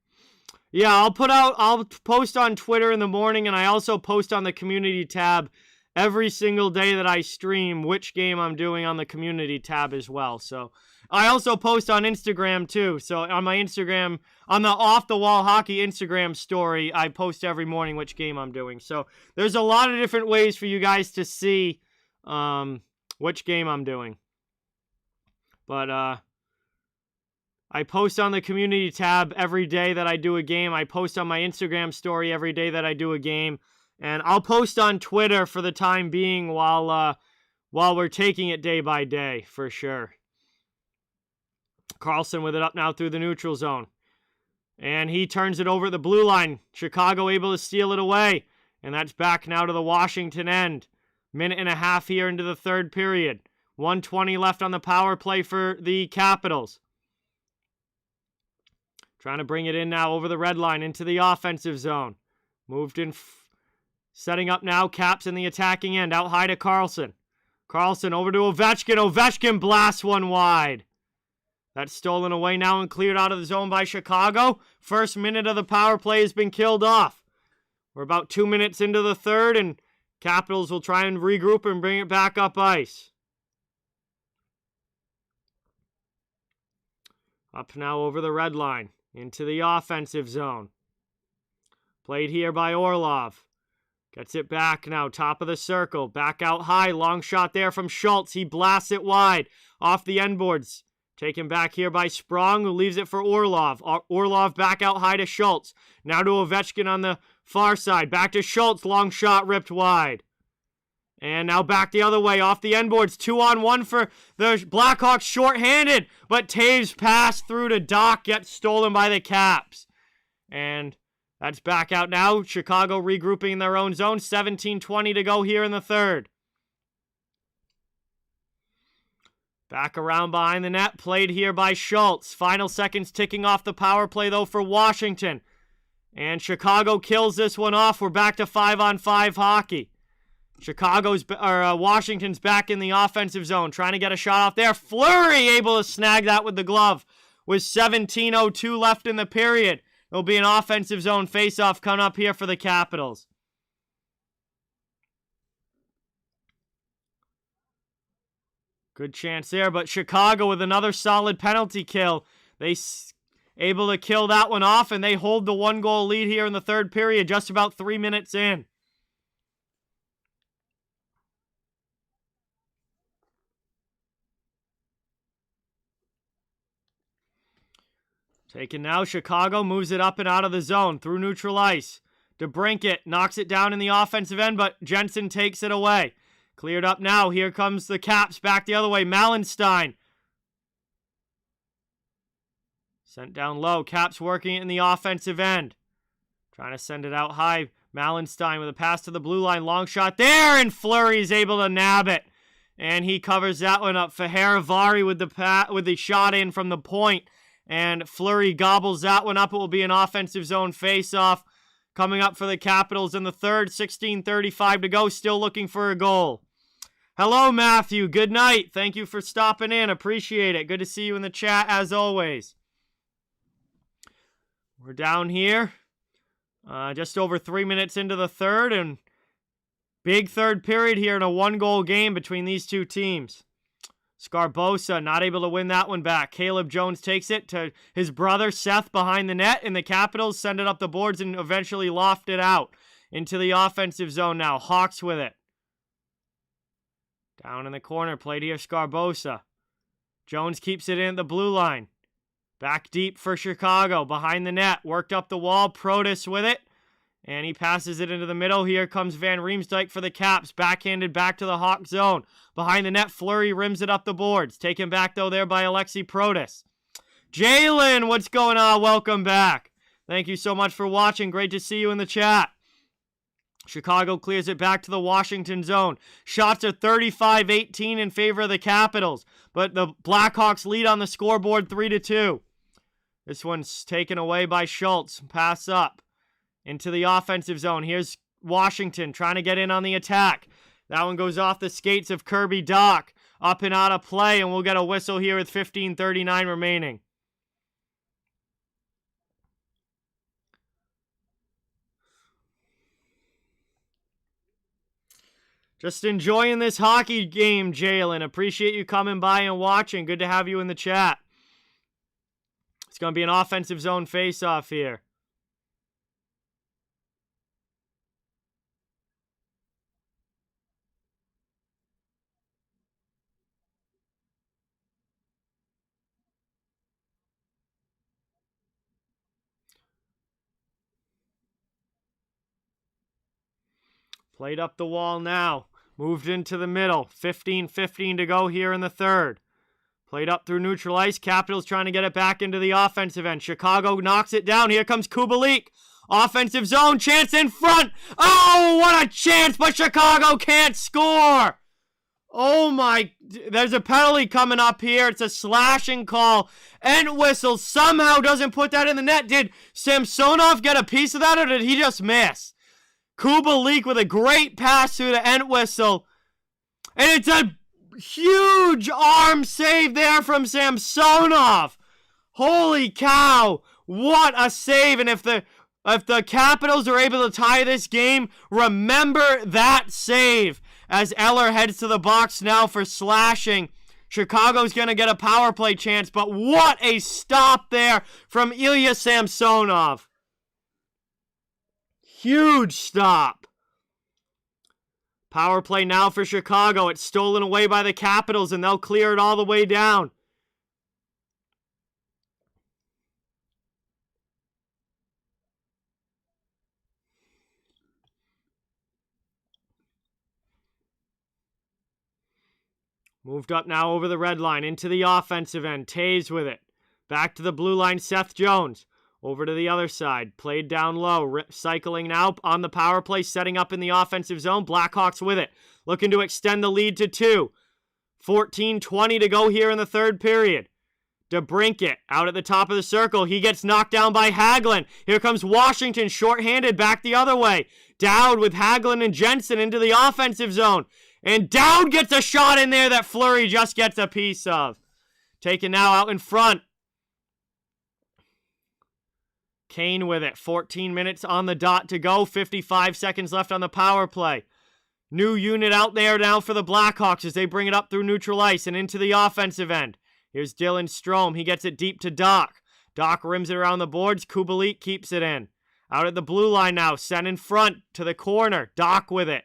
Yeah, I'll post on Twitter in the morning, and I also post on the community tab every single day that I stream which game I'm doing on the community tab as well. So I also post on Instagram too. So on my Instagram, on the Off the Wall Hockey Instagram story, I post every morning which game I'm doing. So there's a lot of different ways for you guys to see which game I'm doing. But I post on the community tab every day that I do a game. I post on my Instagram story every day that I do a game. And I'll post on Twitter for the time being while we're taking it day by day, for sure. Carlson with it up now through the neutral zone. And he turns it over at the blue line. Chicago able to steal it away. And that's back now to the Washington end. Minute and a half here into the third period. 1:20 left on the power play for the Capitals. Trying to bring it in now over the red line into the offensive zone. Moved in, setting up now. Caps in the attacking end. Out high to Carlson. Carlson over to Ovechkin. Ovechkin blasts one wide. That's stolen away now and cleared out of the zone by Chicago. First minute of the power play has been killed off. We're about 2 minutes into the third, and Capitals will try and regroup and bring it back up ice. Up now over the red line. Into the offensive zone. Played here by Orlov. Gets it back now, top of the circle. Back out high, long shot there from Schultz. He blasts it wide, off the end boards. Taken back here by Sprong, who leaves it for Orlov. Orlov back out high to Schultz. Now to Ovechkin on the far side. Back to Schultz, long shot ripped wide. And now back the other way, off the end boards. 2-on-1 for the Blackhawks, shorthanded. But Taves' pass through to Doc gets stolen by the Caps. And that's back out now. Chicago regrouping in their own zone. 17:20 to go here in the third. Back around behind the net. Played here by Schultz. Final seconds ticking off the power play, though, for Washington. And Chicago kills this one off. We're back to 5-on-5 hockey. Washington's back in the offensive zone, trying to get a shot off there. Fleury able to snag that with the glove. With 17:02 left in the period, there'll be an offensive zone faceoff coming up here for the Capitals. Good chance there, but Chicago with another solid penalty kill. They able to kill that one off, and they hold the 1-goal lead here in the third period, just about 3 minutes in. Taken now, Chicago moves it up and out of the zone through neutral ice. DeBrincat knocks it down in the offensive end, but Jensen takes it away. Cleared up now. Here comes the Caps back the other way. Mallenstein. Sent down low. Caps working it in the offensive end. Trying to send it out high. Mallenstein with a pass to the blue line. Long shot there, and Fleury's able to nab it. And he covers that one up. Faheravari with the shot in from the point. And Fleury gobbles that one up. It will be an offensive zone face-off coming up for the Capitals in the third. 16:35 to go. Still looking for a goal. Hello, Matthew. Good night. Thank you for stopping in. Appreciate it. Good to see you in the chat as always. We're down here. Just over 3 minutes into the third. And big third period here in a 1-goal game between these two teams. Sgarbossa not able to win that one back. Caleb Jones takes it to his brother Seth behind the net, and the Capitals send it up the boards and eventually loft it out into the offensive zone now. Hawks with it. Down in the corner, played here Sgarbossa. Jones keeps it in at the blue line. Back deep for Chicago, behind the net, worked up the wall, Protas with it. And he passes it into the middle. Here comes Van Riemsdyk for the Caps. Backhanded back to the Hawk zone. Behind the net, Fleury rims it up the boards. Taken back, though, there by Alexi Protas. Jalen, what's going on? Welcome back. Thank you so much for watching. Great to see you in the chat. Chicago clears it back to the Washington zone. Shots are 35-18 in favor of the Capitals. But the Blackhawks lead on the scoreboard 3-2. This one's taken away by Schultz. Pass up into the offensive zone. Here's Washington trying to get in on the attack. That one goes off the skates of Kirby Dach. Up and out of play, and we'll get a whistle here with 15:39 remaining. Just enjoying this hockey game, Jalen. Appreciate you coming by and watching. Good to have you in the chat. It's going to be an offensive zone face-off here. Played up the wall now. Moved into the middle. 15:15 to go here in the third. Played up through neutral ice. Capitals trying to get it back into the offensive end. Chicago knocks it down. Here comes Kubalik. Offensive zone. Chance in front. Oh, what a chance, but Chicago can't score. Oh my, there's a penalty coming up here. It's a slashing call. Entwistle somehow doesn't put that in the net. Did Samsonov get a piece of that, or did he just miss? Kubalik with a great pass through the Entwistle. And it's a huge arm save there from Samsonov. Holy cow. What a save. And if the Capitals are able to tie this game, remember that save. As Eller heads to the box now for slashing. Chicago's going to get a power play chance, but what a stop there from Ilya Samsonov. Huge stop. Power play now for Chicago. It's stolen away by the Capitals, and they'll clear it all the way down. Moved up now over the red line into the offensive end. Taves with it. Back to the blue line, Seth Jones. Over to the other side. Played down low. Cycling now on the power play. Setting up in the offensive zone. Blackhawks with it. Looking to extend the lead to 2. 14:20 to go here in the third period. DeBrincat out at the top of the circle. He gets knocked down by Hagelin. Here comes Washington shorthanded back the other way. Dowd with Hagelin and Jensen into the offensive zone. And Dowd gets a shot in there that Fleury just gets a piece of. Taken now out in front. Kane with it. 14 minutes on the dot to go. 55 seconds left on the power play. New unit out there now for the Blackhawks as they bring it up through neutral ice and into the offensive end. Here's Dylan Strome. He gets it deep to Doc. Doc rims it around the boards. Kubalik keeps it in. Out at the blue line now. Sent in front to the corner. Doc with it.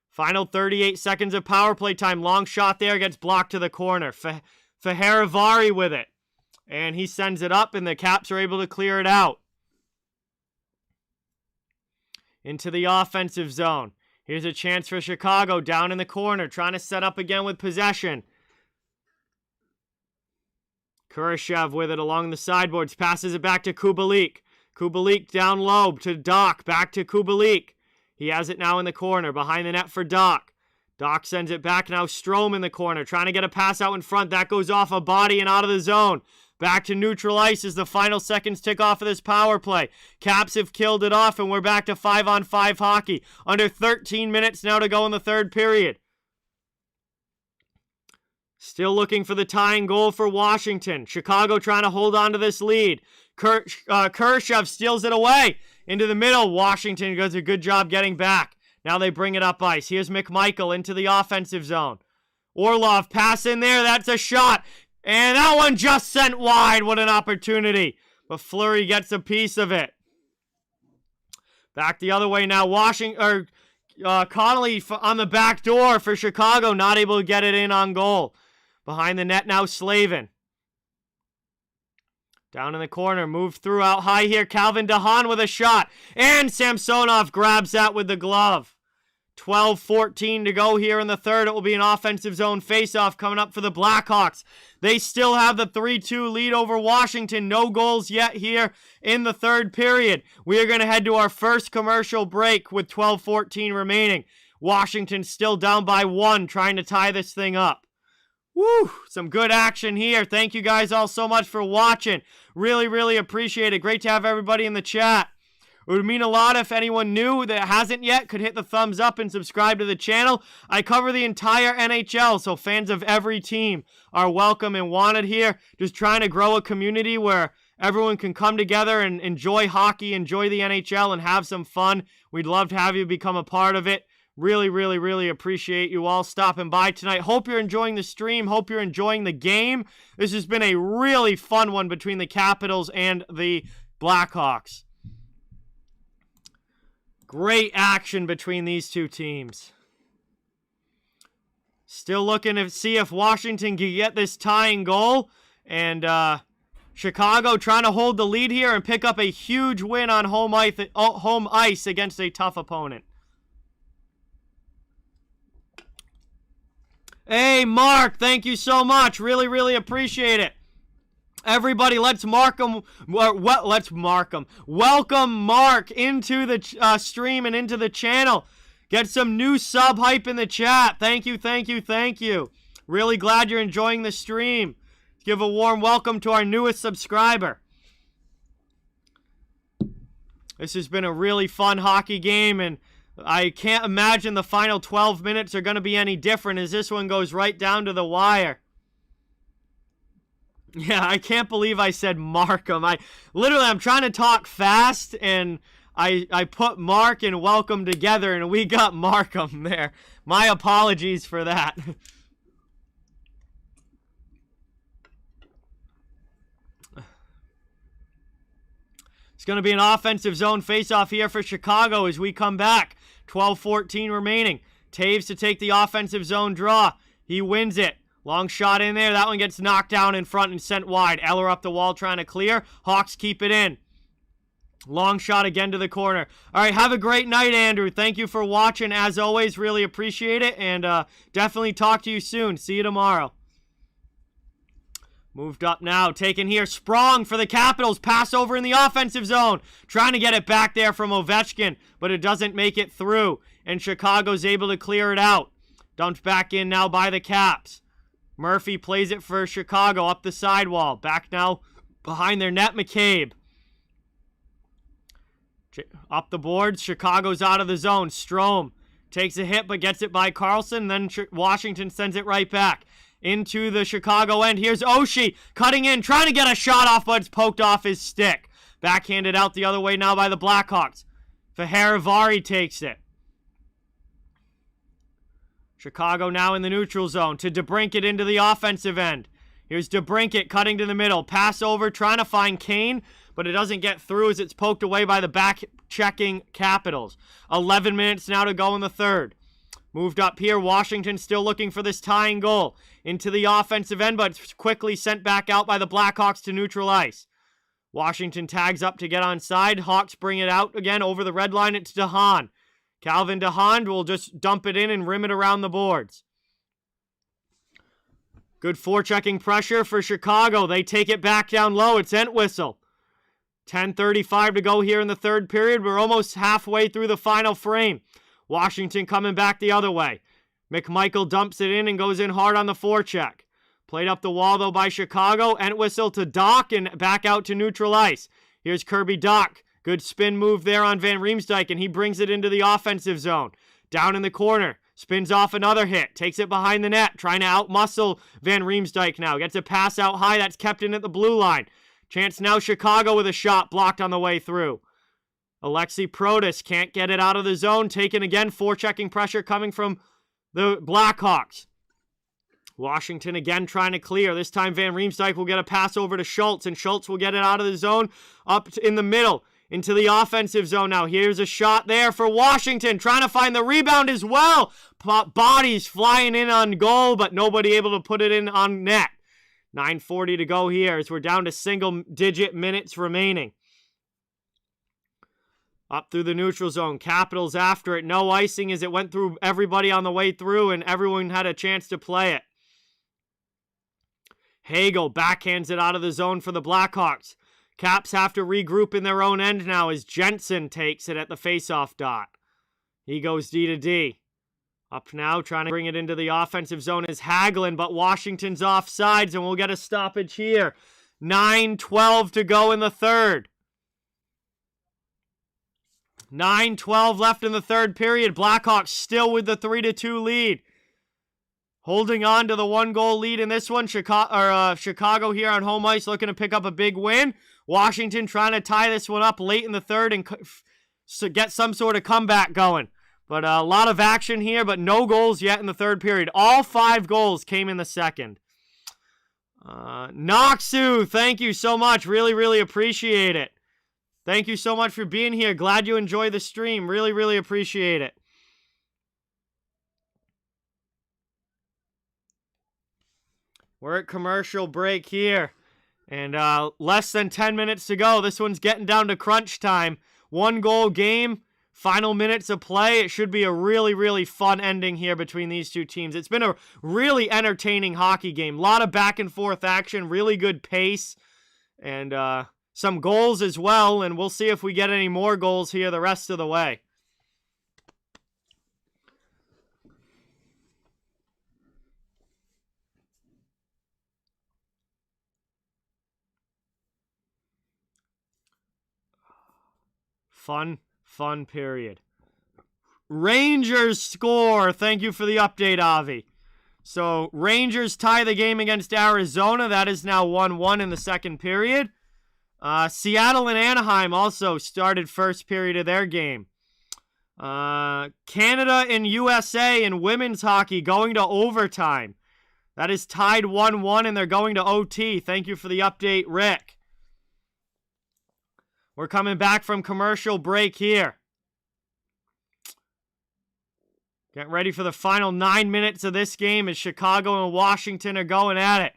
Final 38 seconds of power play time. Long shot there. Gets blocked to the corner. Feherivari with it. And he sends it up, and the Caps are able to clear it out. Into the offensive zone. Here's a chance for Chicago down in the corner. Trying to set up again with possession. Kurashev with it along the sideboards. Passes it back to Kubalik. Kubalik down low to Doc. Back to Kubalik. He has it now in the corner. Behind the net for Doc. Doc sends it back now. Strome in the corner. Trying to get a pass out in front. That goes off a body and out of the zone. Back to neutral ice as the final seconds tick off of this power play. Caps have killed it off, and we're back to 5-on-5 hockey. Under 13 minutes now to go in the third period. Still looking for the tying goal for Washington. Chicago trying to hold on to this lead. Kurashev steals it away into the middle. Washington does a good job getting back. Now they bring it up ice. Here's McMichael into the offensive zone. Orlov, pass in there. That's a shot. And that one just sent wide. What an opportunity. But Fleury gets a piece of it. Back the other way now. Connolly on the back door for Chicago. Not able to get it in on goal. Behind the net now, Slavin. Down in the corner. Move through out high here. Calvin DeHaan with a shot. And Samsonov grabs that with the glove. 12-14 to go here in the third. It will be an offensive zone faceoff coming up for the Blackhawks. They still have the 3-2 lead over Washington. No goals yet here in the third period. We are going to head to our first commercial break with 12-14 remaining. Washington still down by 1, trying to tie this thing up. Woo! Some good action here. Thank you guys all so much for watching. Really, really appreciate it. Great to have everybody in the chat. It would mean a lot if anyone new that hasn't yet could hit the thumbs up and subscribe to the channel. I cover the entire NHL, so fans of every team are welcome and wanted here. Just trying to grow a community where everyone can come together and enjoy hockey, enjoy the NHL, and have some fun. We'd love to have you become a part of it. Really, really, really appreciate you all stopping by tonight. Hope you're enjoying the stream. Hope you're enjoying the game. This has been a really fun one between the Capitals and the Blackhawks. Great action between these two teams. Still looking to see if Washington can get this tying goal. And Chicago trying to hold the lead here and pick up a huge win on home ice against a tough opponent. Hey, Mark, thank you so much. Really, really appreciate it. Everybody, let's mark them. Let's mark them. Welcome Mark into the stream and into the channel. Get some new sub hype in the chat. Thank you, thank you, thank you. Really glad you're enjoying the stream. Give a warm welcome to our newest subscriber. This has been a really fun hockey game, and I can't imagine the final 12 minutes are going to be any different as this one goes right down to the wire. Yeah, I can't believe I said Markham. I'm trying to talk fast, and I put Mark and welcome together, and we got Markham there. My apologies for that. It's going to be an offensive zone faceoff here for Chicago as we come back. 12-14 remaining. Taves to take the offensive zone draw. He wins it. Long shot in there. That one gets knocked down in front and sent wide. Eller up the wall trying to clear. Hawks keep it in. Long shot again to the corner. All right, have a great night, Andrew. Thank you for watching. As always, really appreciate it. And definitely talk to you soon. See you tomorrow. Moved up now. Taken here. Sprong for the Capitals. Pass over in the offensive zone. Trying to get it back there from Ovechkin, but it doesn't make it through. And Chicago's able to clear it out. Dumped back in now by the Caps. Murphy plays it for Chicago up the sidewall. Back now behind their net, McCabe. Up the boards, Chicago's out of the zone. Strome takes a hit but gets it by Carlson. Then Washington sends it right back into the Chicago end. Here's Oshie cutting in, trying to get a shot off, but it's poked off his stick. Backhanded out the other way now by the Blackhawks. Feherivari takes it. Chicago now in the neutral zone to DeBrincat into the offensive end. Here's DeBrincat cutting to the middle. Pass over, trying to find Kane, but it doesn't get through as it's poked away by the back-checking Capitals. 11 minutes now to go in the third. Moved up here. Washington still looking for this tying goal. Into the offensive end, but it's quickly sent back out by the Blackhawks to neutral ice. Washington tags up to get onside. Hawks bring it out again over the red line. It's DeHaan. Calvin DeHaan will just dump it in and rim it around the boards. Good forechecking pressure for Chicago. They take it back down low. It's Entwistle. 10:35 to go here in the third period. We're almost halfway through the final frame. Washington coming back the other way. McMichael dumps it in and goes in hard on the forecheck. Played up the wall, though, by Chicago. Entwistle to Doc and back out to neutral ice. Here's Kirby Doc. Good spin move there on Van Riemsdyk, and he brings it into the offensive zone. Down in the corner. Spins off another hit. Takes it behind the net. Trying to outmuscle Van Riemsdyk now. Gets a pass out high. That's kept in at the blue line. Chance now Chicago with a shot blocked on the way through. Alexi Protas can't get it out of the zone. Taken again. Forechecking pressure coming from the Blackhawks. Washington again trying to clear. This time Van Riemsdyk will get a pass over to Schultz, and Schultz will get it out of the zone up in the middle into the offensive zone now. Here's a shot there for Washington, trying to find the rebound as well. Bodies flying in on goal, but nobody able to put it in on net. 9:40 to go here as we're down to single-digit minutes remaining. Up through the neutral zone. Capitals after it. No icing as it went through everybody on the way through, and everyone had a chance to play it. Hagel backhands it out of the zone for the Blackhawks. Caps have to regroup in their own end now as Jensen takes it at the faceoff dot. He goes D to D. Up now, trying to bring it into the offensive zone is Hagelin, but Washington's offsides, and we'll get a stoppage here. 9:12 to go in the third. 9:12 left in the third period. Blackhawks still with the 3-2 lead. Holding on to the 1-goal lead in this one. Chicago here on home ice looking to pick up a big win. Washington trying to tie this one up late in the third and get some sort of comeback going. But a lot of action here, but no goals yet in the third period. All 5 goals came in the second. Noxu, thank you so much. Really, really appreciate it. Thank you so much for being here. Glad you enjoy the stream. Really, really appreciate it. We're at commercial break here. And less than 10 minutes to go. This one's getting down to crunch time. 1-goal game. Final minutes of play. It should be a really, really fun ending here between these two teams. It's been a really entertaining hockey game. A lot of back and forth action. Really good pace. And some goals as well. And we'll see if we get any more goals here the rest of the way. Fun period. Rangers score. Thank you for the update, Avi. So, Rangers tie the game against Arizona. That is now 1-1 in the second period. Seattle and Anaheim also started first period of their game. Canada and USA in women's hockey going to overtime. That is tied 1-1, and they're going to OT. Thank you for the update, Rick. We're coming back from commercial break here. Get ready for the final 9 minutes of this game as Chicago and Washington are going at it.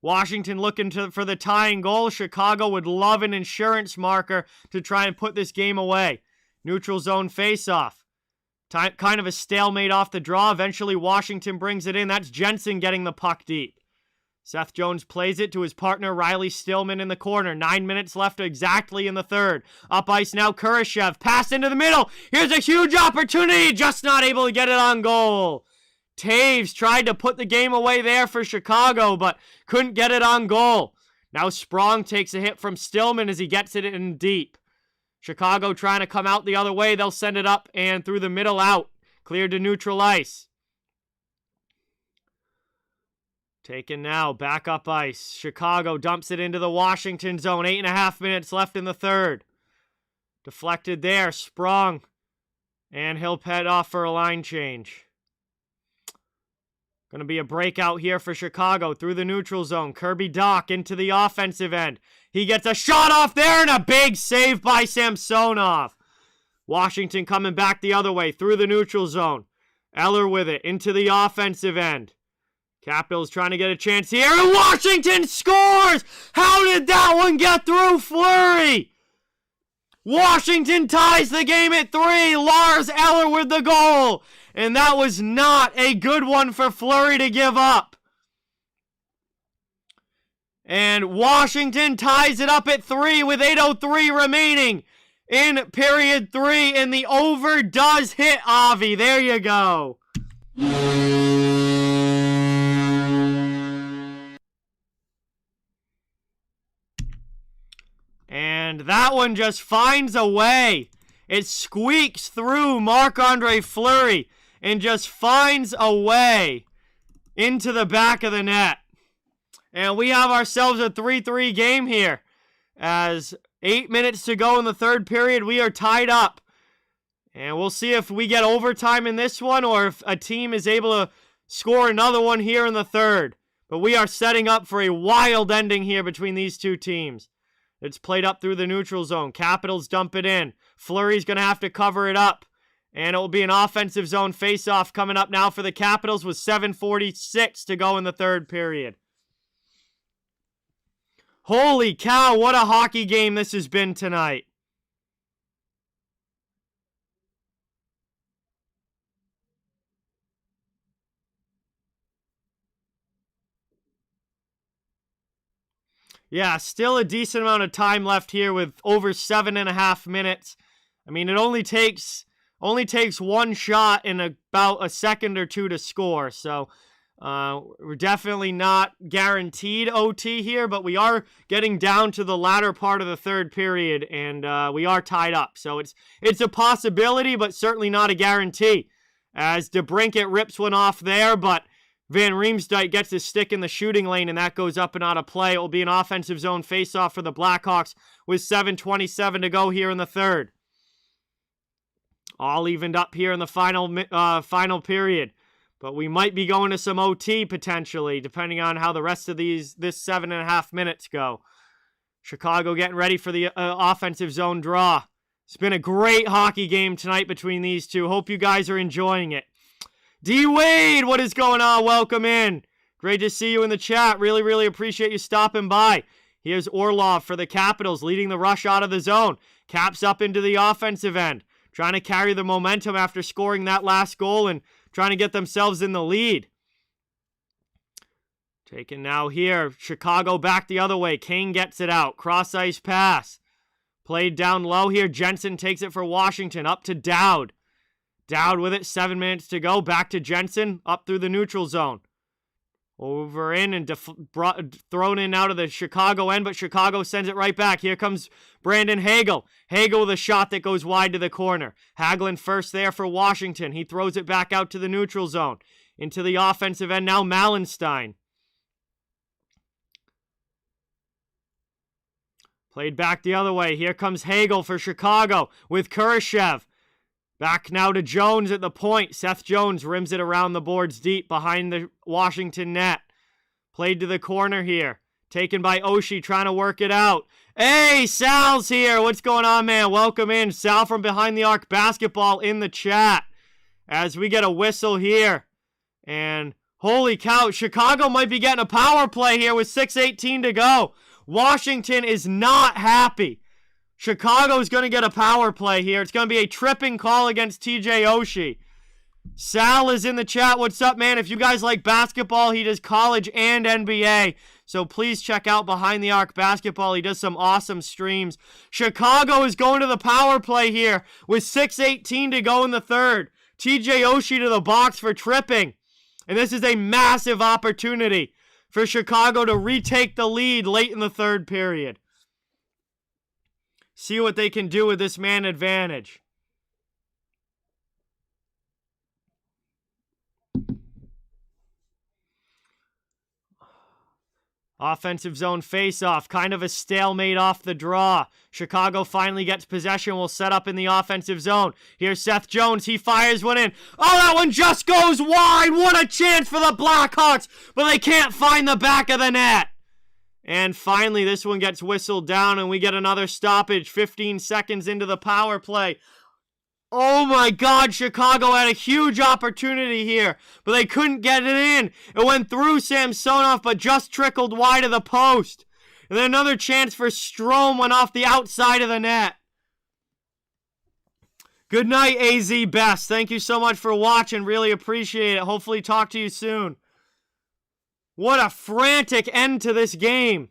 Washington looking for the tying goal. Chicago would love an insurance marker to try and put this game away. Neutral zone faceoff. Kind of a stalemate off the draw. Eventually Washington brings it in. That's Jensen getting the puck deep. Seth Jones plays it to his partner, Riley Stillman, in the corner. 9 minutes left exactly in the third. Up ice now, Kurashev. Pass into the middle. Here's a huge opportunity. Just not able to get it on goal. Taves tried to put the game away there for Chicago, but couldn't get it on goal. Now Sprong takes a hit from Stillman as he gets it in deep. Chicago trying to come out the other way. They'll send it up and through the middle out. Cleared to neutral ice. Taken now, back up ice. Chicago dumps it into the Washington zone. 8.5 minutes left in the third. Deflected there, Sprung. And he'll head off for a line change. Going to be a breakout here for Chicago through the neutral zone. Kirby Dach into the offensive end. He gets a shot off there and a big save by Samsonov. Washington coming back the other way through the neutral zone. Eller with it into the offensive end. Capitals trying to get a chance here, and Washington scores! How did that one get through Fleury? Washington ties the game at 3. Lars Eller with the goal. And that was not a good one for Fleury to give up. And Washington ties it up at 3 with 8:03 remaining in period 3. And the over does hit, Avi. There you go. And that one just finds a way. It squeaks through Marc-Andre Fleury and just finds a way into the back of the net. And we have ourselves a 3-3 game here. As 8 minutes to go in the third period, we are tied up. And we'll see if we get overtime in this one or if a team is able score another one here in the third. But we are setting up for a wild ending here between these two teams. It's played up through the neutral zone. Capitals dump it in. Fleury's going to have to cover it up. And it will be an offensive zone faceoff coming up now for the Capitals with 7:46 to go in the third period. Holy cow, what a hockey game this has been tonight. Yeah, still a decent amount of time left here with over 7.5 minutes. I mean, it only takes one shot in about a second or two to score. So we're definitely not guaranteed OT here, but we are getting down to the latter part of the third period, and we are tied up. So it's a possibility, but certainly not a guarantee. As DeBrincat rips one off there, but Van Riemsdyk gets his stick in the shooting lane, and that goes up and out of play. It will be an offensive zone faceoff for the Blackhawks with 7:27 to go here in the third. All evened up here in the final period. But we might be going to some OT potentially, depending on how the rest of this 7.5 minutes go. Chicago getting ready for the offensive zone draw. It's been a great hockey game tonight between these two. Hope you guys are enjoying it. D-Wade, what is going on? Welcome in. Great to see you in the chat. Really, really appreciate you stopping by. Here's Orlov for the Capitals, leading the rush out of the zone. Caps up into the offensive end, trying to carry the momentum after scoring that last goal and trying to get themselves in the lead. Taken now here. Chicago back the other way. Kane gets it out. Cross-ice pass. Played down low here. Jensen takes it for Washington. Up to Dowd. Dowd with it, 7 minutes to go. Back to Jensen, up through the neutral zone. Over in and thrown in out of the Chicago end, but Chicago sends it right back. Here comes Brandon Hagel. Hagel with a shot that goes wide to the corner. Hagelin first there for Washington. He throws it back out to the neutral zone. Into the offensive end now, Malenstein. Played back the other way. Here comes Hagel for Chicago with Kurashev. Back now to Jones at the point. Seth Jones rims it around the boards deep behind the Washington net. Played to the corner here. Taken by Oshie, trying to work it out. Hey, Sal's here. What's going on, man? Welcome in. Sal from Behind the Arc Basketball in the chat. As we get a whistle here. And holy cow, Chicago might be getting a power play here with 6:18 to go. Washington is not happy. Chicago's going to get a power play here. It's going to be a tripping call against TJ Oshie. Sal is in the chat. What's up, man? If you guys like basketball, he does college and NBA. So please check out Behind the Arc Basketball. He does some awesome streams. Chicago is going to the power play here with 6:18 to go in the third. TJ Oshie to the box for tripping. And this is a massive opportunity for Chicago to retake the lead late in the third period. See what they can do with this man advantage. Offensive zone faceoff, kind of a stalemate off the draw. Chicago finally gets possession, will set up in the offensive zone. Here's Seth Jones, he fires one in. Oh, that one just goes wide. What a chance for the Blackhawks, but they can't find the back of the net. And finally, this one gets whistled down, and we get another stoppage 15 seconds into the power play. Oh my God, Chicago had a huge opportunity here, but they couldn't get it in. It went through Samsonov, but just trickled wide of the post. And then another chance for Strome went off the outside of the net. Good night, AZ Best. Thank you so much for watching. Really appreciate it. Hopefully talk to you soon. What a frantic end to this game.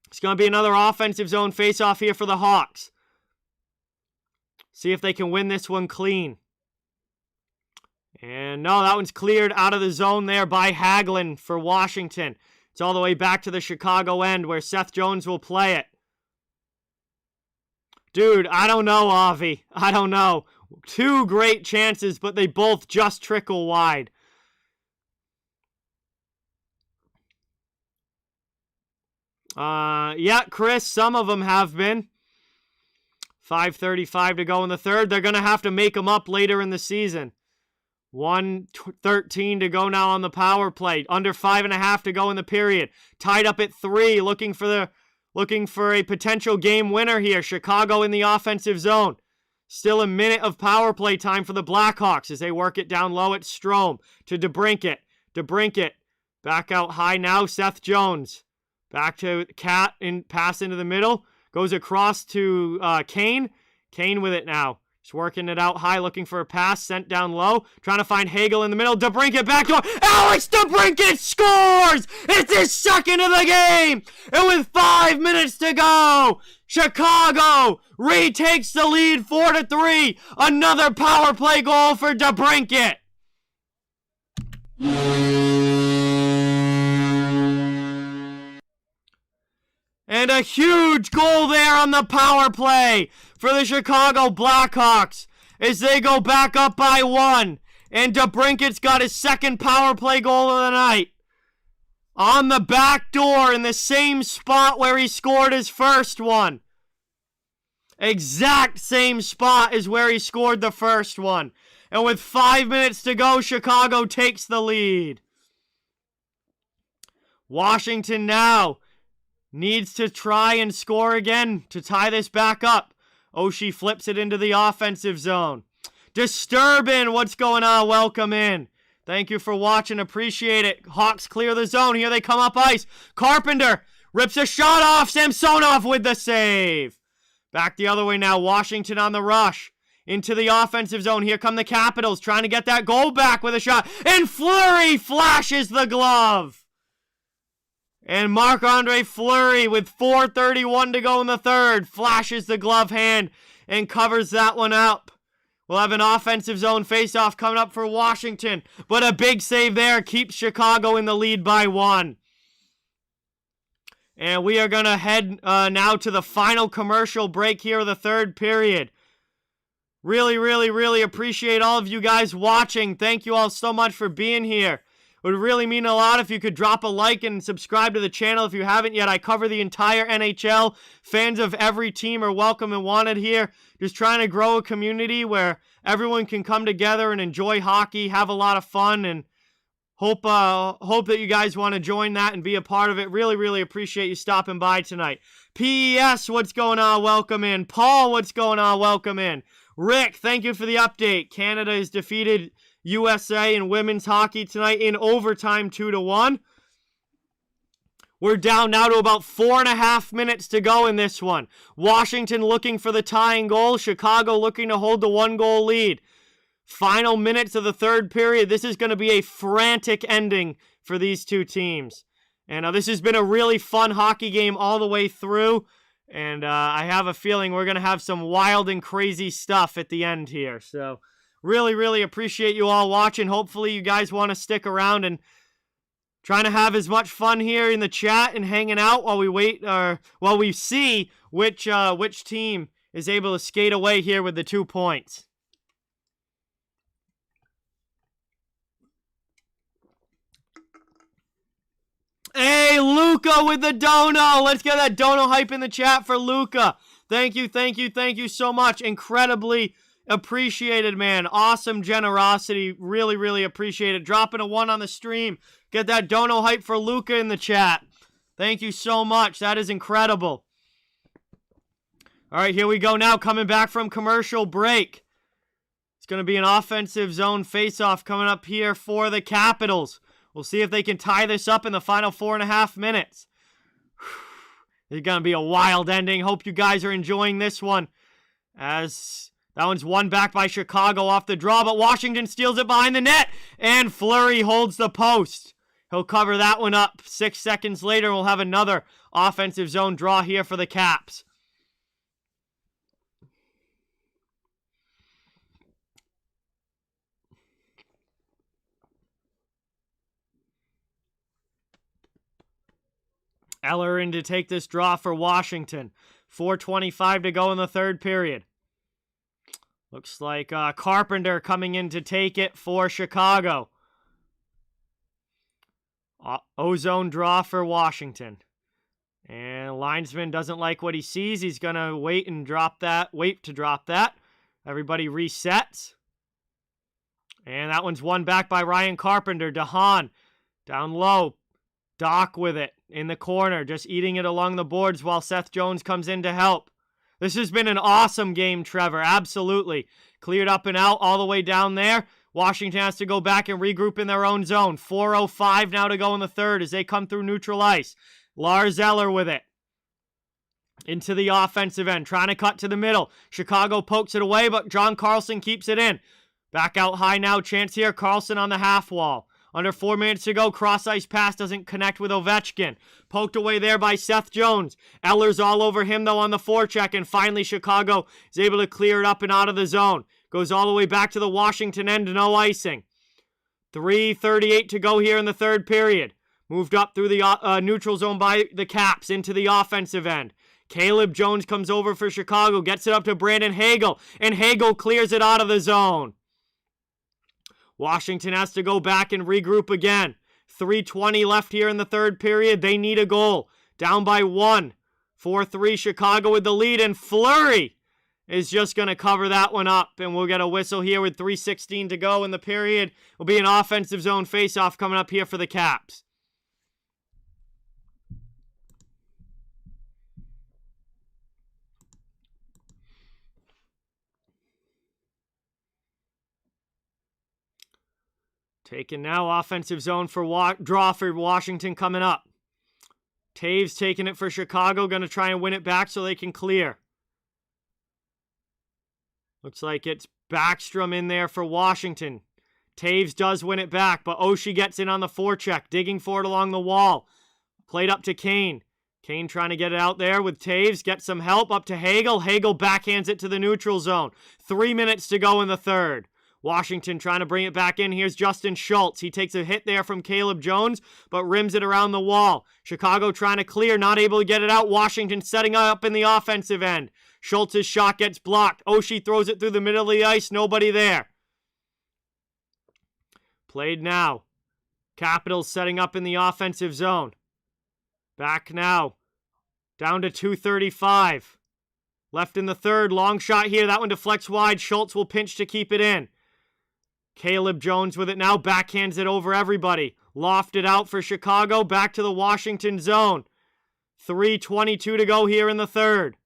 It's going to be another offensive zone faceoff here for the Hawks. See if they can win this one clean. And no, that one's cleared out of the zone there by Hagelin for Washington. It's all the way back to the Chicago end where Seth Jones will play it. Dude, I don't know, Avi. I don't know. Two great chances, but they both just trickle wide. Yeah, Chris, some of them have been. 5:35 to go in the third. They're going to have to make them up later in the season. 1:13 to go now on the power play. Under 5.5 to go in the period. Tied up at 3, looking for a potential game winner here. Chicago in the offensive zone. Still a minute of power play time for the Blackhawks as they work it down low at Strome to DeBrincat. DeBrincat back out high now. Seth Jones back to Cat and pass into the middle. Goes across to Kane. Kane with it now. Just working it out high, looking for a pass, sent down low, trying to find Hagel in the middle. DeBrincat back door. Alex DeBrincat scores! It's his second of the game! And with 5 minutes to go, Chicago retakes the lead 4-3. Another power play goal for DeBrincat. And a huge goal there on the power play for the Chicago Blackhawks as they go back up by 1. And DeBrincat's got his second power play goal of the night. On the back door in the same spot where he scored his first one. Exact same spot as where he scored the first one. And with 5 minutes to go, Chicago takes the lead. Washington now needs to try and score again to tie this back up. Oshie flips it into the offensive zone. Disturbing, what's going on? Welcome in. Thank you for watching. Appreciate it. Hawks clear the zone. Here they come up ice. Carpenter rips a shot off. Samsonov with the save. Back the other way now. Washington on the rush. Into the offensive zone. Here come the Capitals trying to get that goal back with a shot. And Fleury flashes the glove. And Marc-Andre Fleury with 4:31 to go in the third flashes the glove hand and covers that one up. We'll have an offensive zone faceoff coming up for Washington. But a big save there keeps Chicago in the lead by 1. And we are going to head now to the final commercial break here of the third period. Really, really, really appreciate all of you guys watching. Thank you all so much for being here. It would really mean a lot if you could drop a like and subscribe to the channel if you haven't yet. I cover the entire NHL. Fans of every team are welcome and wanted here. Just trying to grow a community where everyone can come together and enjoy hockey, have a lot of fun, and hope that you guys want to join that and be a part of it. Really, really appreciate you stopping by tonight. PES, what's going on? Welcome in. Paul, what's going on? Welcome in. Rick, thank you for the update. Canada has defeated USA in women's hockey tonight in overtime 2-1. We're down now to about 4.5 minutes to go in this one. Washington looking for the tying goal. Chicago looking to hold the 1-goal lead. Final minutes of the third period. This is going to be a frantic ending for these two teams. And this has been a really fun hockey game all the way through. And I have a feeling we're going to have some wild and crazy stuff at the end here. So really, really appreciate you all watching. Hopefully you guys want to stick around and trying to have as much fun here in the chat and hanging out while we wait, while we see which team is able to skate away here with the 2 points. Hey, Luca with the dono. Let's get that dono hype in the chat for Luca. Thank you, thank you, thank you so much. Incredibly appreciated, man. Awesome generosity. Really, really appreciate it. Dropping a 1 on the stream. Get that dono hype for Luca in the chat. Thank you so much. That is incredible. All right, here we go now. Coming back from commercial break. It's going to be an offensive zone faceoff coming up here for the Capitals. We'll see if they can tie this up in the final 4.5 minutes. It's going to be a wild ending. Hope you guys are enjoying this one. As that one's won back by Chicago off the draw, but Washington steals it behind the net, and Fleury holds the post. He'll cover that one up. 6 seconds later, we'll have another offensive zone draw here for the Caps. Eller in to take this draw for Washington. 4:25 to go in the third period. Looks like Carpenter coming in to take it for Chicago. Ozone draw for Washington. And linesman doesn't like what he sees. He's going to wait to drop that. Everybody resets. And that one's won back by Ryan Carpenter. DeHaan down low. Doc with it in the corner, just eating it along the boards while Seth Jones comes in to help. This has been an awesome game, Trevor. Absolutely. Cleared up and out all the way down there. Washington has to go back and regroup in their own zone. 4:05 now to go in the third as they come through neutral ice. Lars Eller with it. Into the offensive end, trying to cut to the middle. Chicago pokes it away, but John Carlson keeps it in. Back out high now, chance here. Carlson on the half wall. Under 4 minutes to go, cross-ice pass doesn't connect with Ovechkin. Poked away there by Seth Jones. Eller's all over him, though, on the forecheck, and finally Chicago is able to clear it up and out of the zone. Goes all the way back to the Washington end, no icing. 3:38 to go here in the third period. Moved up through the neutral zone by the Caps into the offensive end. Caleb Jones comes over for Chicago, gets it up to Brandon Hagel, and Hagel clears it out of the zone. Washington has to go back and regroup again. 3:20 left here in the third period. They need a goal. Down by 1. 4-3 Chicago with the lead, and Fleury is just going to cover that one up, and we'll get a whistle here with 3:16 to go in the period. Will be an offensive zone face-off coming up here for the Caps. Taking now, offensive zone for draw for Washington coming up. Taves taking it for Chicago, going to try and win it back so they can clear. Looks like it's Backstrom in there for Washington. Taves does win it back, but Oshie gets in on the forecheck, digging for it along the wall. Played up to Kane. Kane trying to get it out there with Taves, get some help up to Hagel. Hagel backhands it to the neutral zone. 3 minutes to go in the third. Washington trying to bring it back in. Here's Justin Schultz. He takes a hit there from Caleb Jones, but rims it around the wall. Chicago trying to clear, not able to get it out. Washington setting up in the offensive end. Schultz's shot gets blocked. Oshie throws it through the middle of the ice. Nobody there. Played now. Capitals setting up in the offensive zone. Back now. Down to 2:35. Left in the third. Long shot here. That one deflects wide. Schultz will pinch to keep it in. Caleb Jones with it now, backhands it over everybody. Lofted out for Chicago, back to the Washington zone. 3:22 to go here in the third.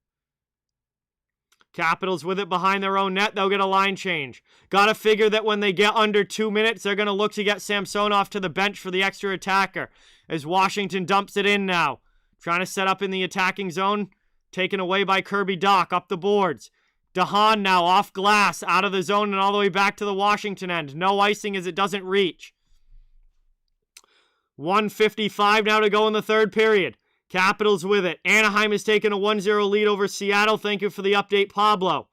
Capitals with it behind their own net, they'll get a line change. Gotta figure that when they get under 2 minutes, they're gonna look to get Samsonov to the bench for the extra attacker, as Washington dumps it in now. Trying to set up in the attacking zone, taken away by Kirby Dach up the boards. DeHaan now off glass, out of the zone and all the way back to the Washington end. No icing as it doesn't reach. 1:55 now to go in the third period. Capitals with it. Anaheim has taken a 1-0 lead over Seattle. Thank you for the update, Pablo.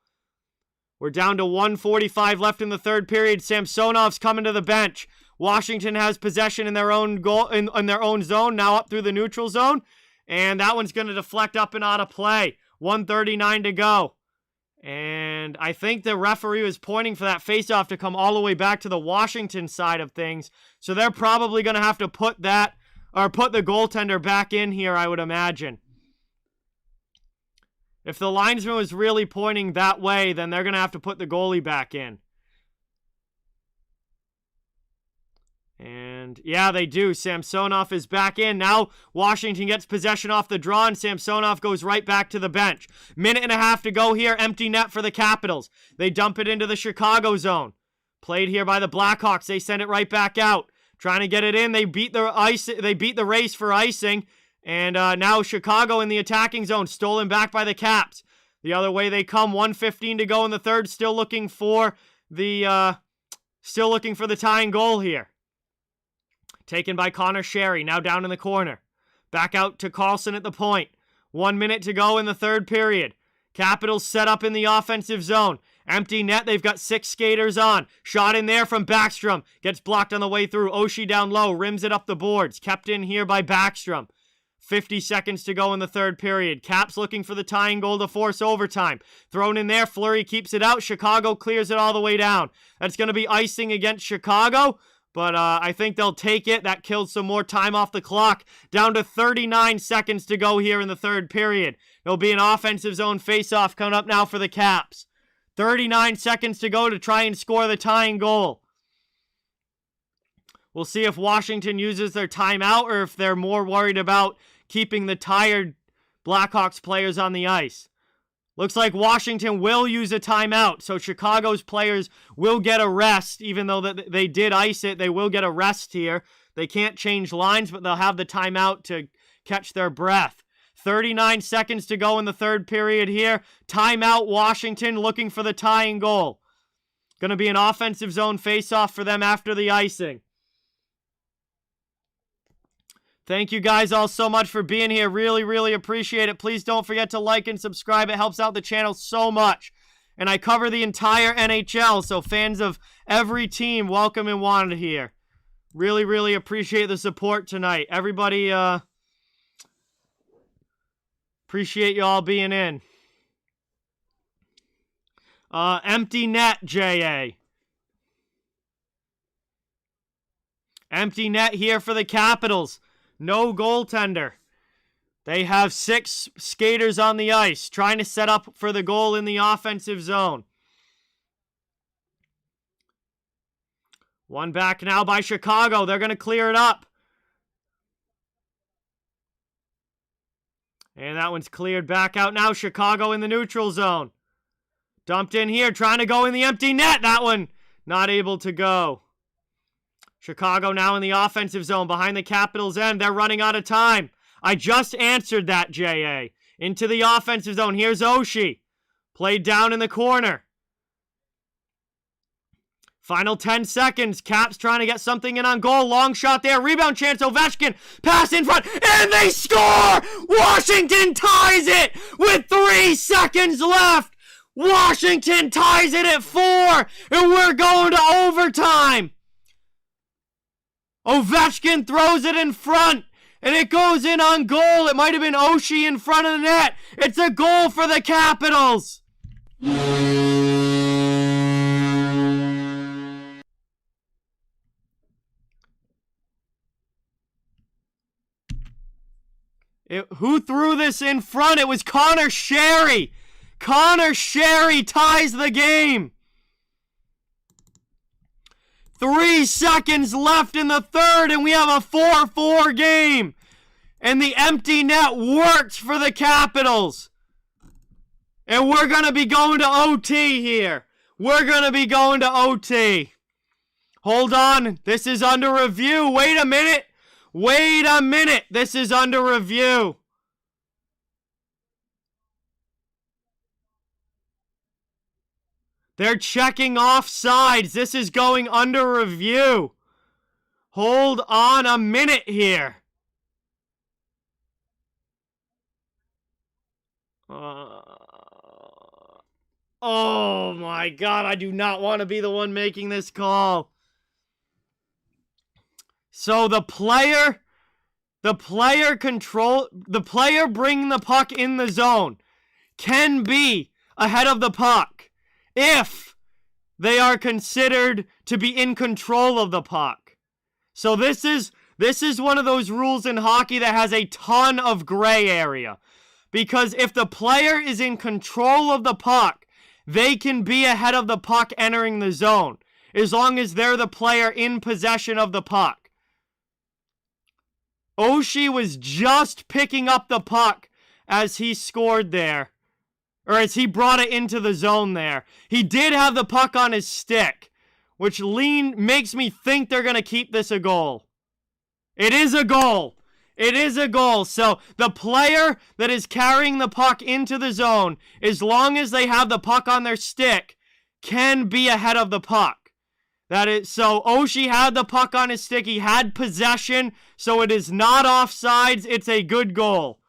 We're down to 1:45 left in the third period. Samsonov's coming to the bench. Washington has possession in their own goal in their own zone, now up through the neutral zone. And that one's going to deflect up and out of play. 1:39 to go. And I think the referee was pointing for that faceoff to come all the way back to the Washington side of things. So they're probably going to have to put the goaltender back in here, I would imagine. If the linesman was really pointing that way, then they're going to have to put the goalie back in. And yeah, they do. Samsonov is back in. Now Washington gets possession off the draw, and Samsonov goes right back to the bench. 1.5 to go here. Empty net for the Capitals. They dump it into the Chicago zone. Played here by the Blackhawks. They send it right back out. Trying to get it in. They beat the race for icing. And now Chicago in the attacking zone. Stolen back by the Caps. The other way they come. 1:15 to go in the third. Still looking for the tying goal here. Taken by Connor Sherry, now down in the corner. Back out to Carlson at the point. 1 minute to go in the third period. Capitals set up in the offensive zone. Empty net, they've got 6 skaters on. Shot in there from Backstrom. Gets blocked on the way through. Oshie down low, rims it up the boards. Kept in here by Backstrom. 50 seconds to go in the third period. Caps looking for the tying goal to force overtime. Thrown in there, Fleury keeps it out. Chicago clears it all the way down. That's going to be icing against Chicago. But I think they'll take it. That kills some more time off the clock. Down to 39 seconds to go here in the third period. It'll be an offensive zone faceoff coming up now for the Caps. 39 seconds to go to try and score the tying goal. We'll see if Washington uses their timeout or if they're more worried about keeping the tired Blackhawks players on the ice. Looks like Washington will use a timeout, so Chicago's players will get a rest. Even though they did ice it, they will get a rest here. They can't change lines, but they'll have the timeout to catch their breath. 39 seconds to go in the third period here. Timeout, Washington looking for the tying goal. Going to be an offensive zone faceoff for them after the icing. Thank you guys all so much for being here. Really, really appreciate it. Please don't forget to like and subscribe. It helps out the channel so much. And I cover the entire NHL, so fans of every team, welcome and wanted here. Really, really appreciate the support tonight. Everybody, appreciate you all being in. Empty net, J.A. Empty net here for the Capitals. No goaltender. They have 6 skaters on the ice trying to set up for the goal in the offensive zone. One back now by Chicago. They're going to clear it up. And that one's cleared back out now. Chicago in the neutral zone. Dumped in here, trying to go in the empty net. That one not able to go. Chicago now in the offensive zone behind the Capitals' end. They're running out of time. I just answered that, J.A. Into the offensive zone. Here's Oshie. Played down in the corner. Final 10 seconds. Caps trying to get something in on goal. Long shot there. Rebound chance. Ovechkin. Pass in front. And they score! Washington ties it with 3 seconds left. Washington ties it at 4. And we're going to overtime. Ovechkin throws it in front. And it goes in on goal. It might have been Oshie in front of the net. It's a goal for the Capitals. Who threw this in front? It was Connor Sherry. Connor Sherry ties the game. 3 seconds left in the third, and we have a 4-4 game. And the empty net works for the Capitals. And we're going to be going to OT here. We're going to be going to OT. Hold on. This is under review. Wait a minute. Wait a minute. This is under review. They're checking offsides. This is going under review. Hold on a minute here. Oh my God, I do not want to be the one making this call. So the player bringing the puck in the zone can be ahead of the puck if they are considered to be in control of the puck. So this is one of those rules in hockey that has a ton of gray area. Because if the player is in control of the puck, they can be ahead of the puck entering the zone, as long as they're the player in possession of the puck. Oshie was just picking up the puck as he scored there, or as he brought it into the zone there. He did have the puck on his stick, which makes me think they're going to keep this a goal. It is a goal. It is a goal. So the player that is carrying the puck into the zone, as long as they have the puck on their stick, can be ahead of the puck. So Oshie had the puck on his stick. He had possession, so it is not offsides. It's a good goal.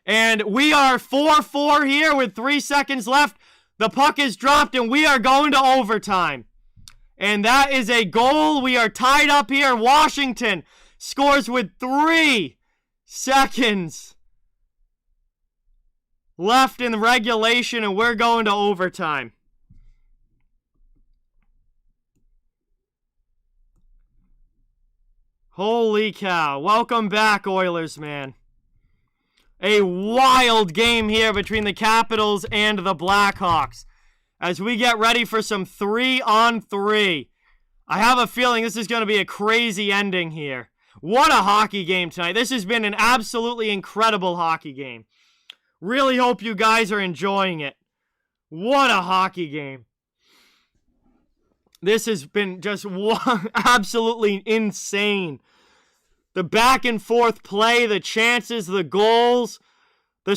And we are 4-4 here with 3 seconds left. The puck is dropped, and we are going to overtime. And that is a goal. We are tied up here. Washington scores with 3 seconds left in regulation, and we're going to overtime. Holy cow. Welcome back, Oilers, man. A wild game here between the Capitals and the Blackhawks as we get ready for some 3-on-3. I have a feeling this is going to be a crazy ending here. What a hockey game tonight. This has been an absolutely incredible hockey game. Really hope you guys are enjoying it. What a hockey game. This has been just absolutely insane. The back and forth play, the chances, the goals, the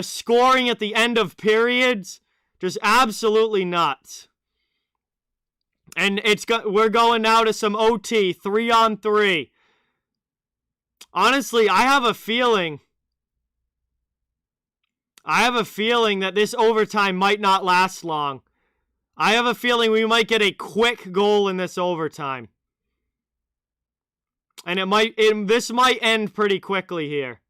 scoring at the end of periods, just absolutely nuts. And we're going now to some OT, 3-on-3. Honestly, I have a feeling that this overtime might not last long. I have a feeling we might get a quick goal in this overtime. And this might end pretty quickly here.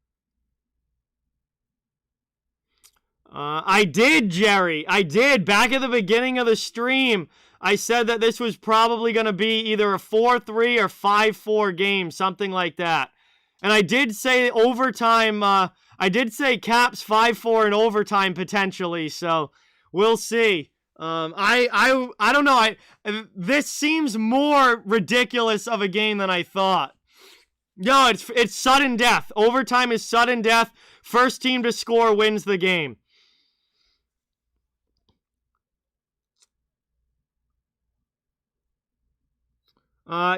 I did, Gerry. I did. Back at the beginning of the stream, I said that this was probably going to be either a 4-3 or 5-4 game, something like that. And I did say overtime, I did say Caps 5-4 in overtime potentially, so we'll see. I don't know. This seems more ridiculous of a game than I thought. No, it's sudden death. Overtime is sudden death. First team to score wins the game.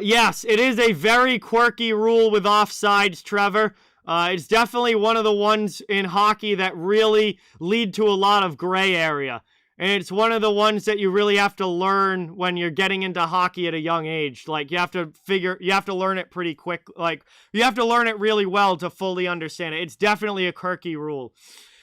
Yes, it is a very quirky rule with offsides, Trevor. It's definitely one of the ones in hockey that really lead to a lot of gray area. And it's one of the ones that you really have to learn when you're getting into hockey at a young age. Like, you have to learn it pretty quick. Like, you have to learn it really well to fully understand it. It's definitely a quirky rule.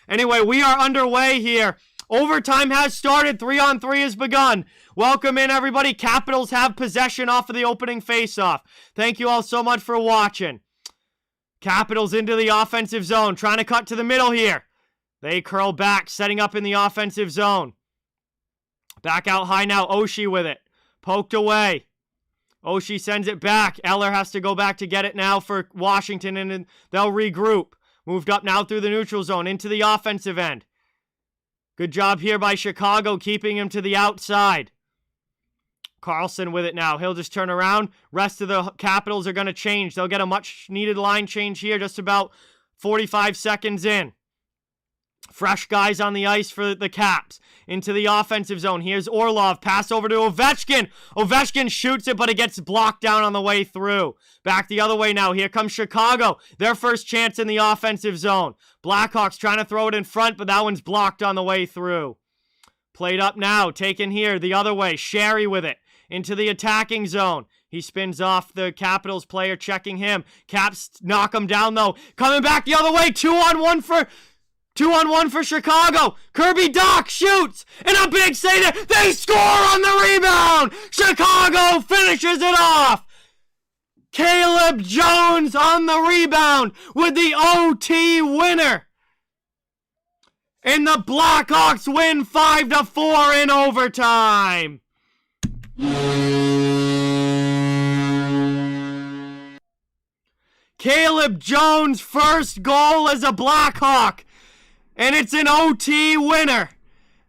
Anyway, we are underway here. Overtime has started. 3-on-3 has begun. Welcome in, everybody. Capitals have possession off of the opening faceoff. Thank you all so much for watching. Capitals into the offensive zone. Trying to cut to the middle here. They curl back, setting up in the offensive zone. Back out high now. Oshie with it. Poked away. Oshie sends it back. Eller has to go back to get it now for Washington, and they'll regroup. Moved up now through the neutral zone into the offensive end. Good job here by Chicago, keeping him to the outside. Carlson with it now. He'll just turn around. Rest of the Capitals are going to change. They'll get a much-needed line change here just about 45 seconds in. Fresh guys on the ice for the Caps. Into the offensive zone. Here's Orlov. Pass over to Ovechkin. Ovechkin shoots it, but it gets blocked down on the way through. Back the other way now. Here comes Chicago. Their first chance in the offensive zone. Blackhawks trying to throw it in front, but that one's blocked on the way through. Played up now. Taken here the other way. Sherry with it. Into the attacking zone. He spins off the Capitals player, checking him. Caps knock him down, though. Coming back the other way. 2-on-1 for Chicago. Kirby Dach shoots. And a big save there. They score on the rebound. Chicago finishes it off. Caleb Jones on the rebound with the OT winner. And the Blackhawks win 5-4 in overtime. Caleb Jones' first goal as a Blackhawk. And it's an OT winner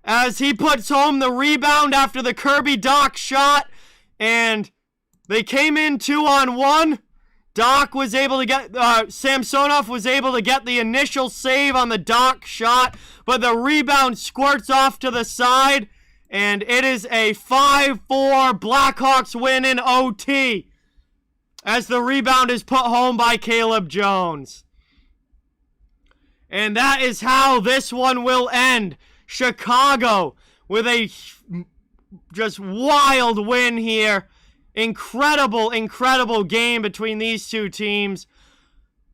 as he puts home the rebound after the Kirby Dach shot. And they came in 2-on-1. Dach was able to get, Samsonov was able to get the initial save on the Dach shot. But the rebound squirts off to the side. And it is a 5-4 Blackhawks win in OT. As the rebound is put home by Caleb Jones. And that is how this one will end. Chicago with a just wild win here. Incredible, incredible game between these two teams.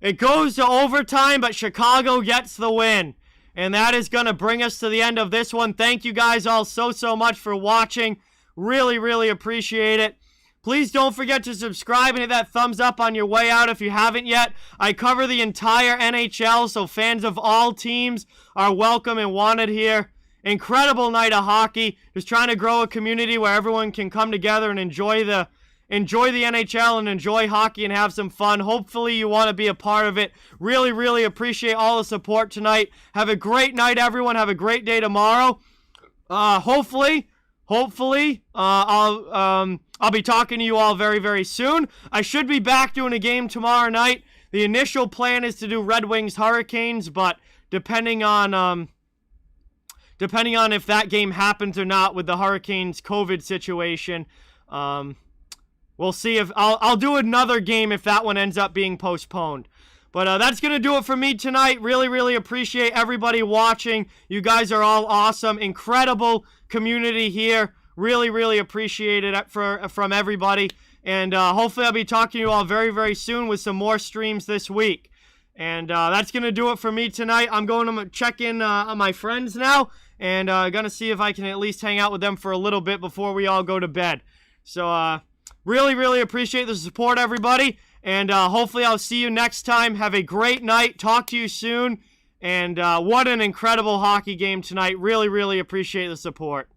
It goes to overtime, but Chicago gets the win. And that is going to bring us to the end of this one. Thank you guys all so much for watching. Really, really appreciate it. Please don't forget to subscribe and hit that thumbs up on your way out if you haven't yet. I cover the entire NHL, so fans of all teams are welcome and wanted here. Incredible night of hockey. Just trying to grow a community where everyone can come together and enjoy the NHL and enjoy hockey and have some fun. Hopefully you want to be a part of it. Really, really appreciate all the support tonight. Have a great night, everyone. Have a great day tomorrow. Hopefully hopefully, I'll be talking to you all very, very soon. I should be back doing a game tomorrow night. The initial plan is to do Red Wings Hurricanes, but depending on if that game happens or not with the Hurricanes COVID situation, we'll see if I'll do another game if that one ends up being postponed. But that's going to do it for me tonight. Really, really appreciate everybody watching. You guys are all awesome. Incredible community here. Really, really appreciate it from everybody. And hopefully I'll be talking to you all very, very soon with some more streams this week. And that's going to do it for me tonight. I'm going to check in on my friends now. And going to see if I can at least hang out with them for a little bit before we all go to bed. So really, really appreciate the support, everybody. And hopefully I'll see you next time. Have a great night. Talk to you soon. And what an incredible hockey game tonight. Really, really appreciate the support.